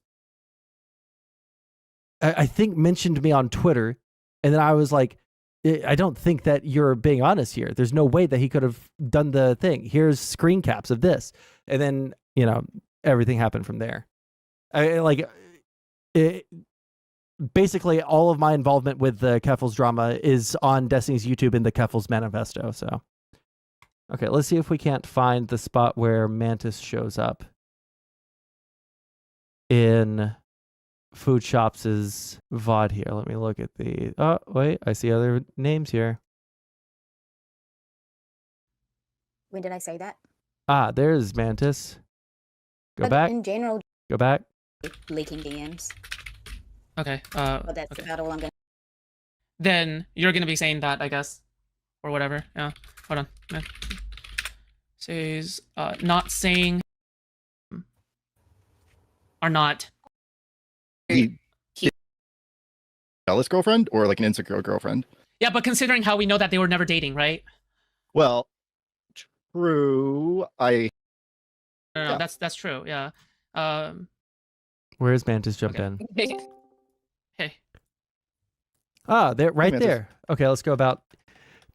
S1: I think, mentioned me on Twitter. And then I was like, I don't think that you're being honest here. There's no way that he could have done the thing. Here's screen caps of this. And then, everything happened from there. Basically, all of my involvement with the Keffels drama is on Desnty's YouTube in the Keffels Manifesto. So, okay, let's see if we can't find the spot where Mantis shows up in FoodShop's VOD here. Let me look at the. Oh, wait, I see other names here.
S14: When did I say that?
S1: Ah, there's Mantis. Go back.
S14: In general,
S1: go back.
S14: Leaking DMs.
S15: Okay.
S14: But that's
S15: okay.
S14: about all I'm gonna.
S15: Then you're gonna be saying that, I guess, or whatever. Yeah. Hold on. Says not saying are not.
S16: Jealous girlfriend or like an insecure girlfriend?
S15: Yeah, but considering how we know that they were never dating, right?
S16: Well, true.
S15: No, that's true. Yeah.
S1: Where's Mantis jump in?
S15: Hey.
S1: Ah, they're right
S16: Mantis.
S1: there. Okay, let's go about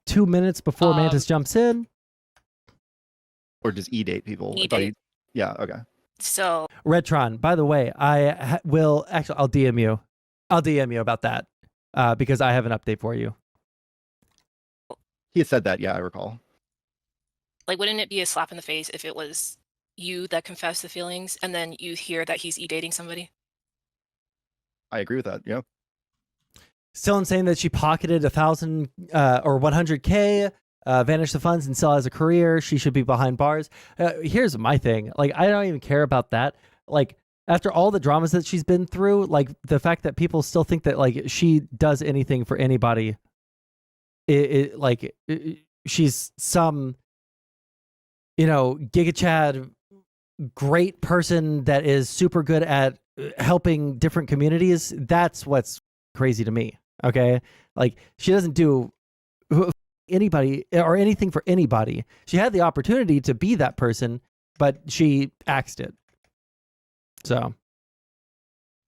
S1: 2 minutes before Mantis jumps in.
S16: Or just date people? I thought yeah, okay.
S17: So
S1: Redtron, by the way, will actually, I'll DM you. I'll DM you about that because I have an update for you.
S16: He had said that, yeah, I recall.
S17: like, wouldn't it be a slap in the face if it was you that confessed the feelings and then you hear that he's dating somebody?
S16: I agree with that, yeah.
S1: Still saying that she pocketed 1,000 or 100K, vanished the funds, and still has a career. She should be behind bars. Here's my thing. Like, I don't even care about that. Like, after all the dramas that she's been through, like the fact that people still think that like she does anything for anybody, she's some, Giga Chad great person that is super good at helping different communities. That's what's crazy to me. Okay, like she doesn't do anybody or anything for anybody. She had the opportunity to be that person, but she axed it. So,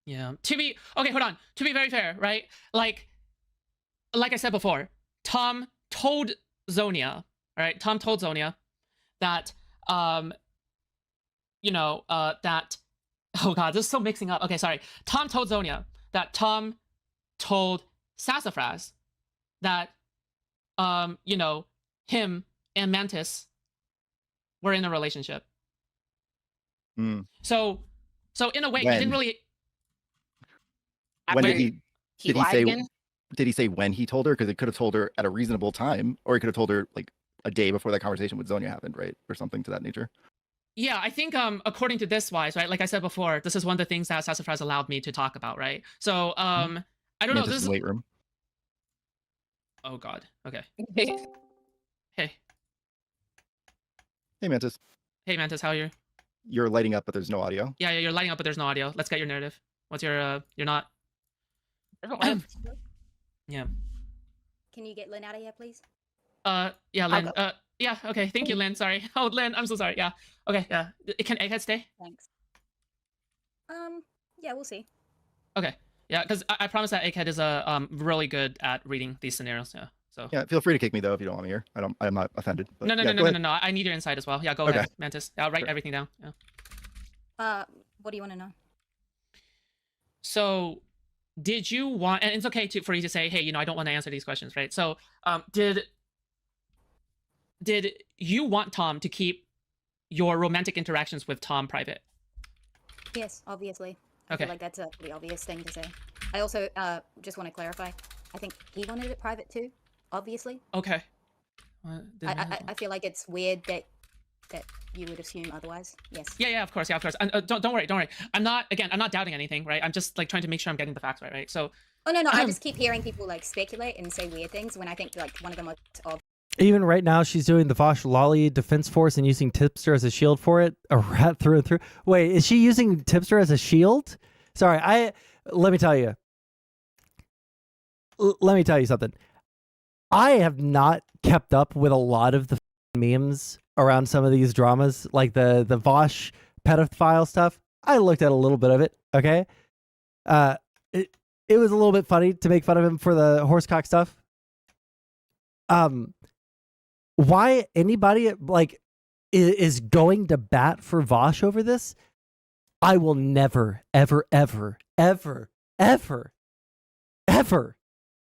S15: yeah. Okay, hold on. To be very fair, right? Like I said before, Tom told Zonia, right? Tom told Zonia that, that, oh God, this is so mixing up. Okay, sorry. Tom told Zonia that Tom told Sassafras that, him and Mantis were in a relationship.
S16: Mm.
S15: So in a way, he
S16: When?
S15: didn't really.
S16: When did he
S17: lied
S16: say?
S17: again?
S16: Did he say when he told her? Because he could have told her at a reasonable time, or he could have told her like a day before that conversation with Zonia happened, right, or something to that nature.
S15: Yeah, I think according to this wise, right, like I said before, this is one of the things that Sassafras allowed me to talk about, right? So I don't know.
S16: Mantis
S15: This
S16: in the weight room.
S15: Oh God. Okay.
S17: Hey.
S15: Hey.
S16: Hey, Mantis.
S15: Hey, Mantis, how are you?
S16: You're lighting up, but there's no audio.
S15: Yeah, you're lighting up, but there's no audio. Let's get your narrative. What's your you're not. Yeah.
S14: Can you get Lynn out of here, please?
S15: Yeah, Lynn. Yeah, okay. Thank you, Lynn. Sorry. Oh, Lynn, I'm so sorry. Yeah. Okay, yeah. Can Egghead stay?
S14: Thanks. Yeah, we'll see.
S15: Okay. Yeah, because I promise that Egghead is really good at reading these scenarios. Yeah. So.
S16: Yeah, feel free to kick me though if you don't want me here. I'm not offended. But
S15: No.
S16: yeah,
S15: I need your insight as well. Yeah, go
S16: Okay.
S15: ahead, Mantis. I'll write everything down. Yeah.
S14: What do you want to know?
S15: So, did you want? And it's okay for you to say, hey, I don't want to answer these questions, right? So, did you want Tom to keep your romantic interactions with Tom private?
S14: Yes, obviously. I
S15: Okay.
S14: feel like that's a pretty obvious thing to say. I also just want to clarify. I think he wanted it private too, obviously.
S15: Okay.
S14: I feel like it's weird that you would assume otherwise. Yes.
S15: Yeah, of course. And don't worry. I'm not doubting anything, right? I'm just like trying to make sure I'm getting the facts right? So.
S14: Oh no, I just keep hearing people like speculate and say weird things when I think like one of them was obvious.
S1: Even right now, she's doing the Vosh Lolly Defense Force and using Tipster as a shield for it. A rat through and through. Wait, is she using Tipster as a shield? Sorry, let me tell you. Let me tell you something. I have not kept up with a lot of the memes around some of these dramas, like the Vosh pedophile stuff. I looked at a little bit of it, okay? It was a little bit funny to make fun of him for the horsecock stuff. Why anybody like is going to bat for Vosh over this? I will never, ever, ever, ever, ever, ever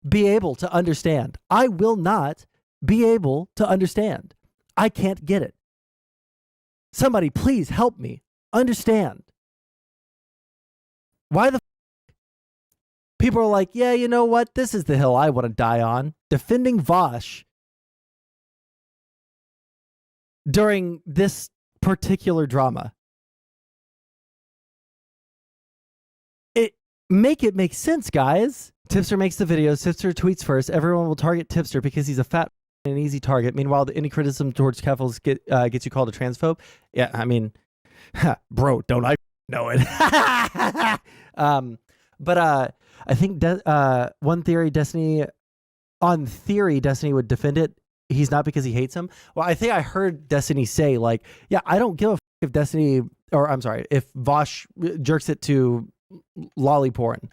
S1: be able to understand. I will not be able to understand. I can't get it. Somebody please help me understand. Why the people are like, yeah, you know what? This is the hill I want to die on. Defending Vosh during this particular drama. Make it make sense, guys. Tipster makes the videos. Tipster tweets first. Everyone will target Tipster because he's a fat and an easy target. Meanwhile, any criticism towards Keffels gets you called a transphobe. Yeah, I mean, bro, don't I know it. But I think one theory, Desnty would defend it. He's not because he hates him. Well, I think I heard Desnty say like, yeah, I don't give a if Desnty, or I'm sorry, if Vosh jerks it to lolly porn.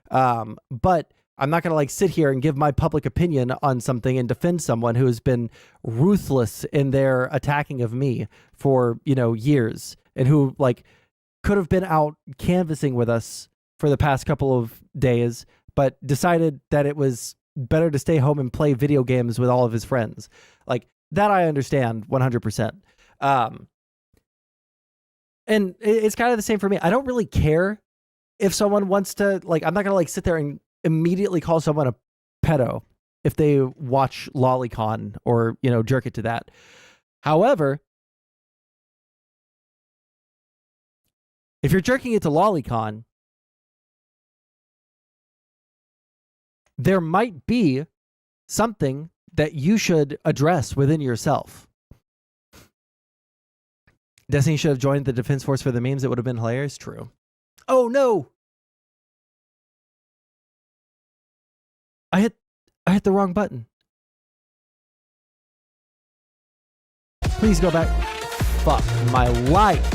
S1: But I'm not going to like sit here and give my public opinion on something and defend someone who has been ruthless in their attacking of me for, years, and who like could have been out canvassing with us for the past couple of days, but decided that it was better to stay home and play video games with all of his friends. Like that I understand 100%. And it's kind of the same for me. I don't really care if someone wants to, like, I'm not going to like sit there and immediately call someone a pedo if they watch Lolicon or, jerk it to that. However, if you're jerking it to Lolicon, there might be something that you should address within yourself. Desnty should have joined the Defense Force for the memes. It would have been hilarious. True. Oh no! I hit the wrong button. Please go back. Fuck my life.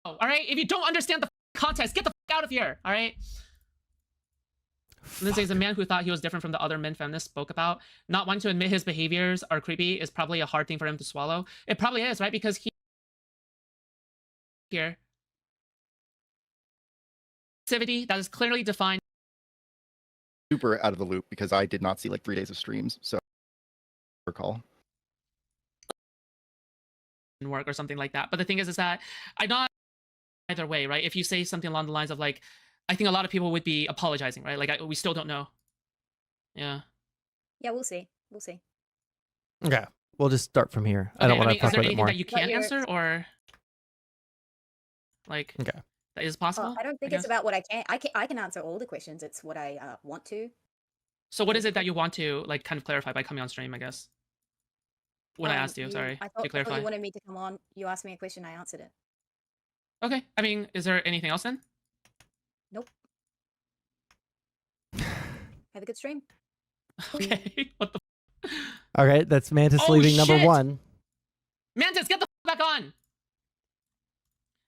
S15: All right, if you don't understand the context, get the fuck out of here. All right. Lindsay is a man who thought he was different from the other men feminists spoke about. Not wanting to admit his behaviors are creepy is probably a hard thing for him to swallow. It probably is, right? Because here, activity that is clearly defined.
S16: Super out of the loop because I did not see like 3 days of streams, so recall.
S15: Work or something like that. But the thing is that I'm not either way, right? If you say something along the lines of like, I think a lot of people would be apologizing, right? Like we still don't know. Yeah.
S14: Yeah, we'll see. We'll see.
S1: Okay, we'll just start from here.
S15: Okay,
S1: I don't want to
S15: is
S1: talk
S15: there
S1: about it
S15: anything
S1: more.
S15: that you can answer or like?
S1: Okay.
S15: That is possible.
S14: I don't think it's about what I can. I can answer all the questions. It's what I want to.
S15: So what is it that you want to like kind of clarify by coming on stream? I guess. When I asked you, sorry,
S14: I
S15: to
S14: thought
S15: clarify.
S14: you wanted me to come on. You asked me a question. I answered it.
S15: Okay. I mean, is there anything else then?
S14: Nope. Have a good stream.
S15: Okay. What the?
S1: All right, that's Mantis
S15: Oh,
S1: leaving number
S15: shit!
S1: 1.
S15: Mantis, get the back on.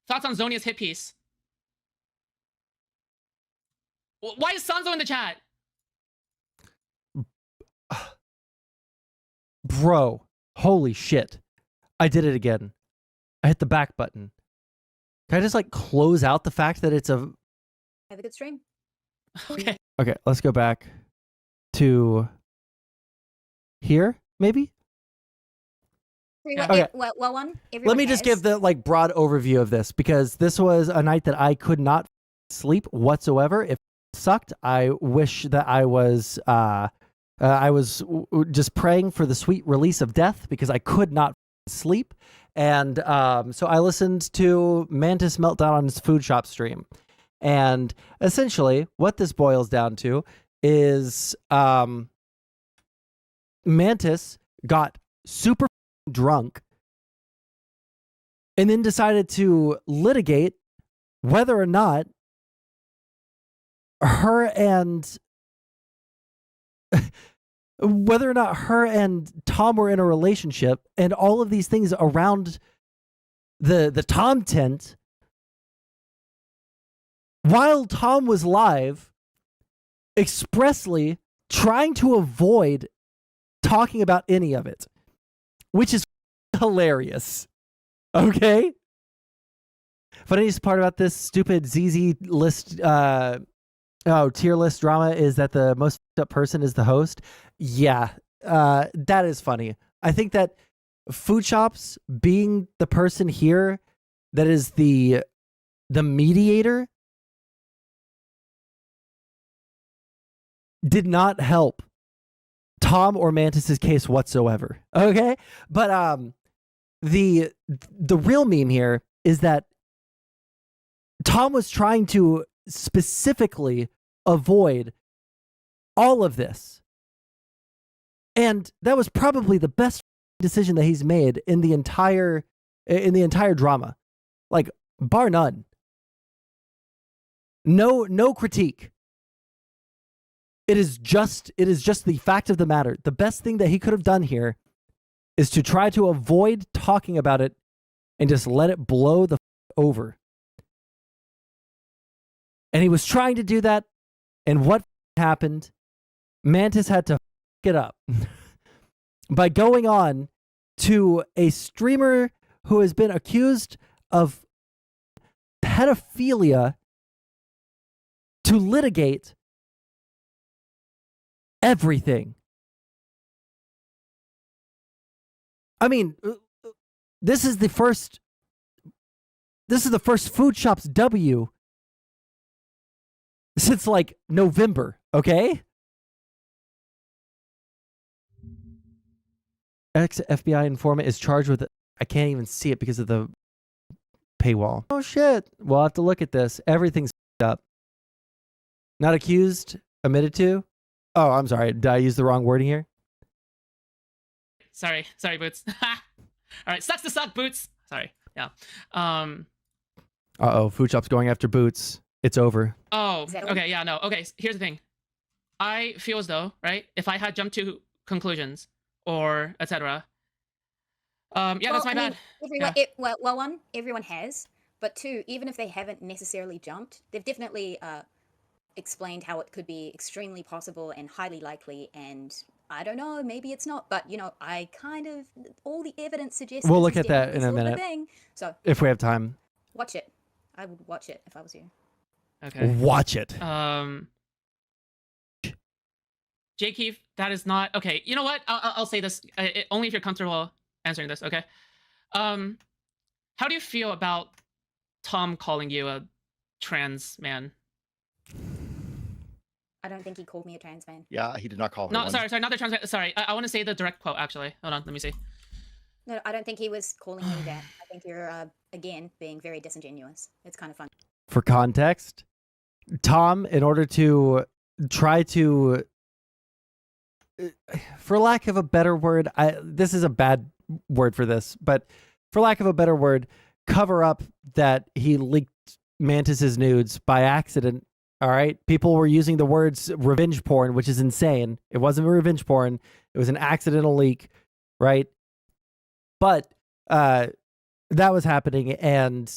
S15: Thoughts on Zonia's hit piece? Why is Sondsol in the chat?
S1: Bro, holy shit. I did it again. I hit the back button. Can I just like close out the fact that it's a...
S14: Have a good stream.
S15: Okay.
S1: Okay, let's go back to here, maybe? Okay.
S14: Well, one.
S1: Let me just give the like broad overview of this, because this was a night that I could not sleep whatsoever. It sucked. I wish that I was just praying for the sweet release of death because I could not sleep. And so I listened to Mantis Meltdown on his food shop stream. And essentially what this boils down to is Mantis got super drunk and then decided to litigate whether or not her and Tom were in a relationship, and all of these things around the Tom tent while Tom was live, expressly trying to avoid talking about any of it, which is hilarious. Okay? Funniest part about this stupid ZZ list, tier list drama is that the most up person is the host. Yeah, that is funny. I think that food shops being the person here that is the mediator did not help Tom or Mantis's case whatsoever. Okay? But the real meme here is that Tom was trying to specifically avoid all of this. And that was probably the best decision that he's made in the entire drama, like bar none. No critique. It is just the fact of the matter. The best thing that he could have done here is to try to avoid talking about it and just let it blow the over. And he was trying to do that, and what happened? Mantis had to it up by going on to a streamer who has been accused of pedophilia to litigate everything. I mean, this is the first Food Shop's W since like November, okay? Ex-FBI informant is charged with, I can't even see it because of the paywall. Oh shit. We'll have to look at this. Everything's up. Not accused, admitted to. Oh, I'm sorry. Did I use the wrong wording here?
S15: Sorry, Boots. All right, sucks to suck, Boots. Sorry. Yeah.
S1: Uh-oh, Food Shop's going after Boots. It's over.
S15: Oh, okay, yeah, no. Okay, here's the thing. I feel as though, right, if I had jumped to conclusions or etc. That's my bad.
S14: Everyone, one, everyone has, but two, even if they haven't necessarily jumped, they've definitely explained how it could be extremely possible and highly likely, and I don't know, maybe it's not, but I kind of, all the evidence suggests
S1: we'll look at that in a minute.
S14: So
S1: if we have time.
S14: Watch it. I would watch it if I was you.
S15: Okay.
S1: Watch it.
S15: J. Keefe, that is not okay. You know what? I'll say this only if you're comfortable answering this. Okay. How do you feel about Tom calling you a trans man?
S14: I don't think he called me a trans man.
S16: Yeah, he did not call her
S15: No,
S16: one.
S15: sorry, not the trans man. Sorry, I want to say the direct quote, actually. Hold on, let me see.
S14: No, I don't think he was calling me that. I think you're, again, being very disingenuous. It's kind of fun.
S1: For context, Tom, in order to try to, for lack of a better word, this is a bad word for this, but for lack of a better word, cover up that he leaked Mantis's nudes by accident. All right. People were using the words revenge porn, which is insane. It wasn't revenge porn. It was an accidental leak. Right. But that was happening. And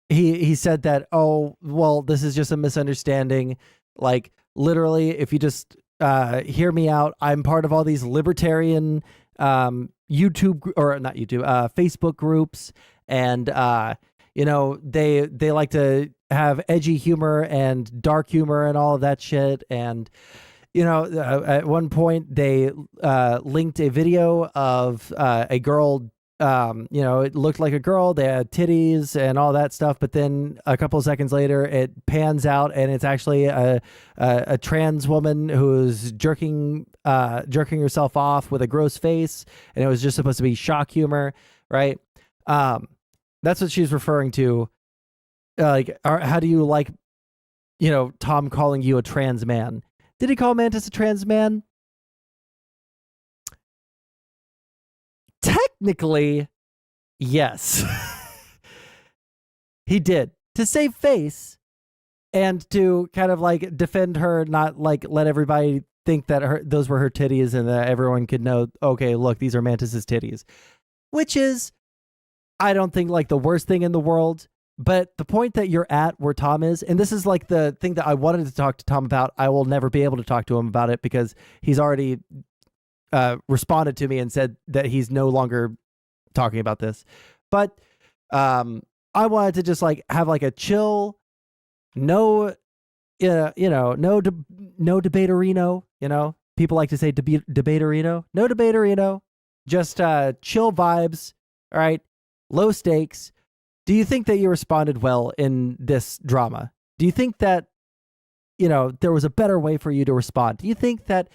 S1: he said that, oh, well, this is just a misunderstanding. Like, literally, if you just hear me out, I'm part of all these libertarian YouTube or not YouTube, Facebook groups. And, they like to have edgy humor and dark humor and all of that shit. And, at one point they linked a video of a girl, it looked like a girl. They had titties and all that stuff. But then a couple of seconds later, it pans out and it's actually a trans woman who's jerking herself off with a gross face. And it was just supposed to be shock humor, right? That's what she's referring to. How do you like, Tom calling you a trans man? Did he call Mantis a trans man? Technically, yes. He did. To save face and to kind of like defend her, not like let everybody think that those were her titties and that everyone could know, okay, look, these are Mantis's titties. Which is, I don't think like the worst thing in the world. But the point that you're at where Tom is, and this is like the thing that I wanted to talk to Tom about, I will never be able to talk to him about it because he's already responded to me and said that he's no longer talking about this. But I wanted to just like have like a chill, no debaterino, people like to say debaterino, no debaterino, just chill vibes. All right. Low stakes. Do you think that you responded well in this drama? Do you think that, there was a better way for you to respond? Do you think that,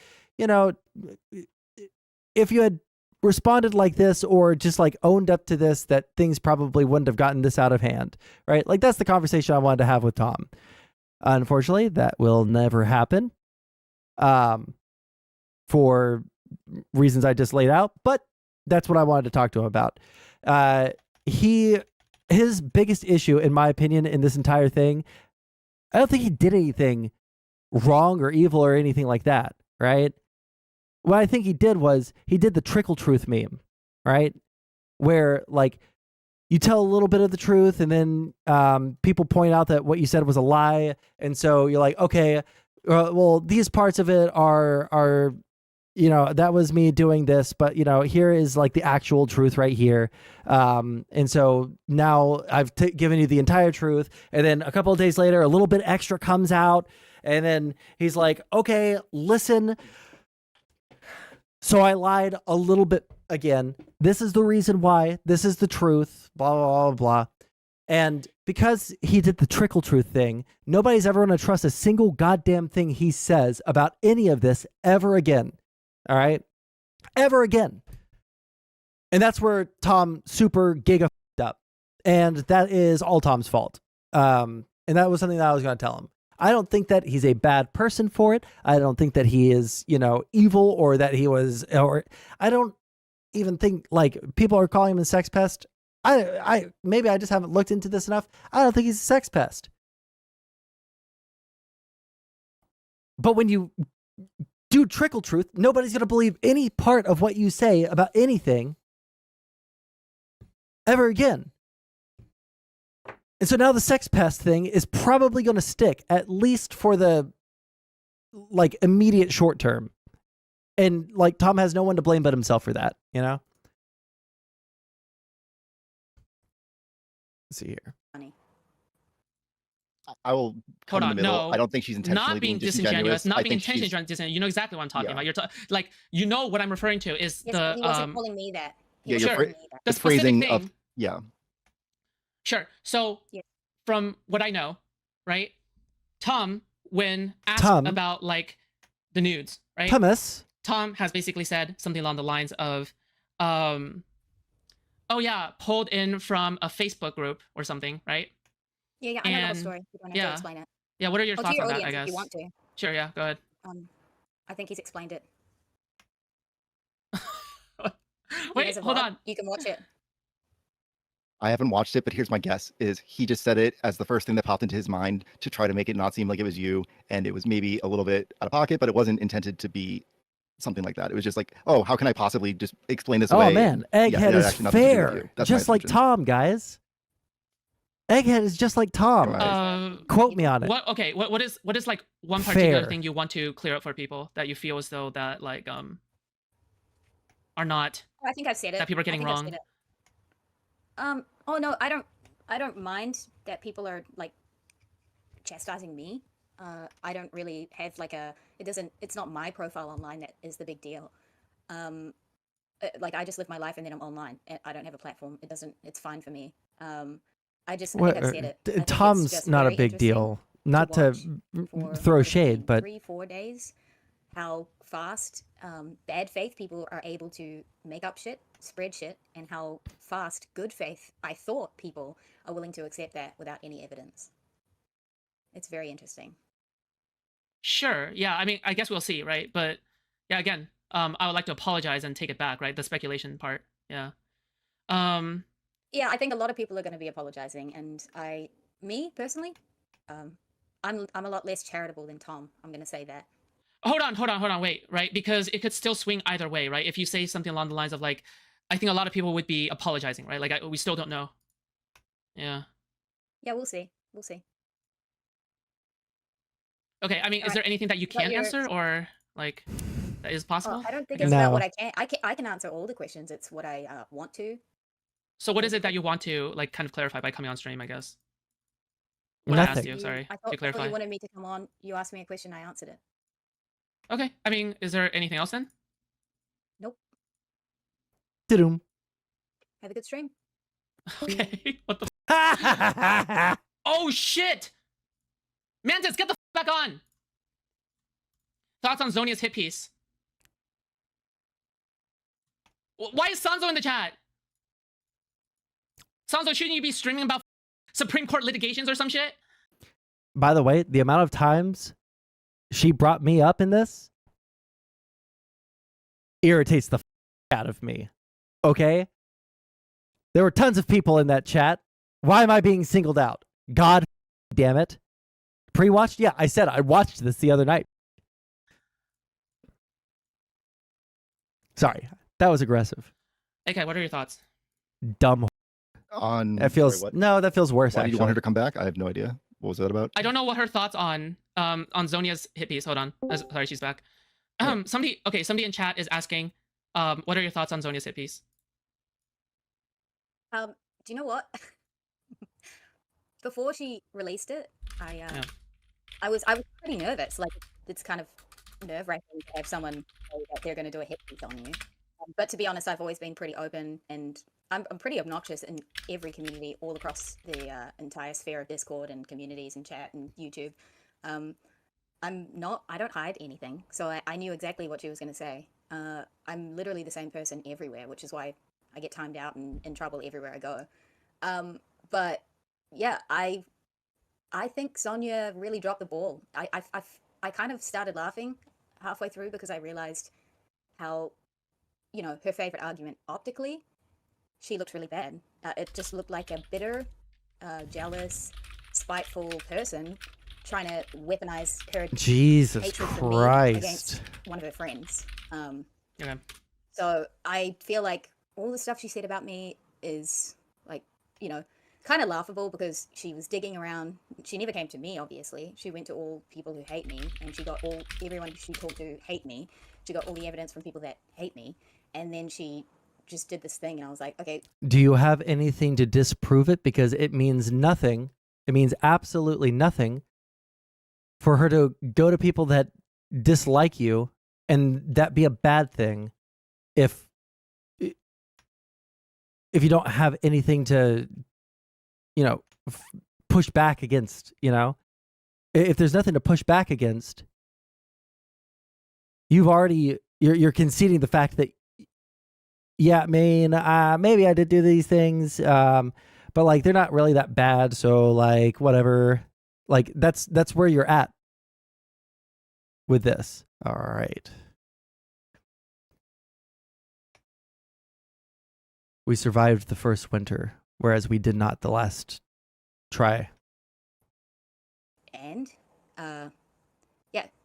S1: if you had responded like this or just like owned up to this, that things probably wouldn't have gotten this out of hand, right? Like that's the conversation I wanted to have with Tom. Unfortunately, that will never happen for reasons I just laid out. But that's what I wanted to talk to him about. His biggest issue, in my opinion, in this entire thing, I don't think he did anything wrong or evil or anything like that, right? What I think he did was he did the trickle truth meme, right? Where like you tell a little bit of the truth and then people point out that what you said was a lie. And so you're like, okay, well, these parts of it are, you know, that was me doing this, but you know, here is like the actual truth right here. And so now I've given you the entire truth. And then a couple of days later, a little bit extra comes out. And then he's like, okay, listen. So I lied a little bit again. This is the reason why. This is the truth. Blah, blah, blah, blah. And because he did the trickle truth thing, nobody's ever going to trust a single goddamn thing he says about any of this ever again. All right? Ever again. And that's where Tom super giga f***ed up. And that is all Tom's fault. And that was something that I was going to tell him. I don't think that he's a bad person for it. I don't think that he is, you know, evil or that he was, or I don't even think like people are calling him a sex pest. Maybe I just haven't looked into this enough. I don't think he's a sex pest. But when you do trickle truth, nobody's going to believe any part of what you say about anything ever again. And so now the sex pest thing is probably going to stick, at least for the like immediate short term. And like Tom has no one to blame but himself for that, you know? Let's see here.
S16: I will come in the middle. I don't think she's intentionally
S15: not being disingenuous. Not being intentionally disingenuous. You know exactly what I'm talking about. You're like, you know what I'm referring to is
S14: Yes,
S15: the
S14: he wasn't calling me that.
S16: Yeah,
S15: sure.
S16: the phrasing of
S15: Sure. So from what I know, right? Tom, when asked about like the nudes, right? Tom has basically said something along the lines of, oh yeah, pulled in from a Facebook group or something, right?
S14: Yeah, I know the story. You don't have to explain it.
S15: Yeah, what are your thoughts
S14: to your
S15: on that,
S14: audience
S15: I guess?
S14: if you want to.
S15: Sure, yeah, go ahead.
S14: I think he's explained it.
S15: Wait, hold on.
S14: You can watch it.
S16: I haven't watched it, but here's my guess: is he just said it as the first thing that popped into his mind to try to make it not seem like it was you, and it was maybe a little bit out of pocket, but it wasn't intended to be something like that. It was just like, oh, how can I possibly just explain this away?
S1: Oh man, Egghead is fair, just like Tom, guys. Egghead is just like Tom. Quote me on it.
S15: What is like one particular thing you want to clear up for people that you feel as though that like are not?
S14: I think I've said it.
S15: That people are getting wrong.
S14: Oh no, I don't mind that people are like chastising me. I don't really have like it's not my profile online that is the big deal. Like I just live my life and then I'm online. I don't have a platform. It's fine for me. I think I've said it.
S1: Tom's not a big deal. Not to throw shade, but
S14: 3-4 days, how fast bad faith people are able to make up shit, spread shit, and how fast good faith, I thought, people are willing to accept that without any evidence. It's very interesting.
S15: Sure. Yeah. I mean, I guess we'll see, right? But yeah, again, I would like to apologize and take it back, right? The speculation part. Yeah.
S14: Yeah, I think a lot of people are going to be apologizing, and me personally, I'm a lot less charitable than Tom. I'm going to say that.
S15: Hold on, wait, right? Because it could still swing either way, right? If you say something along the lines of like, I think a lot of people would be apologizing, right? Like we still don't know. Yeah.
S14: Yeah, we'll see. We'll see.
S15: Okay, I mean, is there anything that you can't answer or like that is possible?
S14: I don't think it's about what I can. I can answer all the questions. It's what I want to.
S15: So what is it that you want to like kind of clarify by coming on stream, I guess? What I asked you, sorry, to clarify.
S14: I thought you wanted me to come on. You asked me a question, I answered it.
S15: Okay, I mean, is there anything else then?
S14: Nope.
S1: Have
S14: a good stream.
S15: Okay, what the Oh shit! Mantis, get the back on! Thoughts on Zonia's hit piece? Why is Sondsol in the chat? Sondsol, shouldn't you be streaming about Supreme Court litigations or some shit?
S1: By the way, the amount of times she brought me up in this irritates the out of me. Okay? There were tons of people in that chat. Why am I being singled out? God damn it. Pre-watched? Yeah, I said I watched this the other night. Sorry, that was aggressive.
S15: Okay, what are your thoughts?
S1: Dumb.
S16: On
S1: That feels
S16: sorry, what?
S1: no, that feels worse.
S16: Why do
S1: Actually,
S16: you want her to come back? I have no idea. What was that about?
S15: I don't know what her thoughts on Zonia's hit piece. Hold on. Sorry, she's back. Somebody in chat is asking, what are your thoughts on Zonia's hit piece?
S14: Do you know what? Before she released it, I was pretty nervous. Like, it's kind of nerve-wracking to have someone say that they're going to do a hit piece on you. But to be honest, I've always been pretty open, and I'm pretty obnoxious in every community all across the entire sphere of Discord and communities and chat and YouTube. I don't hide anything, so I knew exactly what she was going to say. I'm literally the same person everywhere, which is why I get timed out and in trouble everywhere I go. But yeah, I think Sonia really dropped the ball. I kind of started laughing halfway through because I realized how, you know, her favorite argument optically, she looked really bad. It just looked like a bitter, jealous, spiteful person trying to weaponize her
S1: Jesus
S14: hatred for me
S1: Christ.
S14: against one of her friends.
S15: Okay.
S14: So I feel like all the stuff she said about me is, like, you know, kind of laughable because she was digging around. She never came to me, obviously. She went to all people who hate me, and she got everyone she talked to hate me. She got all the evidence from people that hate me, and then she just did this thing, and I was like, okay.
S1: Do you have anything to disprove it? Because it means nothing. It means absolutely nothing for her to go to people that dislike you, and that be a bad thing if you don't have anything to, you know, push back against, you know? If there's nothing to push back against, you're conceding the fact that, yeah, I mean, maybe I did do these things, but like they're not really that bad, so like whatever. Like that's where you're at with this. All right. We survived the first winter, whereas we did not the last try.
S14: And yeah,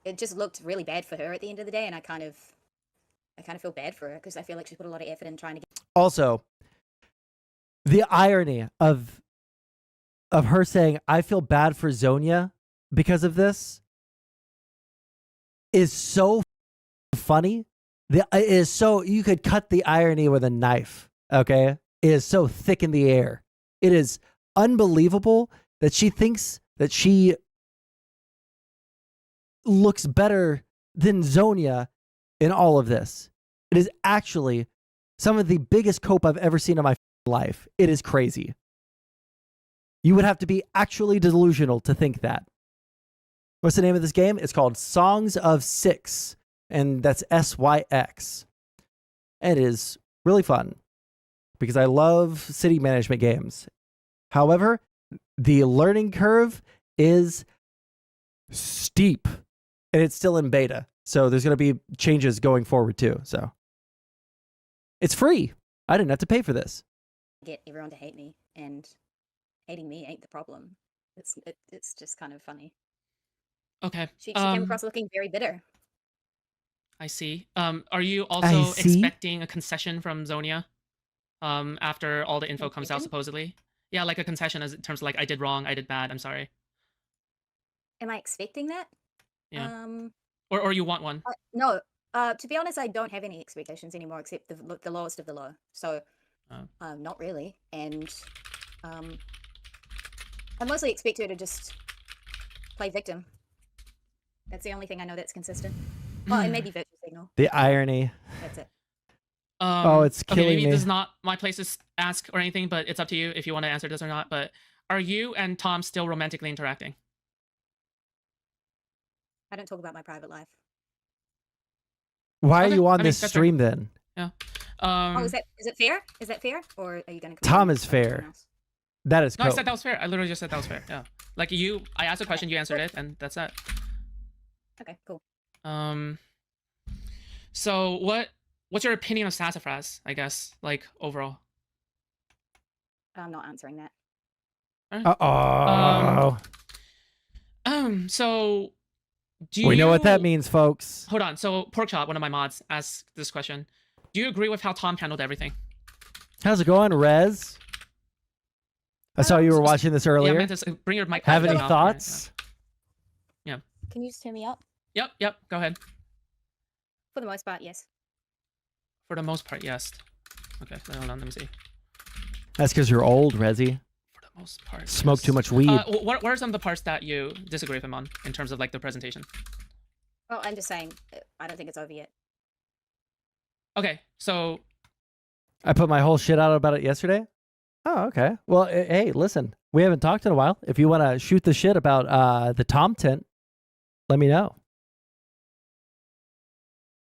S14: it just looked really bad for her at the end of the day, and I kind of feel bad for her because I feel like she put a lot of effort in trying to get.
S1: Also, the irony of her saying, I feel bad for Zonia because of this is so funny. It is so, you could cut the irony with a knife, okay? It is so thick in the air. It is unbelievable that she thinks that she looks better than Zonia in all of this. It is actually some of the biggest cope I've ever seen in my life. It is crazy. You would have to be actually delusional to think that. What's the name of this game? It's called Songs of Six, and that's SYX. And it is really fun because I love city management games. However, the learning curve is steep, and it's still in beta. So there's going to be changes going forward too. So it's free. I didn't have to pay for this.
S14: Get everyone to hate me, and hating me ain't the problem. It's just kind of funny.
S15: Okay.
S14: She came across looking very bitter.
S15: I see. Are you also expecting a concession from Zonia after all the info comes out, supposedly? Yeah, like a concession as in terms of like, I did wrong, I did bad, I'm sorry.
S14: Am I expecting that?
S15: Yeah. Or you want one?
S14: No. To be honest, I don't have any expectations anymore except the lowest of the low. So, not really. And I mostly expect her to just play victim. That's the only thing I know that's consistent. Oh, and maybe virtual signal.
S1: The irony.
S14: That's it.
S1: Oh, it's killing
S15: maybe
S1: me.
S15: this is not my place to ask or anything, but it's up to you if you want to answer this or not. But are you and Tom still romantically interacting?
S14: I don't talk about my private life.
S1: Why are
S15: Okay,
S1: you on
S15: I mean,
S1: this
S15: that's
S1: stream
S15: fair.
S1: then?
S15: Yeah.
S14: Is it fair? Is that fair? Or are you going to?
S1: Tom is fair. That is
S15: No, I
S1: cool.
S15: said that was fair. I literally just said that was fair. Yeah. Like I asked a question, you answered it, and that's that.
S14: Okay, cool.
S15: So what's your opinion of sassafras, I guess, like, overall?
S14: I'm not answering that.
S1: Uh-oh.
S15: So, do
S1: We know what that
S15: you-
S1: means, folks.
S15: Hold on. So, Porkchop, one of my mods, asked this question. Do you agree with how Tom handled everything?
S1: How's it going, Rez? I saw you were watching this earlier.
S15: Yeah, Mantis, bring your mic.
S1: Have any
S15: off.
S1: thoughts?
S15: Yeah.
S14: Can you just turn me up?
S15: Yep. Go ahead.
S14: For the most part, yes.
S15: For the most part, yes. Okay, hold on. Let me see.
S1: That's because you're old, Rezzy.
S15: For the most part.
S1: Smoke too much weed.
S15: What are some of the parts that you disagree with him on in terms of like the presentation?
S14: Oh, I'm just saying, I don't think it's over yet.
S15: Okay, so
S1: I put my whole shit out about it yesterday. Oh, okay. Well, hey, listen, we haven't talked in a while. If you want to shoot the shit about the Tom tent, let me know.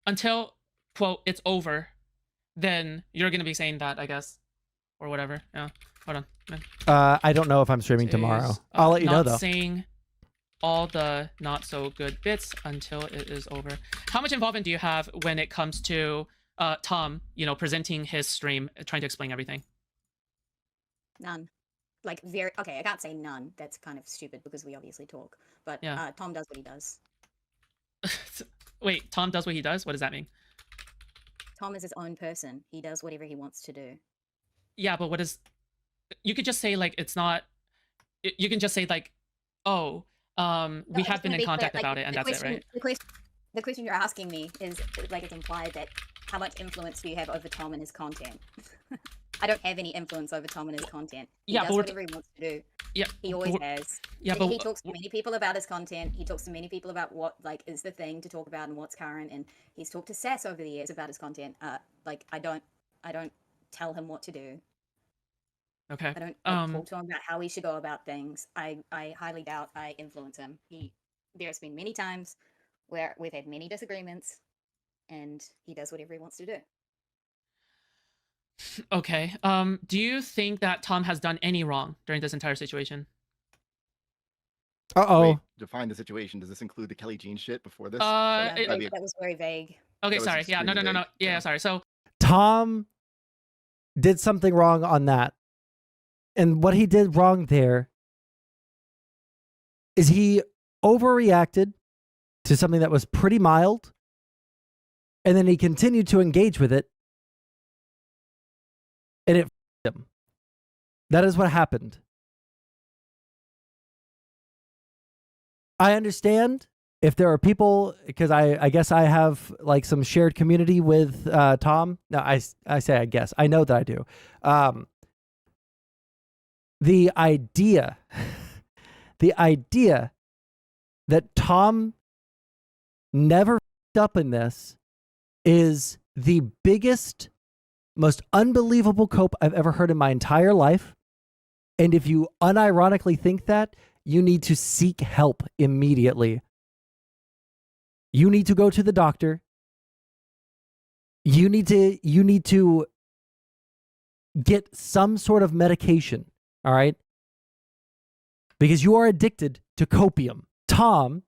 S15: Until, quote, it's over, then you're going to be saying that, I guess, or whatever. Yeah, hold on.
S1: I don't know if I'm streaming tomorrow. I'll let you know, though.
S15: Not saying all the not so good bits until it is over. How much involvement do you have when it comes to Tom, presenting his stream, trying to explain everything?
S14: None. Like, okay, I can't say none. That's kind of stupid because we obviously talk. But
S15: Yeah.
S14: Tom does what he does.
S15: Wait, Tom does what he does? What does that mean?
S14: Tom is his own person. He does whatever he wants to do.
S15: Yeah, but what is... You could just say, like, it's not... You can just say, like, oh, we have been in contact about it, and that's it, right?
S14: The question you're asking me is, like, it's implied that how much influence do you have over Tom and his content? I don't have any influence over Tom and his content. He does whatever he wants to do.
S15: Yeah,
S14: he always has.
S15: Yeah,
S14: He talks to many people about his content. He talks to many people about what is the thing to talk about and what's current. And he's talked to Sass over the years about his content. I don't tell him what to do.
S15: Okay.
S14: I don't talk to him about how he should go about things. I highly doubt I influence him. There's been many times where we've had many disagreements, and he does whatever he wants to do.
S15: Okay. Do you think that Tom has done any wrong during this entire situation?
S16: Wait, define the situation. Does this include the Kelly Jean shit before this?
S14: That was very vague.
S15: Okay,
S16: That was
S15: sorry. Yeah, no.
S16: extremely vague.
S15: Yeah, sorry. So
S1: Tom did something wrong on that. And what he did wrong there is he overreacted to something that was pretty mild. And then he continued to engage with it. And it f***ed him. That is what happened. I understand if there are people, because I guess I have like some shared community with Tom. No, I say I guess. I know that I do. The idea that Tom never f***ed up in this is the biggest, most unbelievable cope I've ever heard in my entire life. And if you unironically think that, you need to seek help immediately. You need to go to the doctor. You need to get some sort of medication, all right? Because you are addicted to copium. Tom,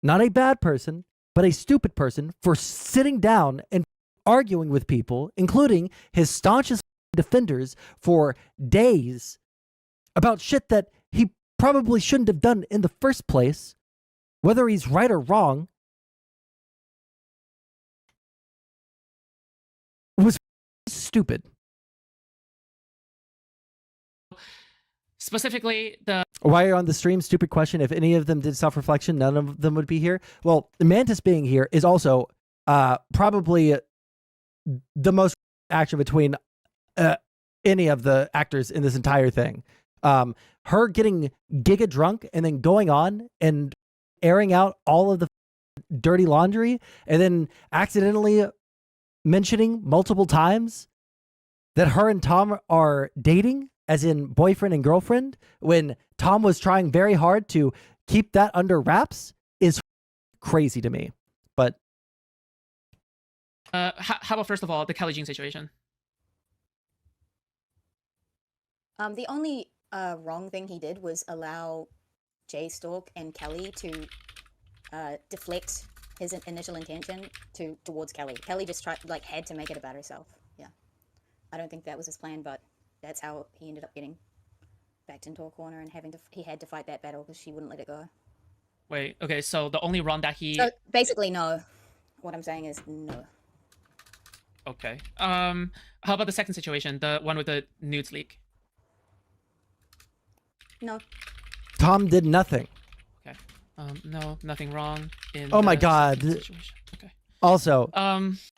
S1: not a bad person, but a stupid person for sitting down and arguing with people, including his staunchest defenders, for days about shit that he probably shouldn't have done in the first place, whether he's right or wrong, was stupid.
S15: specifically the...
S1: While you're on the stream, stupid question. If any of them did self-reflection, none of them would be here. Well, Mantis being here is also probably the most action between any of the actors in this entire thing. Her getting giga drunk and then going on and airing out all of the dirty laundry and then accidentally mentioning multiple times that her and Tom are dating, as in boyfriend and girlfriend, when Tom was trying very hard to keep that under wraps, is crazy to me. But
S15: how about, first of all, the Kelly Jean situation?
S14: The only wrong thing he did was allow Jay Stalk and Kelly to deflect his initial intention towards Kelly. Kelly just had to make it about herself. Yeah. I don't think that was his plan, but that's how he ended up getting backed into a corner and he had to fight that battle because she wouldn't let it go.
S15: Wait, okay, so the only run that he...
S14: So basically, no. What I'm saying is no.
S15: Okay. How about the second situation, the one with the nudes leak?
S14: No.
S1: Tom did nothing.
S15: Okay. No, nothing wrong in
S1: Oh my
S15: the
S1: God.
S15: second situation. Okay.
S1: Also,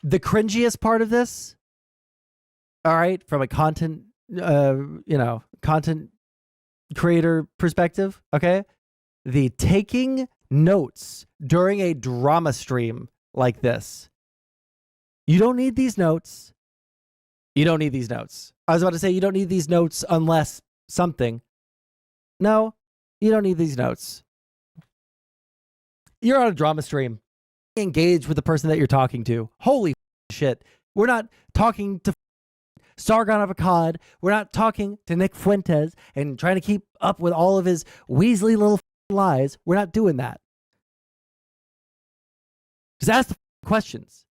S1: the cringiest part of this, all right, from a content, content creator perspective, okay, the taking notes during a drama stream like this. You don't need these notes. You don't need these notes. I was about to say you don't need these notes unless something. No, you don't need these notes. You're on a drama stream. Engage with the person that you're talking to. Holy shit. We're not talking to Sargon of Akkad. We're not talking to Nick Fuentes and trying to keep up with all of his Weasley little lies. We're not doing that. Just ask the questions.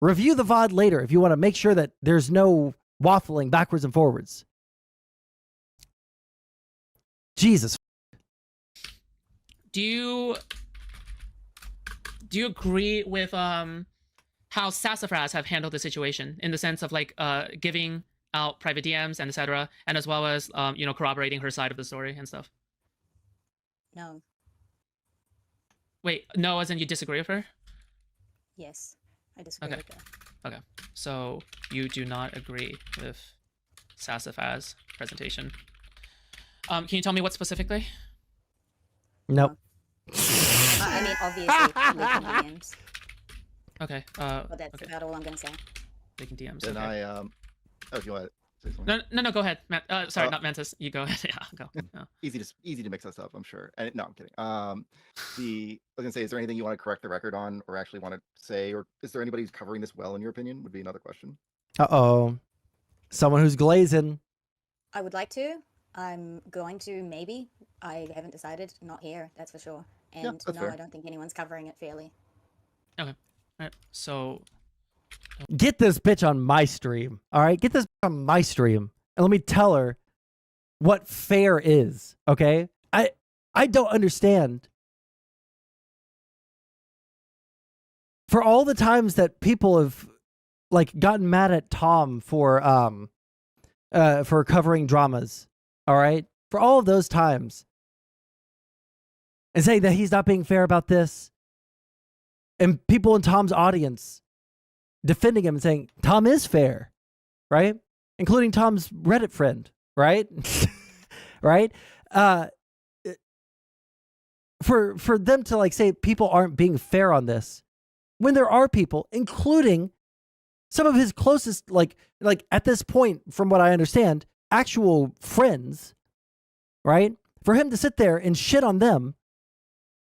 S1: Review the VOD later if you want to make sure that there's no waffling backwards and forwards. Jesus.
S15: Do you agree with how Sassafras have handled the situation in the sense of giving out private DMs and etc., and as well as corroborating her side of the story and stuff?
S14: No.
S15: Wait, no, as in you disagree with her?
S14: Yes, I disagree with her.
S15: Okay, so you do not agree with Sassafras' presentation. Can you tell me what specifically?
S1: Nope.
S14: I mean, obviously, leaking DMs.
S15: Okay.
S14: But that's about all I'm going to say.
S15: Leaking DMs.
S16: Then
S15: okay.
S16: Oh, do you want to say something?
S15: No, go ahead. Sorry, not Mantis. You go ahead. Yeah, go. No.
S16: Easy to mix us up, I'm sure. And no, I'm kidding. I was gonna say, is there anything you want to correct the record on, or actually want to say, or is there anybody who's covering this well in your opinion? Would be another question.
S1: Uh-oh. Someone who's glazing.
S14: I would like to. I'm going to, maybe. I haven't decided. Not here, that's for sure. And no,
S16: fair.
S14: I don't think anyone's covering it fairly.
S15: Okay. All right. So
S1: Get this bitch on my stream. All right? Get this bitch on my stream. And let me tell her what fair is. Okay? I don't understand. For all the times that people have gotten mad at Tom for covering dramas, all right? For all of those times, and saying that he's not being fair about this, and people in Tom's audience defending him and saying Tom is fair, right? Including Tom's Reddit friend, right? Right? For them to say people aren't being fair on this, when there are people, including some of his closest, at this point, from what I understand, actual friends, right? For him to sit there and shit on them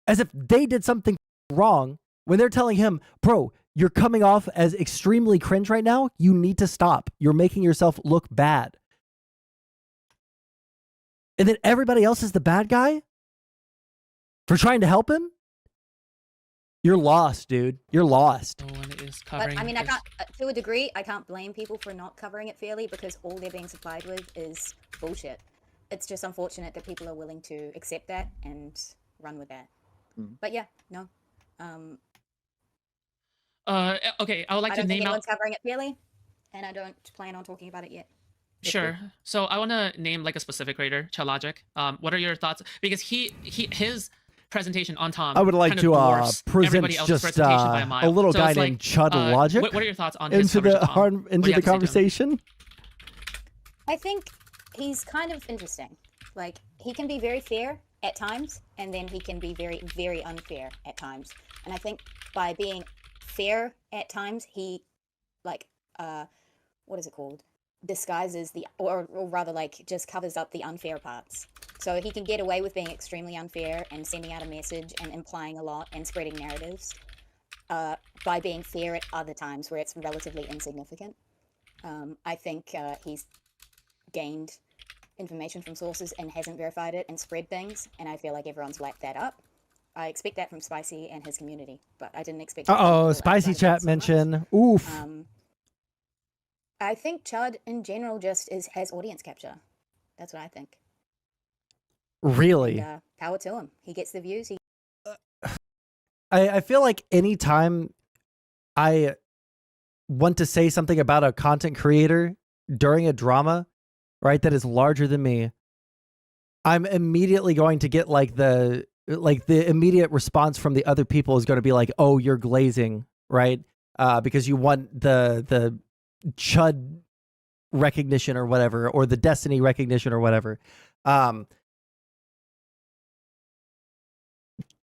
S1: as if they did something wrong when they're telling him, bro, you're coming off as extremely cringe right now. You need to stop. You're making yourself look bad. And then everybody else is the bad guy for trying to help him? You're lost, dude. You're lost.
S15: No one is
S14: But
S15: covering
S14: I mean, I
S15: this.
S14: can't, to a degree, I can't blame people for not covering it fairly because all they're being supplied with is bullshit. It's just unfortunate that people are willing to accept that and run with that. But yeah, no.
S15: Okay, I would like
S14: I
S15: to
S14: don't think
S15: name out.
S14: anyone's covering it fairly, and I don't plan on talking about it yet.
S15: Sure. So I want to name a specific creator, Chalogic. What are your thoughts? Because his presentation on Tom.
S1: I would like
S15: kind of
S1: to
S15: dwarfs
S1: present
S15: everybody else's
S1: just
S15: presentation by a mile.
S1: a little
S15: So
S1: guy
S15: it's
S1: named Chud Logic.
S15: What are your thoughts on his
S1: into
S15: coverage
S1: the
S15: of Tom? What do
S1: into
S15: you
S1: the
S15: have to say to him?
S1: conversation?
S14: I think he's kind of interesting. He can be very fair at times, and then he can be very, very unfair at times. And I think by being fair at times, he, what is it called? Disguises or rather, just covers up the unfair parts. So he can get away with being extremely unfair and sending out a message and implying a lot and spreading narratives by being fair at other times where it's relatively insignificant. I think he's gained information from sources and hasn't verified it and spread things, and I feel like everyone's lapped that up. I expect that from Spicy and his community, but I didn't expect.
S1: Spicy chat mention. Oof.
S14: I think Chud in general just has audience capture. That's what I think.
S1: Really?
S14: And, power to him. He gets the views.
S1: I feel like anytime I want to say something about a content creator during a drama, right, that is larger than me, I'm immediately going to get like the immediate response from the other people is going to be like, oh, you're glazing, right? Because you want the Chud recognition or whatever, or the Destiny recognition or whatever.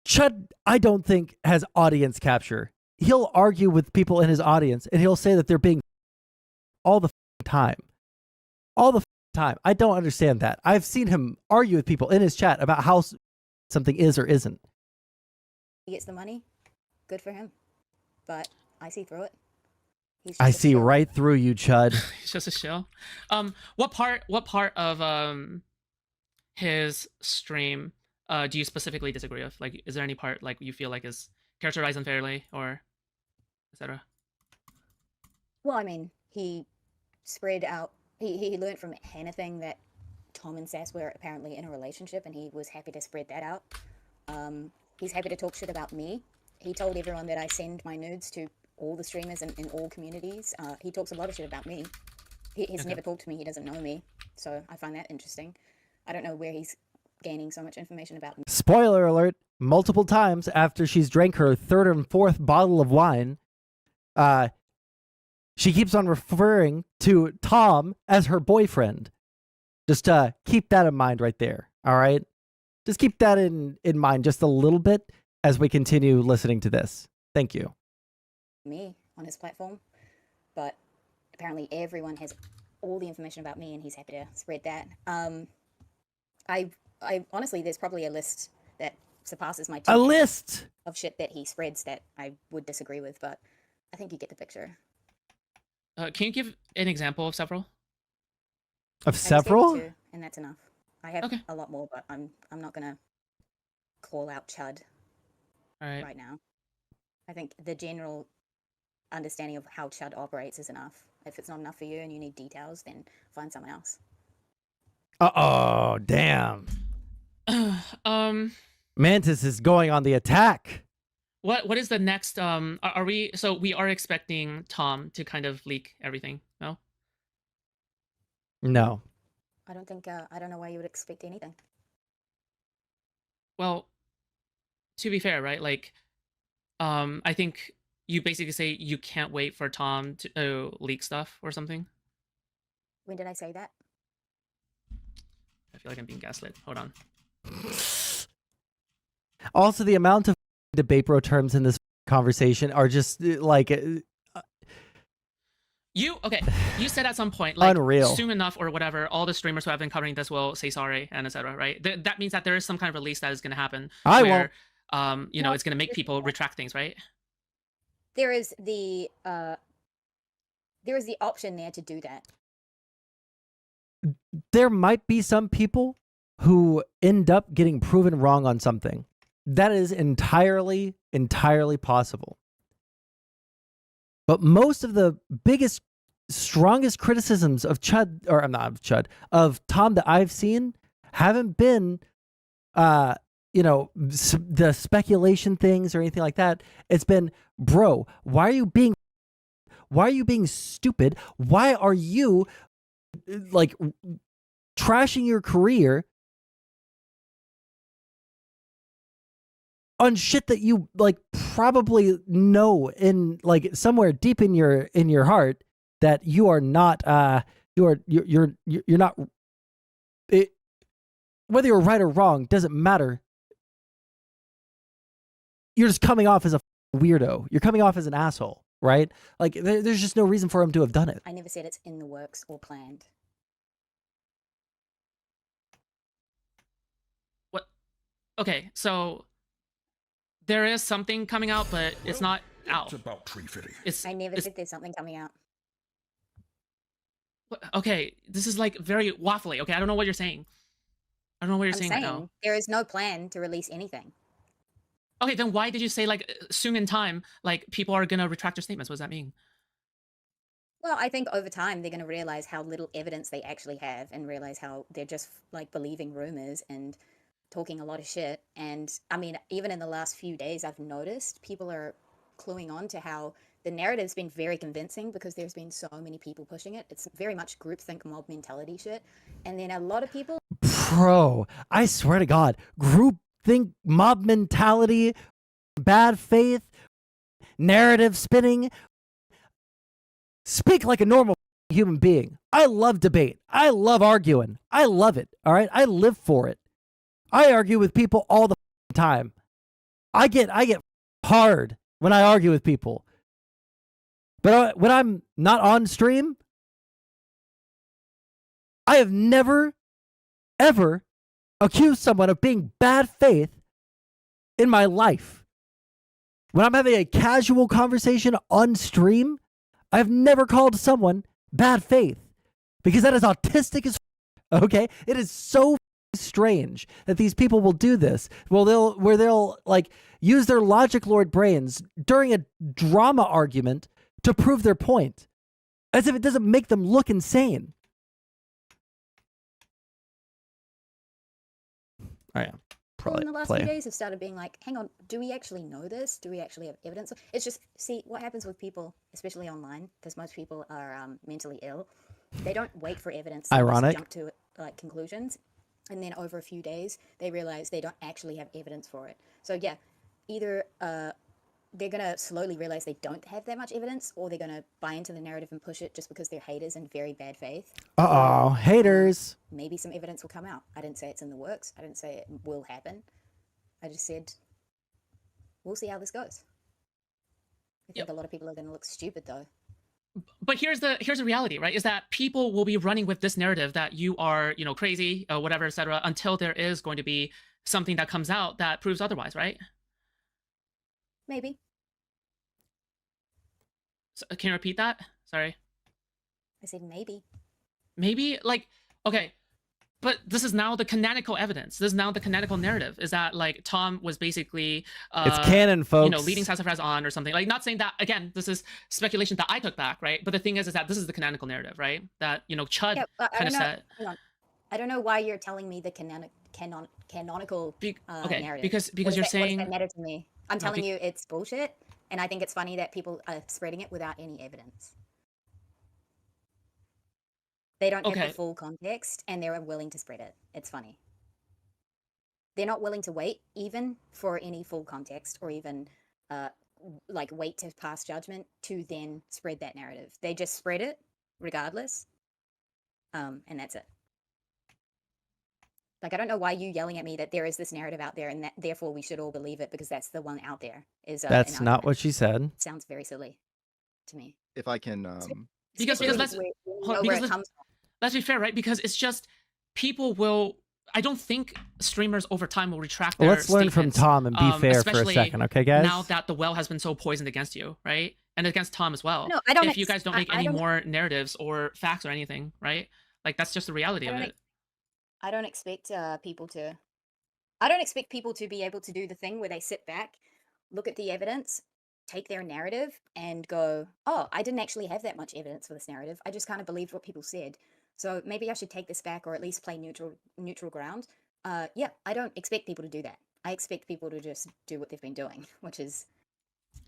S1: Chud, I don't think, has audience capture. He'll argue with people in his audience and he'll say that they're being all the time. All the time. I don't understand that. I've seen him argue with people in his chat about how something is or isn't.
S14: He gets the money. Good for him. But I see through it.
S1: I see right through you, Chud.
S15: He's just a shill. What part of his stream do you specifically disagree with? Like, is there any part like you feel like is characterized unfairly or etc.?
S14: Well, I mean, he spread out. He learned from Hannah thing that Tom and Sass were apparently in a relationship, and he was happy to spread that out. He's happy to talk shit about me. He told everyone that I send my nudes to all the streamers in all communities. He talks a lot of shit about me. He's never talked to me. He doesn't know me, so I find that interesting. I don't know where he's gaining so much information about me.
S1: Spoiler alert, multiple times after she's drank her third and fourth bottle of wine, she keeps on referring to Tom as her boyfriend. Just keep that in mind right there, all right? Just keep that in mind just a little bit as we continue listening to this. Thank you.
S14: Me on his platform, but apparently everyone has all the information about me, and he's happy to spread that. I honestly, there's probably a list that surpasses my
S1: list
S14: of shit that he spreads that I would disagree with, but I think you get the picture.
S15: Can you give an example of several?
S1: Of several?
S14: Two, and that's enough. I have a lot more, but I'm not gonna call out Chud right now. I think the general understanding of how Chud operates is enough. If it's not enough for you and you need details, then find someone else.
S1: Uh-oh, damn. Mantis is going on the attack.
S15: What is the next are we expecting Tom to kind of leak everything? No?
S1: No.
S14: I don't think I don't know why you would expect anything.
S15: Well, to be fair, right? Like I think you basically say you can't wait for Tom to leak stuff or something.
S14: When did I say that?
S15: I feel like I'm being gaslit. Hold on.
S1: Also, the amount of debate bro terms in this conversation are just like
S15: you said at some point, like,
S1: unreal.
S15: Soon enough or whatever, all the streamers who have been covering this will say sorry and etc. Right? That means that there is some kind of release that is going to happen. Where, you know, it's going to make people retract things, right?
S14: There is the option there to do that.
S1: There might be some people who end up getting proven wrong on something. That is entirely possible. But most of the biggest, strongest criticisms of Chud, or I'm not of Chud, of Tom that I've seen haven't been, you know, the speculation things or anything like that. It's been, bro, why are you being stupid? Why are you like trashing your career on shit that you like probably know in like somewhere deep in your heart that you are not you're not it, whether you're right or wrong doesn't matter. You're just coming off as a weirdo. You're coming off as an asshole, right? Like there's just no reason for him to have done it.
S14: I never said it's in the works or planned.
S15: What? Okay, so there is something coming out, but it's not out.
S7: It's about tree fitting.
S14: I never said there's something coming out.
S15: Okay, this is like very waffly. Okay, I don't know what you're saying. I don't know what you're saying right now.
S14: There is no plan to release anything.
S15: Okay, then why did you say like soon in time, like people are gonna retract their statements? What does that mean?
S14: Well, I think over time they're going to realize how little evidence they actually have and realize how they're just like believing rumors and talking a lot of shit. And I mean, even in the last few days, I've noticed people are cluing on to how the narrative's been very convincing because there's been so many people pushing it. It's very much groupthink mob mentality shit. And then a lot of people.
S1: Bro, I swear to God, groupthink mob mentality, bad faith, narrative spinning. Speak like a normal human being. I love debate. I love arguing. I love it. All right. I live for it. I argue with people all the time. I get hard when I argue with people. But when I'm not on stream, I have never, ever accused someone of being bad faith in my life. When I'm having a casual conversation on stream, I've never called someone bad faith because that is autistic as okay? It is so strange that these people will do this. Well, they'll like use their logic lord brains during a drama argument to prove their point, as if it doesn't make them look insane. Oh yeah.
S14: Well, in the last few days have started being like, hang on, do we actually know this? Do we actually have evidence? It's just, see, what happens with people, especially online, because most people are mentally ill, they don't wait for evidence. They
S1: Ironic.
S14: just jump to like conclusions, and then over a few days, they realize they don't actually have evidence for it. So yeah, either they're going to slowly realize they don't have that much evidence, or they're going to buy into the narrative and push it just because they're haters and very bad faith.
S1: Uh-oh, haters.
S14: Maybe some evidence will come out. I didn't say it's in the works. I didn't say it will happen. I just said, we'll see how this goes. I think a lot of people are going to look stupid, though.
S15: But here's the reality, right? Is that people will be running with this narrative that you are, you know, crazy, whatever, etc., until there is going to be something that comes out that proves otherwise, right?
S14: Maybe.
S15: So, can you repeat that? Sorry.
S14: I said maybe.
S15: Maybe, like, okay, but this is now the canonical evidence. This is now the canonical narrative. Is that like Tom was basically
S1: it's canon, folks.
S15: You know, leading Sassafras on or something. Like, not saying that again. This is speculation that I took back, right? But the thing is that this is the canonical narrative, right? That, you know, Chud kind of said.
S14: Hang on. I don't know why you're telling me the canonical
S15: okay,
S14: narrative.
S15: because
S14: What
S15: you're
S14: does
S15: saying
S14: that matter to me. I'm telling you it's bullshit, and I think it's funny that people are spreading it without any evidence. They don't have the full context, and they're willing to spread it. It's funny. They're not willing to wait even for any full context, or even like wait to pass judgment to then spread that narrative. They just spread it regardless, and that's it. Like, I don't know why you yelling at me that there is this narrative out there and that therefore we should all believe it because that's the one out there.
S1: That's not what she said.
S14: It sounds very silly to me.
S16: If I can,
S15: because let's be fair, right? Because it's just people will. I don't think streamers over time will retract their
S1: Let's learn from Tom and be fair for a second, okay, guys?
S15: Now that the well has been so poisoned against you, right? And against Tom as well.
S14: No, I don't.
S15: If you guys don't make any more narratives or facts or anything, right? Like, that's just the reality of it.
S14: I don't expect people to. I don't expect people to be able to do the thing where they sit back, look at the evidence, take their narrative, and go, "Oh, I didn't actually have that much evidence for this narrative. I just kind of believed what people said. So maybe I should take this back, or at least play neutral ground." Yeah, I don't expect people to do that. I expect people to just do what they've been doing, which is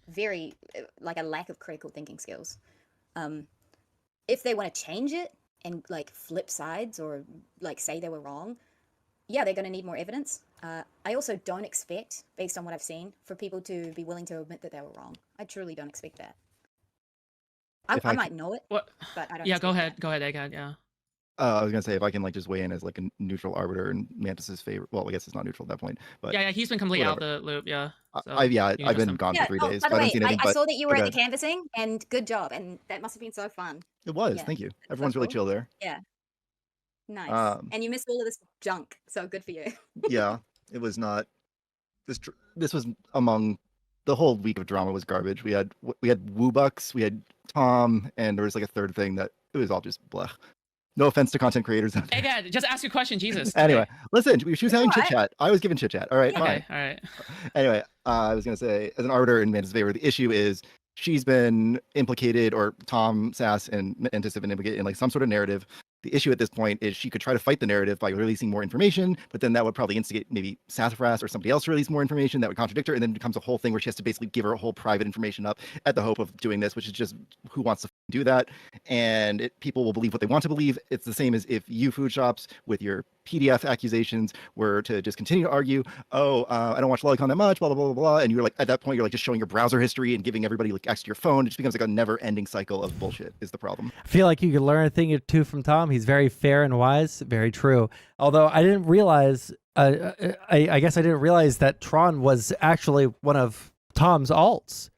S14: very like a lack of critical thinking skills. If they want to change it and like flip sides or like say they were wrong, yeah, they're going to need more evidence. I also don't expect, based on what I've seen, for people to be willing to admit that they were wrong. I truly don't expect that. I might know it, but I don't.
S15: Yeah, go ahead, Egghead. Yeah.
S16: I was gonna say, if I can like just weigh in as like a neutral arbiter in Mantis's favor. Well, I guess it's not neutral at that point, but
S15: yeah, he's been completely out the loop. Yeah. So
S16: I've been gone for 3 days.
S14: By the way,
S16: anything,
S14: I saw that you were at the canvassing, and good job, and that must have been so fun.
S16: It was. Thank you. Everyone's really chill there.
S14: Yeah. Nice. And you missed all of this junk, so good for you.
S16: Yeah, it was not. This was among the whole week of drama was garbage. We had Woobucks, we had Tom, and there was like a third thing that it was all just blech. No offense to content creators.
S15: Again, just ask a question, Jesus.
S16: Anyway, listen, she was having chit chat. I was giving chit chat. All right, fine.
S15: Okay, all right.
S16: Anyway, I was gonna say, as an arbiter in Mantis' favor, the issue is she's been implicated, or Tom, Sass, and Mantis have been implicated in like some sort of narrative. The issue at this point is she could try to fight the narrative by releasing more information, but then that would probably instigate maybe Sassafras or somebody else to release more information that would contradict her, and then it becomes a whole thing where she has to basically give her whole private information up at the hope of doing this, which is just who wants to do that? And people will believe what they want to believe. It's the same as if you food shops with your PDF accusations were to just continue to argue, I don't watch Lolicon that much, blah, blah, blah, blah, blah. And you're like, at that point, you're like just showing your browser history and giving everybody like access to your phone. It just becomes like a never ending cycle of bullshit is the problem.
S1: I feel like you could learn a thing or two from Tom. He's very fair and wise. Very true. Although I didn't realize, I guess I didn't realize that Tron was actually one of Tom's alts.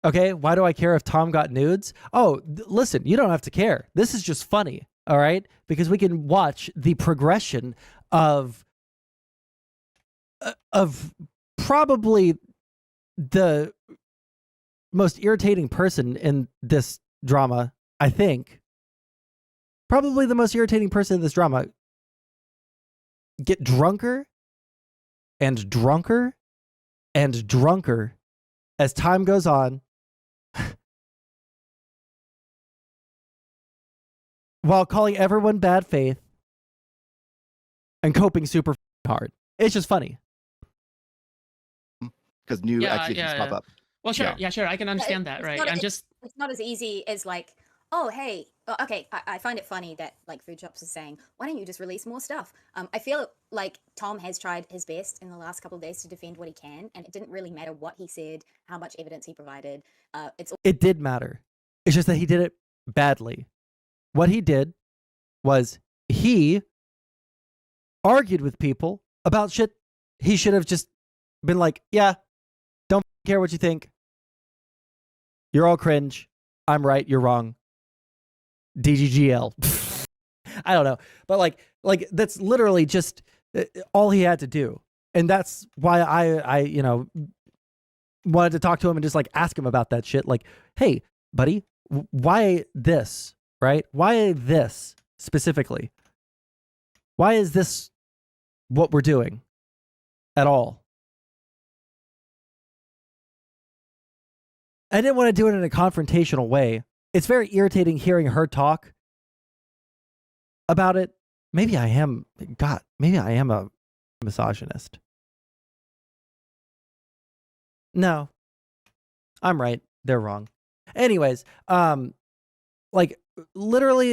S1: Okay, why do I care if Tom got nudes? Oh, listen, you don't have to care. This is just funny, all right? Because we can watch the progression of probably the most irritating person in this drama, I think. Probably the most irritating person in this drama get drunker and drunker and drunker as time goes on. While calling everyone bad faith and coping super hard. It's just funny.
S16: Because new accusations pop up.
S15: Well, sure. Yeah, sure. I can understand that, right?
S14: It's not as easy as like, oh, hey, okay, I find it funny that like food shops are saying, why don't you just release more stuff? I feel like Tom has tried his best in the last couple of days to defend what he can, and it didn't really matter what he said, how much evidence he provided.
S1: It did matter. It's just that he did it badly. What he did was he argued with people about shit he should have just been like, yeah, don't care what you think. You're all cringe. I'm right. You're wrong. DGGL. I don't know. But like that's literally just all he had to do. And that's why I wanted to talk to him and just like ask him about that shit. Like, hey, buddy, why this? Right? Why this specifically? Why is this what we're doing at all? I didn't want to do it in a confrontational way. It's very irritating hearing her talk about it. Maybe I am a misogynist. No, I'm right. They're wrong. Anyways, like literally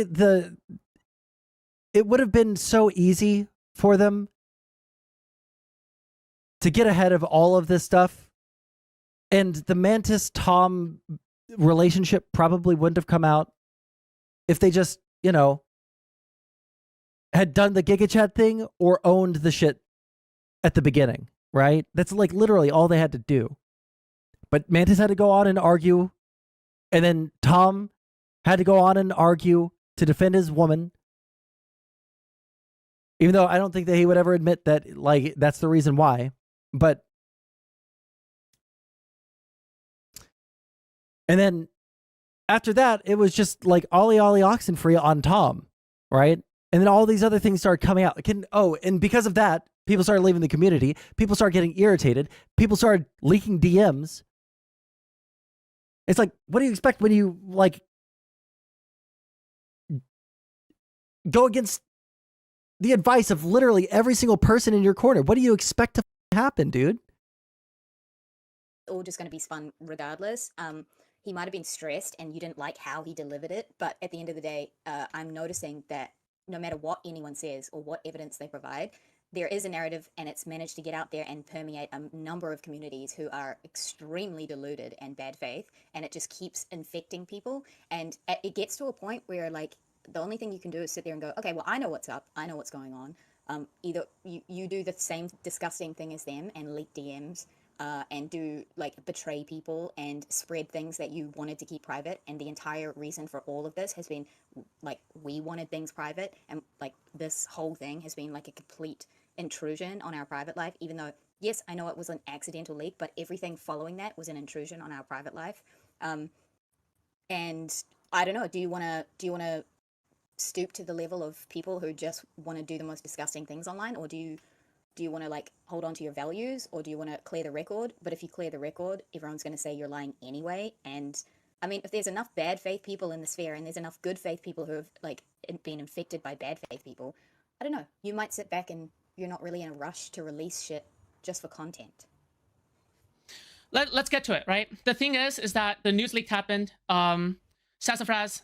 S1: it would have been so easy for them to get ahead of all of this stuff. And the Mantis-Tom relationship probably wouldn't have come out if they just, had done the Giga Chat thing or owned the shit at the beginning, right? That's like literally all they had to do. But Mantis had to go on and argue, and then Tom had to go on and argue to defend his woman. Even though I don't think that he would ever admit that, like, that's the reason why. But and then after that, it was just like Ollie Oxenfree on Tom, right? And then all these other things started coming out. And because of that, people started leaving the community. People started getting irritated. People started leaking DMs. It's like, what do you expect when you like go against the advice of literally every single person in your corner? What do you expect to happen, dude?
S14: All just going to be spun regardless. He might have been stressed and you didn't like how he delivered it, but at the end of the day, I'm noticing that no matter what anyone says or what evidence they provide, there is a narrative and it's managed to get out there and permeate a number of communities who are extremely deluded and bad faith, and it just keeps infecting people. And it gets to a point where like the only thing you can do is sit there and go, okay, well, I know what's up. I know what's going on. Either you do the same disgusting thing as them and leak DMs, and do like betray people and spread things that you wanted to keep private. And the entire reason for all of this has been like, we wanted things private, and like this whole thing has been like a complete intrusion on our private life, even though, yes, I know it was an accidental leak, but everything following that was an intrusion on our private life. And I don't know, do you want to stoop to the level of people who just want to do the most disgusting things online, or do you want to like hold on to your values, or do you want to clear the record? But if you clear the record, everyone's going to say you're lying anyway. And I mean, if there's enough bad faith people in the sphere and there's enough good faith people who have like been infected by bad faith people, I don't know, you might sit back and you're not really in a rush to release shit just for content.
S15: Let's get to it, right? The thing is that the news leak happened. Sassafras,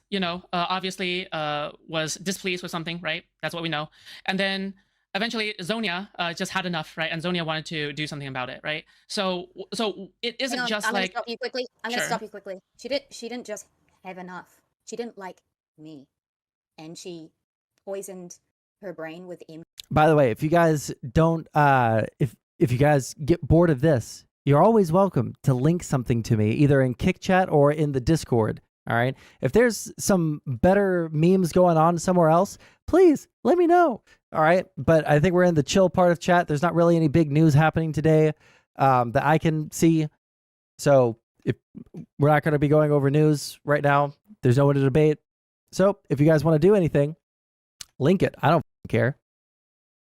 S15: obviously was displeased with something, right? That's what we know. And then eventually Zonia just had enough, right? And Zonia wanted to do something about it, right? So it isn't just
S14: I'm
S15: like...
S14: gonna stop you quickly. I'm gonna
S15: Sure.
S14: stop you quickly. She didn't just have enough. She didn't like me. And she poisoned her brain with
S1: By the way, if you guys don't, if you guys get bored of this, you're always welcome to link something to me, either in Kick Chat or in the Discord. All right. If there's some better memes going on somewhere else, please let me know. All right. But I think we're in the chill part of chat. There's not really any big news happening today that I can see. So if we're not going to be going over news right now, there's no one to debate. So if you guys want to do anything, link it. I don't care.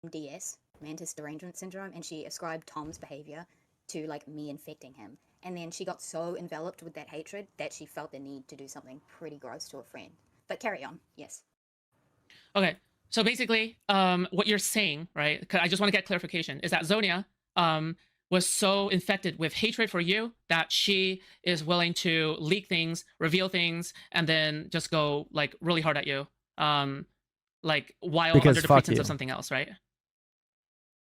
S14: MDS, Mantis Derangement Syndrome, and she ascribed Tom's behavior to like me infecting him. And then she got so enveloped with that hatred that she felt the need to do something pretty gross to a friend. But carry on, yes.
S15: Okay, so basically, what you're saying, right? 'Cause I just want to get clarification, is that Zonia was so infected with hatred for you that she is willing to leak things, reveal things, and then just go like really hard at you, like while
S1: Because
S15: under the
S1: fuck
S15: pretense
S1: you.
S15: of something else, right?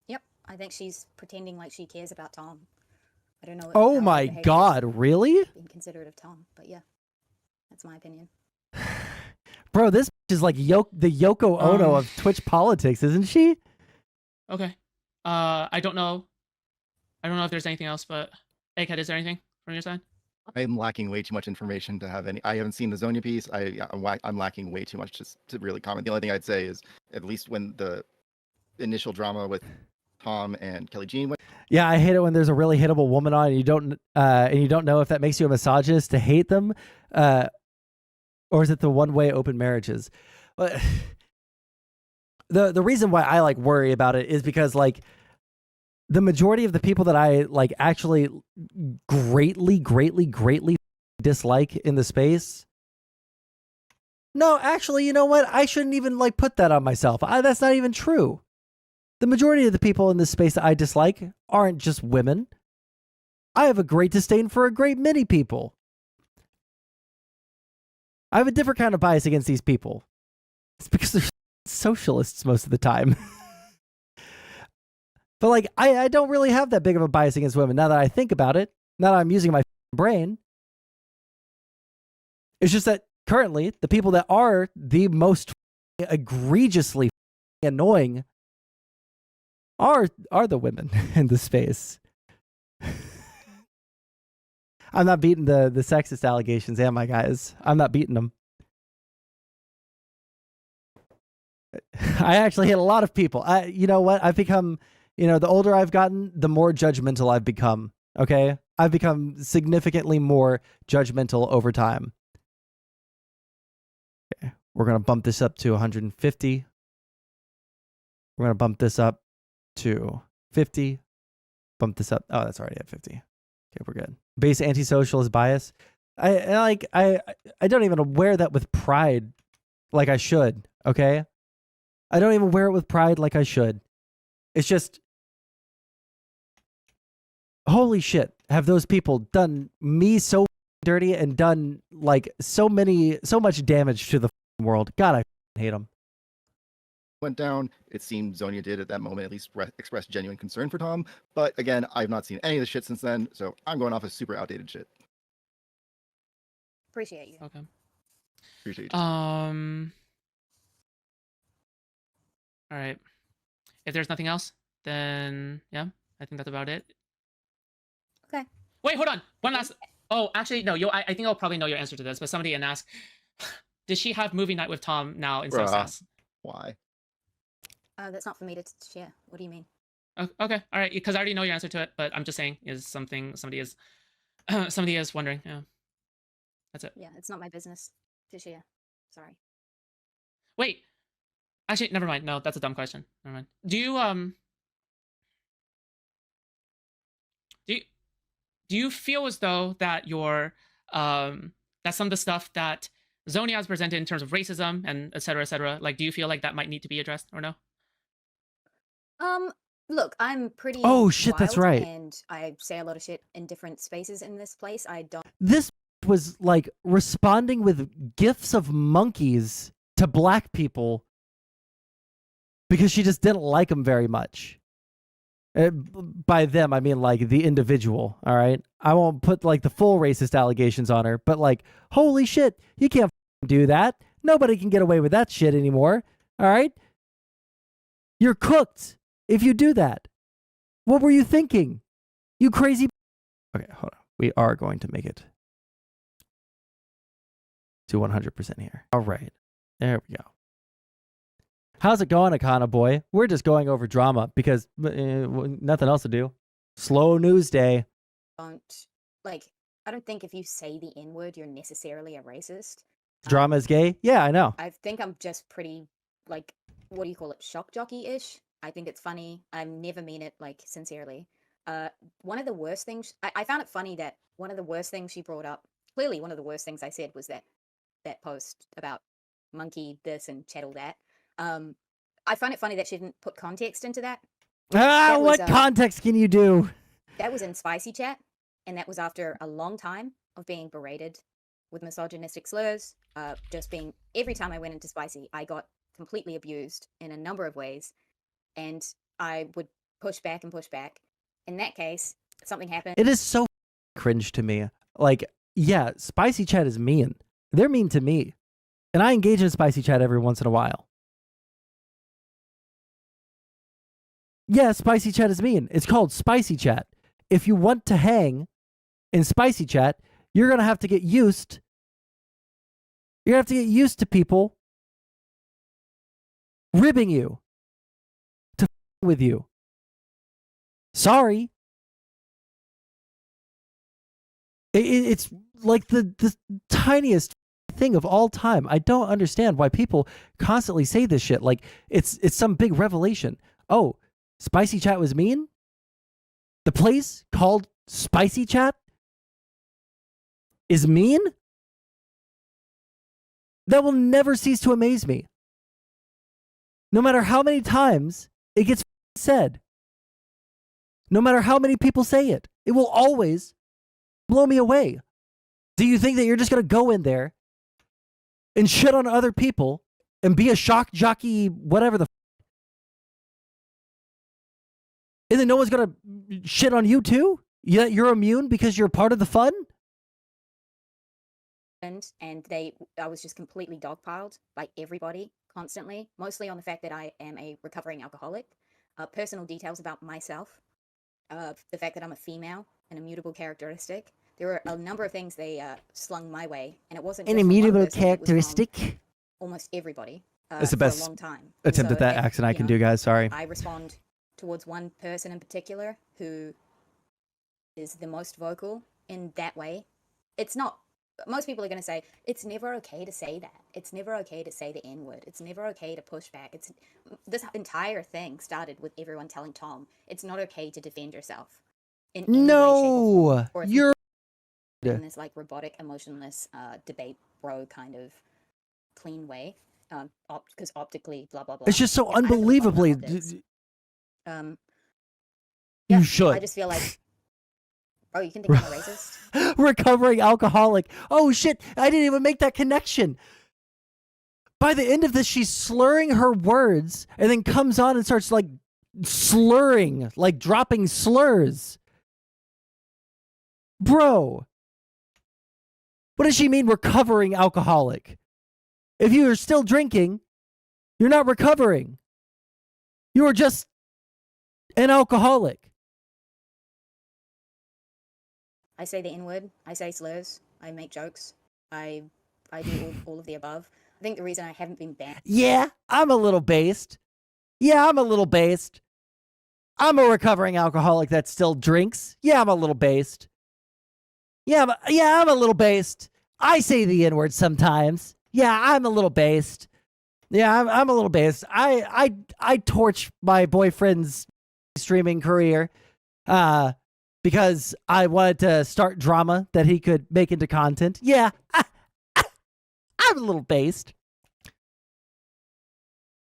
S14: Yep, I think she's pretending like she cares about Tom. I don't know.
S1: Oh
S14: how
S1: my
S14: her behavior is
S1: God, really?
S14: being considerate of Tom, but yeah, that's my opinion.
S1: Bro, this is like the Yoko Ono of Twitch politics, isn't she?
S15: Okay. I don't know. I don't know if there's anything else, but Egghead, is there anything from your side?
S16: I'm lacking way too much information to have any. I haven't seen the Zonia piece. I'm lacking way too much to really comment. The only thing I'd say is, at least when the initial drama with Tom and Kelly Jean went.
S1: Yeah, I hate it when there's a really hateable woman on and you don't know if that makes you a misogynist to hate them, or is it the one-way open marriages? But the reason why I like worry about it is because like the majority of the people that I like actually greatly dislike in the space. No, actually, you know what? I shouldn't even like put that on myself. That's not even true. The majority of the people in this space that I dislike aren't just women. I have a great disdain for a great many people. I have a different kind of bias against these people. It's because they're socialists most of the time. But like, I don't really have that big of a bias against women now that I think about it. Now that I'm using my brain. It's just that currently, the people that are the most egregiously annoying are the women in the space. I'm not beating the sexist allegations, am I, guys? I'm not beating them. I actually hit a lot of people. You know what? I've become, the older I've gotten, the more judgmental I've become. Okay? I've become significantly more judgmental over time. Okay. We're going to bump this up to 150. We're going to bump this up to 50. Bump this up. Oh, that's already at 50. Okay, we're good. Base antisocialist bias. I don't even wear that with pride like I should, okay? I don't even wear it with pride like I should. It's just, holy shit, have those people done me so dirty and done like so much damage to the world. God, I hate them.
S16: Went down. It seemed Zonia did at that moment at least express genuine concern for Tom. But again, I've not seen any of the shit since then, so I'm going off of super outdated shit.
S14: Appreciate you.
S15: Okay.
S16: Appreciate you.
S15: All right. If there's nothing else, then yeah, I think that's about it.
S14: Okay.
S15: Wait, hold on. One last. Oh, actually, no. I think I'll probably know your answer to this, but somebody asked, did she have movie night with Tom now in Success?
S16: Why?
S14: That's not for me to share. What do you mean?
S15: Okay, all right. Because I already know your answer to it, but I'm just saying is something somebody is wondering. Yeah, that's it.
S14: Yeah, it's not my business to share. Sorry.
S15: Wait, actually, never mind. No, that's a dumb question. Never mind. Do you feel as though that that some of the stuff that Zoni has presented in terms of racism and et cetera, like, do you feel like that might need to be addressed or no?
S14: Look, I'm pretty
S1: Oh, shit, that's
S14: wild,
S1: right.
S14: and I say a lot of shit in different spaces in this place. I don't.
S1: This was like responding with gifs of monkeys to black people because she just didn't like them very much. By them, I mean like the individual, all right? I won't put like the full racist allegations on her, but like, holy shit, you can't do that. Nobody can get away with that shit anymore, all right? You're cooked if you do that. What were you thinking? You crazy. Okay, hold on. We are going to make it to 100% here. All right. There we go. How's it going, Akana boy? We're just going over drama because nothing else to do. Slow news day.
S14: I don't think if you say the N-word, you're necessarily a racist.
S1: Drama is gay? Yeah, I know.
S14: I think I'm just pretty, like, what do you call it? Shock jockey-ish. I think it's funny. I never mean it, like, sincerely. One of the worst things, I found it funny that one of the worst things she brought up, clearly one of the worst things I said was that post about monkey this and chattel that. I find it funny that she didn't put context into that.
S1: What context can you do?
S14: That was in Spicy Chat, and that was after a long time of being berated with misogynistic slurs. Every time I went into Spicy, I got completely abused in a number of ways, and I would push back and push back. In that case, something happened.
S1: It is so cringe to me. Like, yeah, Spicy Chat is mean. They're mean to me. And I engage in Spicy Chat every once in a while. Yeah, Spicy Chat is mean. It's called Spicy Chat. If you want to hang in Spicy Chat, you're going to have to get used. You're going to have to get used to people ribbing you, to with you. Sorry. It's like the tiniest thing of all time. I don't understand why people constantly say this shit. Like it's some big revelation. Oh, Spicy Chat was mean? The place called Spicy Chat is mean? That will never cease to amaze me. No matter how many times it gets said. No matter how many people say it. It will always blow me away. Do you think that you're just going to go in there and shit on other people and be a shock jockey, whatever the and then no one's going to shit on you too? Yeah, you're immune because you're part of the fun?
S14: And I was just completely dogpiled by everybody constantly, mostly on the fact that I am a recovering alcoholic. Personal details about myself, the fact that I'm a female, an immutable characteristic. There were a number of things they slung my way, and it wasn't
S1: An
S14: just from one
S1: immutable
S14: person, it was from
S1: characteristic?
S14: almost everybody.
S1: It's the
S14: for a
S1: best
S14: long time.
S1: attempt at that accent I can do, guys. Sorry.
S14: I respond towards one person in particular who is the most vocal in that way. It's not. Most people are going to say, it's never okay to say that. It's never okay to say the N-word. It's never okay to push back. This entire thing started with everyone telling Tom, it's not okay to defend yourself. In any way, shape, or form. Or if
S1: you're
S14: in this like robotic, emotionless debate bro kind of clean way, because optically, blah, blah, blah.
S1: It's just so
S14: Yeah, I have no problem
S1: unbelievably...
S14: with this.
S1: You should.
S14: I just feel like, oh, you can think I'm a racist?
S1: Recovering alcoholic. Oh shit, I didn't even make that connection. By the end of this, she's slurring her words and then comes on and starts like slurring, like dropping slurs. Bro. What does she mean recovering alcoholic? If you are still drinking, you're not recovering. You are just an alcoholic.
S14: I say the N-word, I say slurs, I make jokes, I do all of the above. I think the reason I haven't been banned...
S1: Yeah, I'm a little based. Yeah, I'm a little based. I'm a recovering alcoholic that still drinks. Yeah, I'm a little based. Yeah, I'm a little based. I say the N-word sometimes. Yeah, I'm a little based. Yeah, I'm a little based. I torch my boyfriend's streaming career because I wanted to start drama that he could make into content. Yeah, I'm a little based.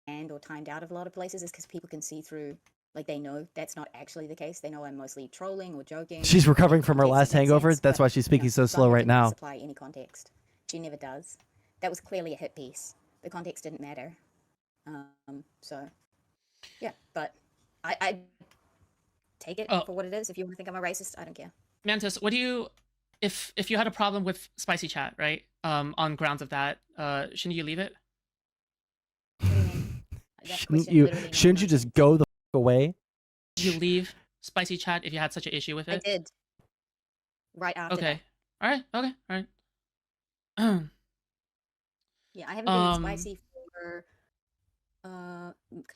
S14: And or timed out of a lot of places is because people can see through, like they know that's not actually the case. They know I'm mostly trolling or joking.
S1: She's recovering from her
S14: Context
S1: last
S14: in that
S1: hangover.
S14: sense,
S1: That's
S14: but,
S1: why she's speaking so slow
S14: Vanya
S1: right
S14: didn't
S1: now.
S14: Supply any context. She never does. That was clearly a hit piece. The context didn't matter. So, yeah, but I take it for what it is. If you want to think I'm a racist, I don't care.
S15: Mantis, what do you, if you had a problem with spicy chat, right? On grounds of that, shouldn't you leave it?
S1: Shouldn't you just go the f away?
S15: Did you leave spicy chat if you had such an issue with it?
S14: I did. Right after
S15: Okay.
S14: that.
S15: All right. Okay. All right.
S14: Yeah, I haven't been spicy for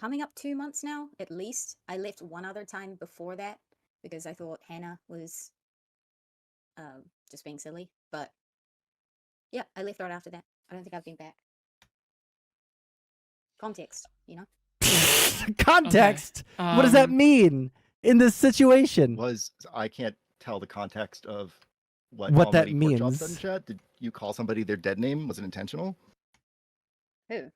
S14: coming up 2 months now, at least. I left one other time before that because I thought Hannah was just being silly. But yeah, I left right after that. I don't think I've been back. Context, you know?
S1: Context? What does that mean in this situation?
S16: I can't tell the context of
S1: what
S16: how
S1: that
S16: many pork chops said in
S1: means.
S16: chat. Did you call somebody their dead name? Was it intentional?
S14: Who?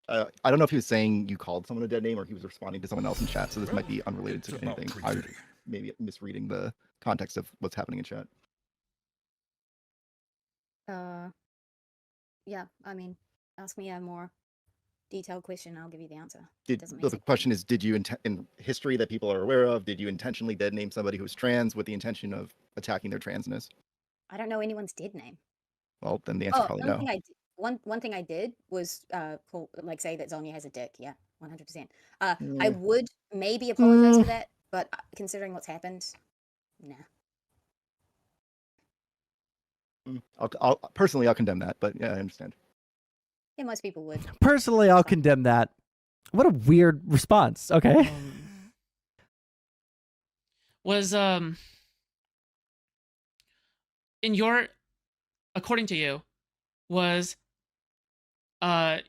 S16: I don't know if he was saying you called someone a dead name or he was responding to someone else in chat, so this might be unrelated to anything. I'm maybe misreading the context of what's happening in chat.
S14: Yeah, I mean, ask me a more detailed question, I'll give you the answer.
S16: The question is, did you, in history that people are aware of, did you intentionally dead name somebody who's trans with the intention of attacking their transness?
S14: I don't know anyone's dead name.
S16: Well, then the answer is probably no.
S14: One thing I did was say that Zonya has a dick. Yeah, 100%. I would maybe apologize for that, but considering what's happened, nah.
S16: I'll personally, I'll condemn that, but yeah, I understand.
S14: Yeah, most people would.
S1: Personally, I'll condemn that. What a weird response. Okay.
S15: Was according to you, was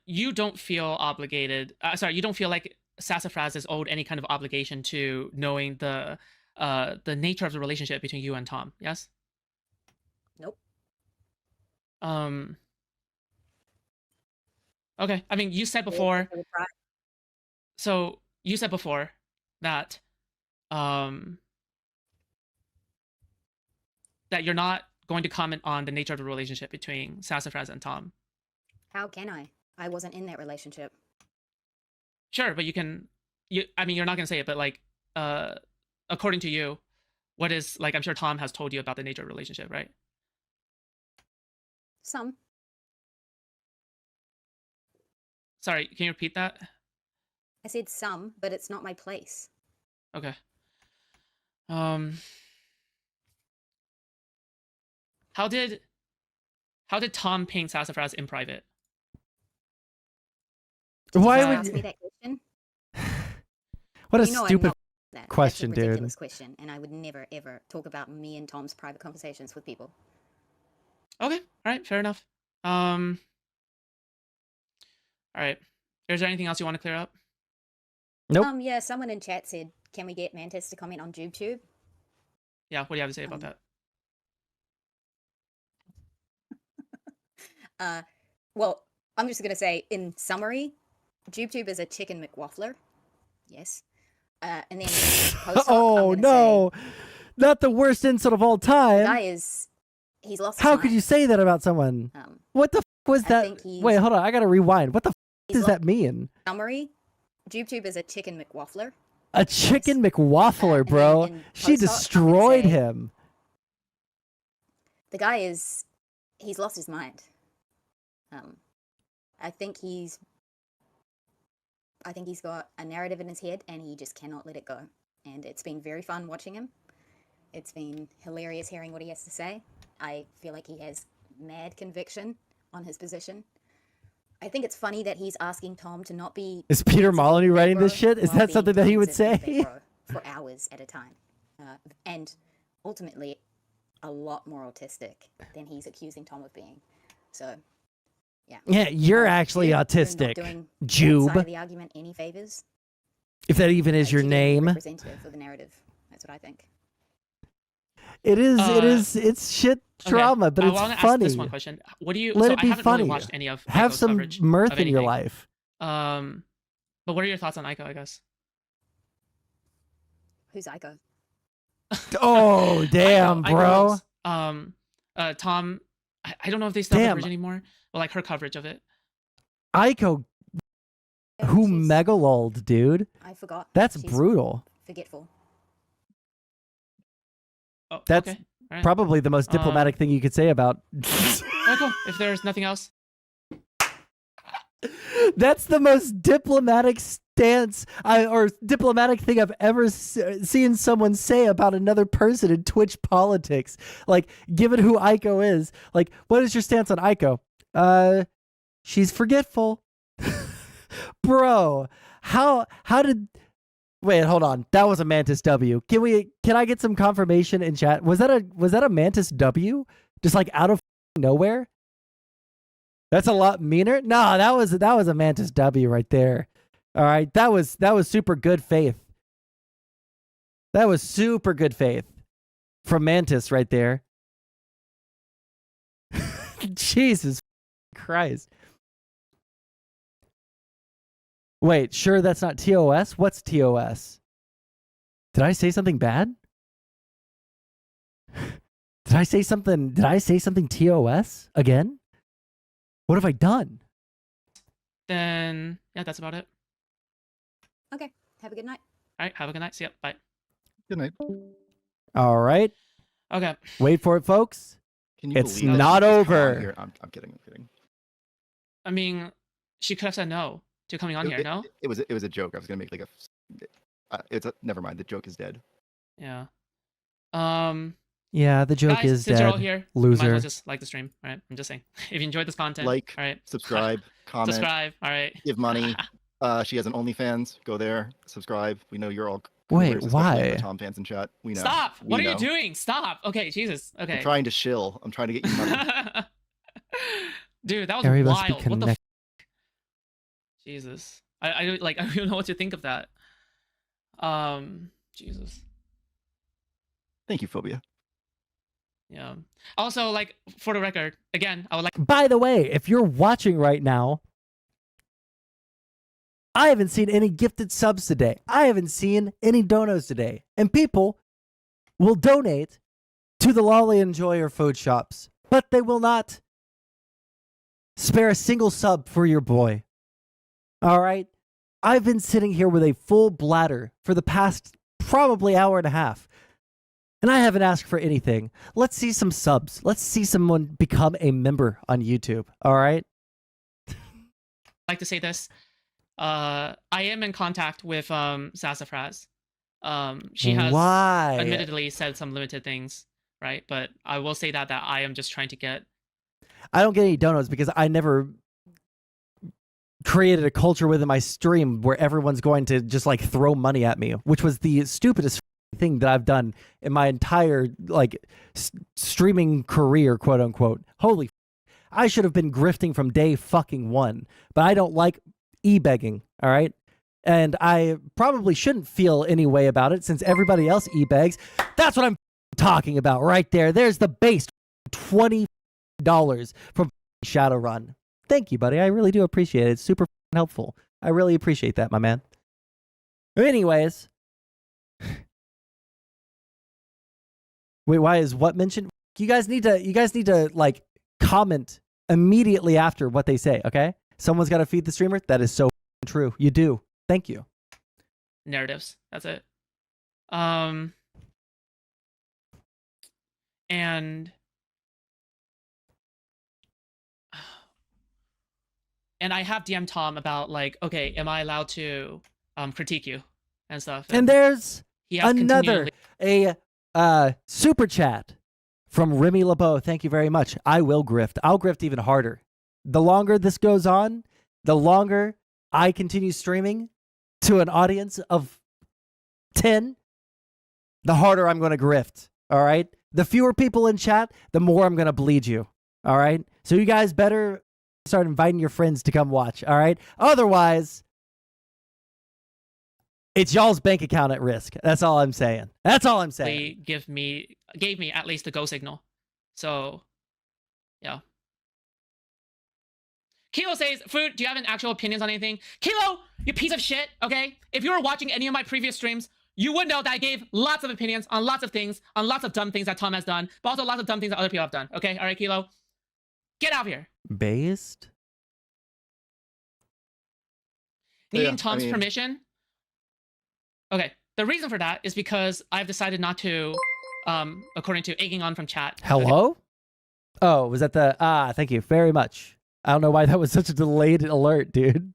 S15: you don't feel obligated. You don't feel like Sassafras is owed any kind of obligation to knowing the nature of the relationship between you and Tom. Yes.
S14: Nope.
S15: Okay. I mean, you said before. So you said before that that you're not going to comment on the nature of the relationship between Sassafras and Tom.
S14: How can I? I wasn't in that relationship.
S15: Sure, but I mean, you're not going to say it, but like, according to you, what is, like, I'm sure Tom has told you about the nature of the relationship, right?
S14: Some.
S15: Sorry, can you repeat that?
S14: I said some, but it's not my place.
S15: Okay. How did Tom paint Sassafras in private?
S1: Why
S14: you
S1: would
S14: ask me that question?
S1: What a
S14: You know
S1: stupid
S14: that.
S1: question,
S14: That's a ridiculous
S1: dude.
S14: question, and I would never ever talk about me and Tom's private conversations with people.
S15: Okay, all right, fair enough. All right. Is there anything else you want to clear up?
S1: Nope.
S14: Yeah, someone in chat said, "Can we get Mantis to comment on JubeTube?"
S15: Yeah, what do you have to say about that?
S14: Well, I'm just gonna say, in summary, JubeTube is a chicken McWaffler. Yes. And then
S1: Oh no, not the worst insult of all time.
S14: The guy he's lost.
S1: How could you say that about someone? What the f was that? Wait, hold on, I gotta rewind. What the f does that mean?
S14: Summary: JubeTube is a chicken McWaffler.
S1: A chicken McWaffler, bro. She destroyed him.
S14: The guy he's lost his mind. I think he's got a narrative in his head and he just cannot let it go. And it's been very fun watching him. It's been hilarious hearing what he has to say. I feel like he has mad conviction on his position. I think it's funny that he's asking Tom to not be...
S1: Is Peter Molyneux writing this shit? Is that something that he would say?
S14: For hours at a time. And ultimately, a lot more autistic than he's accusing Tom of being. So,
S1: Yeah, you're
S14: Uh,
S1: actually
S14: you're not
S1: autistic,
S14: doing that
S1: Jube.
S14: side of the argument any favors.
S1: If that even is your
S14: She didn't
S1: name.
S14: representative for the narrative. That's what I think.
S1: It is. It's shit drama, but
S15: I
S1: it's
S15: want to ask
S1: funny.
S15: this one question. What do you?
S1: Let
S15: so
S1: it
S15: I
S1: be
S15: haven't
S1: funny.
S15: really watched any of
S1: Have
S15: Aiko's
S1: some
S15: coverage
S1: mirth
S15: of
S1: in your
S15: anything.
S1: life.
S15: But what are your thoughts on Aiko? I guess.
S14: Who's Aiko?
S1: Oh damn,
S15: Aiko
S1: bro.
S15: was, Tom. I don't know if they still have
S1: Damn.
S15: coverage anymore, but like her coverage of it.
S1: Aiko, who megaloled, dude.
S14: I forgot.
S1: That's
S14: She's
S1: brutal.
S14: Forgetful.
S15: Oh,
S1: That's
S15: okay. All right.
S1: probably the most diplomatic thing you could say about.
S15: Aiko, if there's nothing else.
S1: That's the most diplomatic stance or diplomatic thing I've ever seen someone say about another person in Twitch politics. Like, given who Aiko is, like, what is your stance on Aiko? She's forgetful. Bro, how did... Wait, hold on. That was a Mantis W. Can I get some confirmation in chat? Was that a Mantis W? Just like out of nowhere? That's a lot meaner. No, that was a Mantis W right there. All right, that was super good faith. That was super good faith from Mantis right there. Jesus Christ. Wait, sure that's not TOS? What's TOS? Did I say something bad? Did I say something TOS again? What have I done?
S15: Then yeah, that's about it.
S14: Okay. Have a good night.
S15: All right. Have a good night. See ya. Bye.
S16: Good night.
S1: All right.
S15: Okay.
S1: Wait for it, folks.
S16: Can you
S1: It's
S16: believe
S1: not
S16: she just come on
S1: over.
S16: here? I'm kidding. I'm kidding.
S15: I mean, she could have said no to coming on here. No.
S16: It was a joke. I was gonna make like never mind. The joke is dead.
S15: Yeah.
S1: Yeah, the joke
S15: guys,
S1: is
S15: since
S1: dead.
S15: you're all here, you might as
S1: Loser.
S15: well just like the stream. All right. I'm just saying. If you enjoyed this content,
S16: Like,
S15: all right.
S16: subscribe, comment,
S15: Subscribe. All right.
S16: give money. She has an OnlyFans. Go there, subscribe. We know you're all.
S1: Wait,
S16: coolers, especially
S1: why?
S16: the Tom fans in chat. We know.
S15: Stop!
S16: We
S15: What are
S16: know.
S15: you doing? Stop! Okay, Jesus. Okay.
S16: I'm trying to shill. I'm trying to get you money.
S15: Dude, that was
S1: Harry must be
S15: wild. What the?
S1: connected.
S15: Jesus. I like. I don't know what to think of that. Jesus.
S16: Thank you, Phobia.
S15: Yeah. Also, like, for the record, again, I would like.
S1: By the way, if you're watching right now, I haven't seen any gifted subs today. I haven't seen any donos today. And people will donate to the Lolly Enjoyer food shops, but they will not spare a single sub for your boy. All right? I've been sitting here with a full bladder for the past probably hour and a half. And I haven't asked for anything. Let's see some subs. Let's see someone become a member on YouTube. All right?
S15: like to say this. I am in contact with Sassafras. She has
S1: Why?
S15: admittedly said some limited things, right? But I will say that I am just trying to get.
S1: I don't get any donuts because I never created a culture within my stream where everyone's going to just like throw money at me, which was the stupidest thing that I've done in my entire like streaming career, quote unquote. Holy, I should have been grifting from day fucking one, but I don't like e-begging, all right? And I probably shouldn't feel any way about it since everybody else e-begs. That's what I'm talking about right there. There's the base, $20 from Shadowrun. Thank you, buddy. I really do appreciate it. It's super helpful. I really appreciate that, my man. Anyways. Wait, why is what mentioned? You guys need to like comment immediately after what they say, okay? Someone's got to feed the streamer. That is so true. You do. Thank you.
S15: Narratives. That's it. And I have DM'd Tom about like, okay, am I allowed to critique you and stuff?
S1: And there's
S15: he has
S1: another super chat from Remy LeBeau. Thank you very much. I will grift. I'll grift even harder. The longer this goes on, the longer I continue streaming to an audience of 10, the harder I'm going to grift. All right. The fewer people in chat, the more I'm going to bleed you. All right. So you guys better start inviting your friends to come watch. All right. Otherwise, it's y'all's bank account at risk. That's all I'm saying. That's all I'm saying.
S15: Gave me at least the go signal. So, yeah. Kilo says, Food, do you have an actual opinions on anything? Kilo, you piece of shit, okay? If you were watching any of my previous streams, you would know that I gave lots of opinions on lots of things, on lots of dumb things that Tom has done, but also lots of dumb things that other people have done, okay? All right, Kilo? Get out of here.
S1: Based?
S15: Needing Tom's permission? Okay, the reason for that is because I've decided not to, according to egging on from chat.
S1: Hello?
S15: Okay.
S1: Oh, was that the... thank you very much. I don't know why that was such a delayed alert, dude.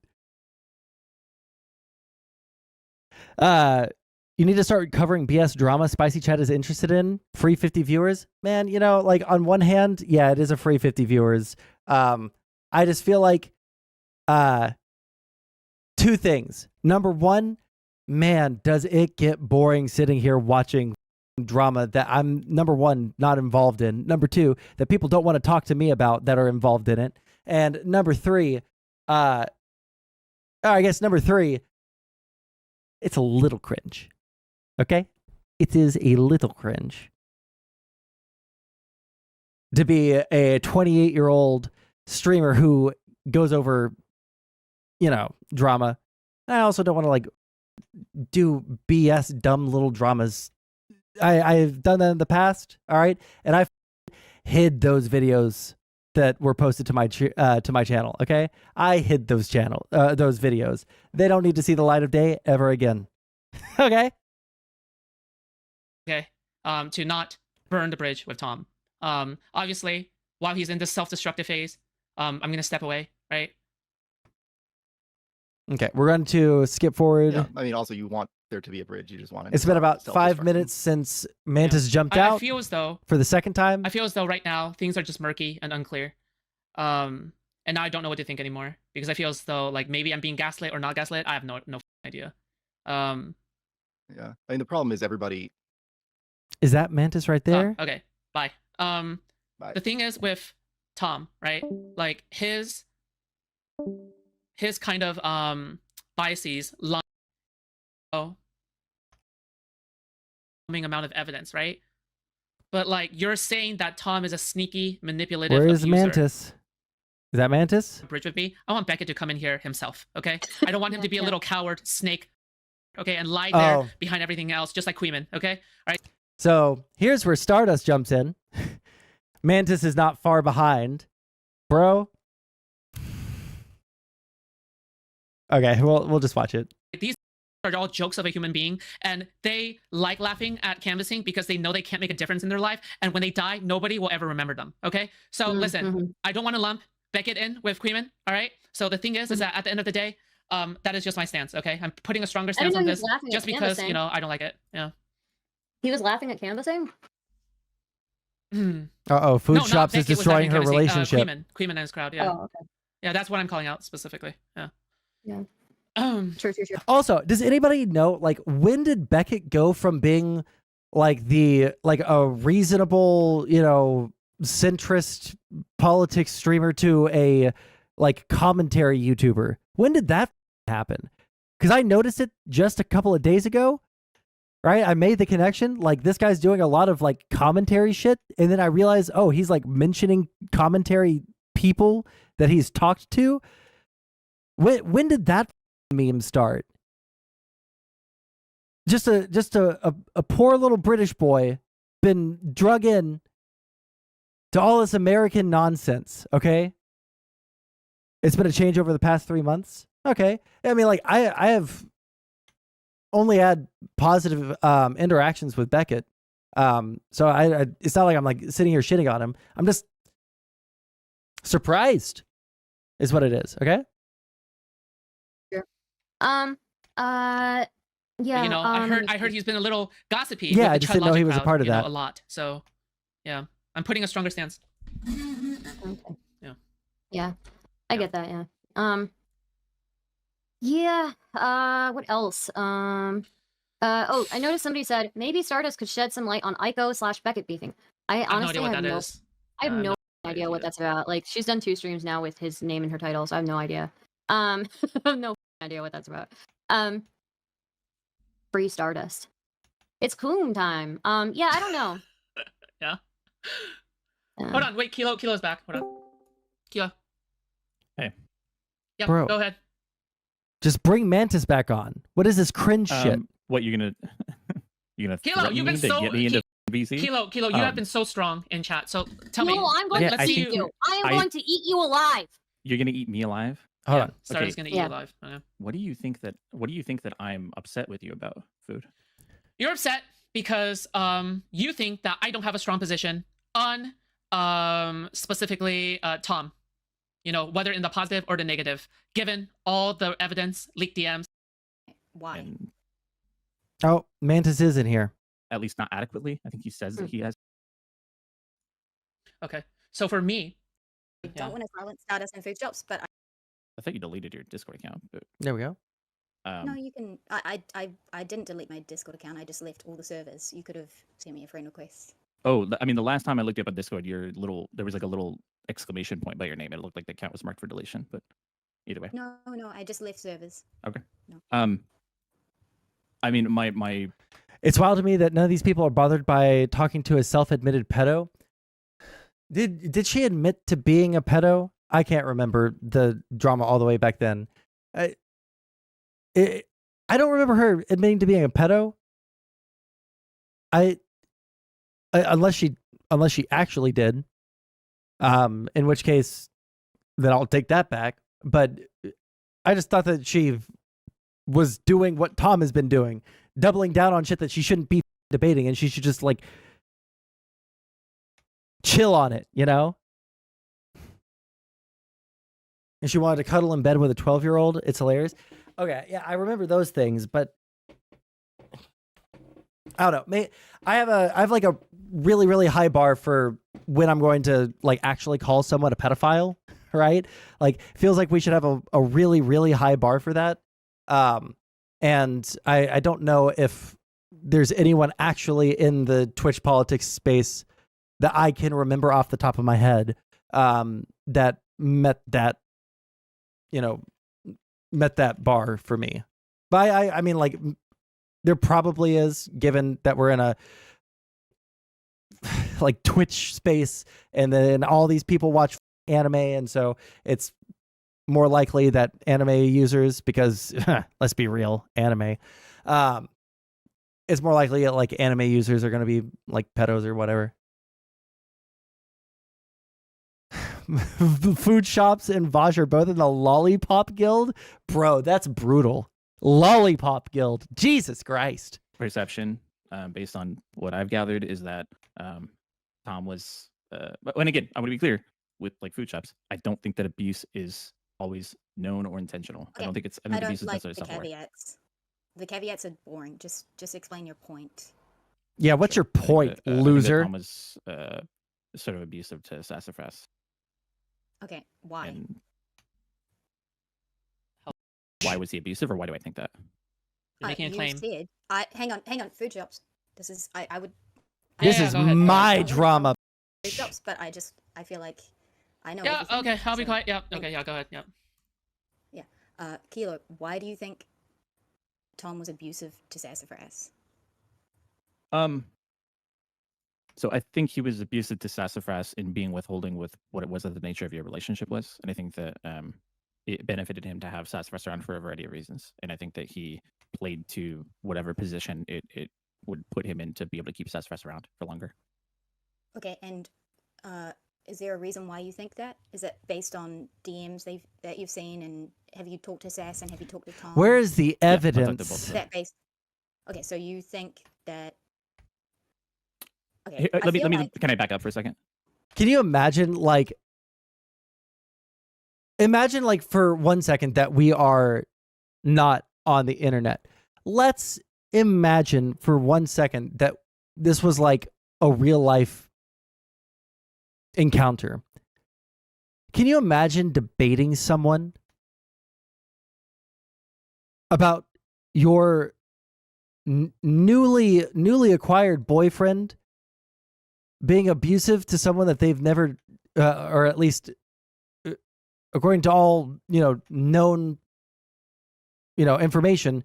S1: You need to start covering BS drama Spicy Chat is interested in. Free 50 viewers. Man, you know, like on one hand, yeah, it is a free 50 viewers. I just feel like two things. Number one, man, does it get boring sitting here watching drama that I'm, number one, not involved in. Number two, that people don't want to talk to me about that are involved in it. And number three, I guess number three, it's a little cringe. Okay? It is a little cringe to be a 28-year-old streamer who goes over, you know, drama. I also don't want to, like, do BS dumb little dramas. I've done that in the past, all right? And I hid those videos that were posted to my channel, okay? I hid those videos. They don't need to see the light of day ever again. Okay?
S15: Okay, to not burn the bridge with Tom. Obviously, while he's in this self-destructive phase, I'm going to step away, right?
S1: Okay, we're going to skip forward.
S16: Yeah, I mean, also, you want there to be a bridge. You just want it.
S1: It's been about 5 minutes since Mantis jumped out.
S15: I feel as though...
S1: For the second time?
S15: I feel as though right now, things are just murky and unclear. And now I don't know what to think anymore. Because I feel as though, like, maybe I'm being gaslit or not gaslit. I have no idea.
S16: Yeah, I mean, the problem is everybody...
S1: Is that Mantis right there?
S15: Okay, bye.
S16: Bye.
S15: The thing is with Tom, right? Like, his kind of biases lie amount of evidence, right? But like, you're saying that Tom is a sneaky, manipulative
S1: Where is
S15: abuser.
S1: Mantis? Is that Mantis?
S15: Bridge with me. I want Beckett to come in here himself, okay? I don't want him to be a little coward snake, okay, and lie there behind everything else, just like Queeman, okay? All right.
S1: So here's where Stardust jumps in. Mantis is not far behind, bro. Okay, we'll just watch it.
S15: These are all jokes of a human being, and they like laughing at canvassing because they know they can't make a difference in their life, and when they die, nobody will ever remember them, okay? So listen, I don't want to lump Beckett in with Queeman, all right? So the thing is that at the end of the day, that is just my stance, okay? I'm putting a stronger stance on this just because, you know, I don't like it, yeah.
S5: He was laughing at canvassing?
S1: Food Shops is destroying her relationship.
S15: Queeman and his crowd, yeah.
S5: Oh, okay.
S15: Yeah, that's what I'm calling out specifically, yeah.
S5: Yeah.
S15: Sure.
S1: Also, does anybody know, like, when did Beckett go from being like a reasonable, you know, centrist politics streamer to a like commentary YouTuber? When did that happen? Because I noticed it just a couple of days ago, right? I made the connection, like, this guy's doing a lot of like commentary shit, and then I realized, oh, he's like mentioning commentary people that he's talked to. When did that meme start? Just a poor little British boy been drug in to all this American nonsense, okay? It's been a change over the past 3 months. Okay. I mean, like, I have only had positive interactions with Beckett. So I it's not like I'm like sitting here shitting on him. I'm just surprised is what it is, okay?
S5: Yeah.
S15: You know, I heard he's been a little gossipy.
S1: Yeah,
S15: with
S1: I
S15: the
S1: just
S15: Chud
S1: didn't know he
S15: Logic
S1: was a
S15: crowd,
S1: part of
S15: you know,
S1: that.
S15: a lot. So, yeah, I'm putting a stronger stance.
S5: Okay.
S15: Yeah.
S5: Yeah. I get that, yeah. Yeah, what else? Oh, I noticed somebody said maybe Stardust could shed some light on Ico / Beckett beefing. I honestly
S15: have no idea what
S5: have
S15: that
S5: no
S15: is.
S5: I have no
S7: idea what that's about. Like, she's done 2 streams now with his name in her titles. I have no idea. I have no idea what that's about. Free Stardust. It's Coon time. Yeah, I don't know.
S15: Yeah. Hold on, wait, Kilo's back. Hold on. Kilo.
S18: Hey.
S15: Yeah,
S1: Bro.
S15: go ahead.
S1: Just bring Mantis back on. What is this cringe shit?
S18: What you're gonna
S15: Kilo,
S18: threaten
S15: you've
S18: me
S15: been
S18: to
S15: so
S18: get me into VC?
S15: Kilo, you have been so strong in chat. So tell me.
S7: No, I'm going to
S15: let's
S7: eat
S15: see
S7: you. I am going to eat you alive.
S18: You're gonna eat me alive?
S1: Hold on.
S15: Sarah's gonna eat you alive. Okay.
S18: What do you think that I'm upset with you about, Food?
S15: You're upset because you think that I don't have a strong position on specifically Tom. You know, whether in the positive or the negative, given all the evidence, leaked DMs.
S14: Why?
S1: Oh, Mantis is in here.
S18: At least not adequately. I think he says that he has.
S15: Okay, so for me,
S14: I don't want to silence Stardust and Food Shops, but
S18: I thought you deleted your Discord account. But,
S1: there we go.
S14: no, you can. I didn't delete my Discord account. I just left all the servers. You could have sent me a friend request.
S18: Oh, I mean, the last time I looked up on Discord, there was like a little exclamation point by your name. It looked like the account was marked for deletion, but either way.
S14: No, I just left servers.
S18: Okay.
S14: No.
S18: I mean, my.
S1: It's wild to me that none of these people are bothered by talking to a self-admitted pedo. Did she admit to being a pedo? I can't remember the drama all the way back then. I don't remember her admitting to being a pedo. Unless she actually did. In which case, then I'll take that back. But I just thought that she was doing what Tom has been doing, doubling down on shit that she shouldn't be debating, and she should just like chill on it, you know? And she wanted to cuddle in bed with a 12-year-old. It's hilarious. Okay, yeah, I remember those things, but I don't know. I have like a really, really high bar for when I'm going to like actually call someone a pedophile, right? Like, feels like we should have a really, really high bar for that. And I don't know if there's anyone actually in the Twitch politics space that I can remember off the top of my head that met that bar for me. But I mean, like, there probably is, given that we're in a like Twitch space, and then all these people watch anime, and so it's more likely that anime users, because let's be real, anime, it's more likely that like anime users are going to be like pedos or whatever. Food Shops and Vaj are both in the Lollipop Guild. Bro, that's brutal. Lollipop Guild. Jesus Christ.
S18: Perception, based on what I've gathered, is that Tom was. And again, I want to be clear with like Food Shops. I don't think that abuse is always known or intentional.
S14: Okay.
S18: I don't think it's.
S14: I don't
S18: abuse is
S14: like
S18: necessarily
S14: the
S18: self-aware.
S14: caveats. The caveats are boring. Just explain your point.
S1: Yeah, what's your point,
S18: I think that
S1: loser?
S18: Tom was sort of abusive to Sassafras.
S14: Okay, why?
S18: And why was he abusive, or why do I think that?
S15: Making a claim.
S14: Said, hang on, Food Shops. This is I would.
S1: This is my drama.
S14: Food Shops, but I feel like I know.
S15: Yeah.
S14: everything,
S15: Okay. I'll be
S14: so-
S15: quiet. Yeah. Okay. Yeah. Go ahead. Yeah.
S14: Yeah. Kilo, why do you think Tom was abusive to Sassafras?
S18: So I think he was abusive to Sassafras in being withholding with what it was that the nature of your relationship was, and I think that it benefited him to have Sassafras around for a variety of reasons, and I think that he played to whatever position it would put him in to be able to keep Sassafras around for longer.
S14: Okay, and is there a reason why you think that? Is it based on DMs that you've seen, and have you talked to Sass and have you talked to Tom?
S1: Where is the
S18: I've talked to both
S1: evidence?
S18: of them.
S14: That based. Okay, so you think that. Okay,
S18: Here,
S14: I
S18: let me
S14: feel like-
S18: can I back up for a second?
S1: Can you imagine like for 1 second that we are not on the internet. Let's imagine for 1 second that this was like a real life encounter. Can you imagine debating someone about your newly acquired boyfriend being abusive to someone that they've never or at least according to all, known, information,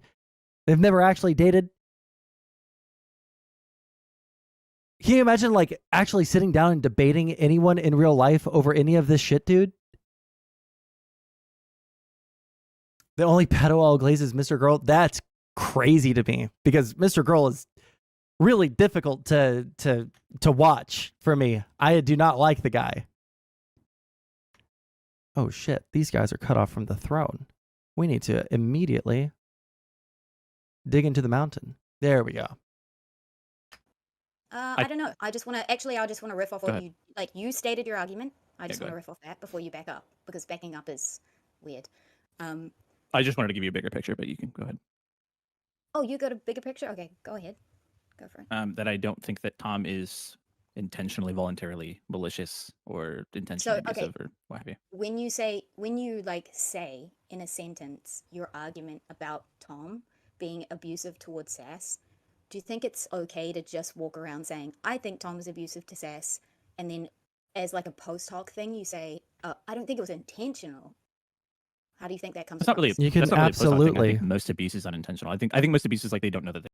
S1: they've never actually dated. Can you imagine, like, actually sitting down and debating anyone in real life over any of this shit, dude? The only pedo all glaze is Mr. Girl. That's crazy to me, because Mr. Girl is really difficult to watch for me. I do not like the guy. Oh shit, these guys are cut off from the throne. We need to immediately dig into the mountain. There we go.
S14: I don't know. I just want to riff off
S18: Go
S14: what
S18: ahead.
S14: you, like, you stated your argument. I just
S18: go
S14: want to
S18: ahead.
S14: riff off that before you back up, because backing up is weird.
S18: I just wanted to give you a bigger picture, but you can go ahead.
S14: Oh, you got a bigger picture? Okay, go ahead. Go for it.
S18: That I don't think that Tom is intentionally, voluntarily malicious or intentionally
S14: okay.
S18: abusive or what have you.
S14: When you say in a sentence your argument about Tom being abusive towards Sass, do you think it's okay to just walk around saying, I think Tom is abusive to Sass, and then as like a post hoc thing you say, I don't think it was intentional? How do you think that comes
S18: It's not really.
S1: You can
S18: that's not really a post hoc thing. I
S1: absolutely.
S18: think most abuse is unintentional. I think most abuse is like they don't know that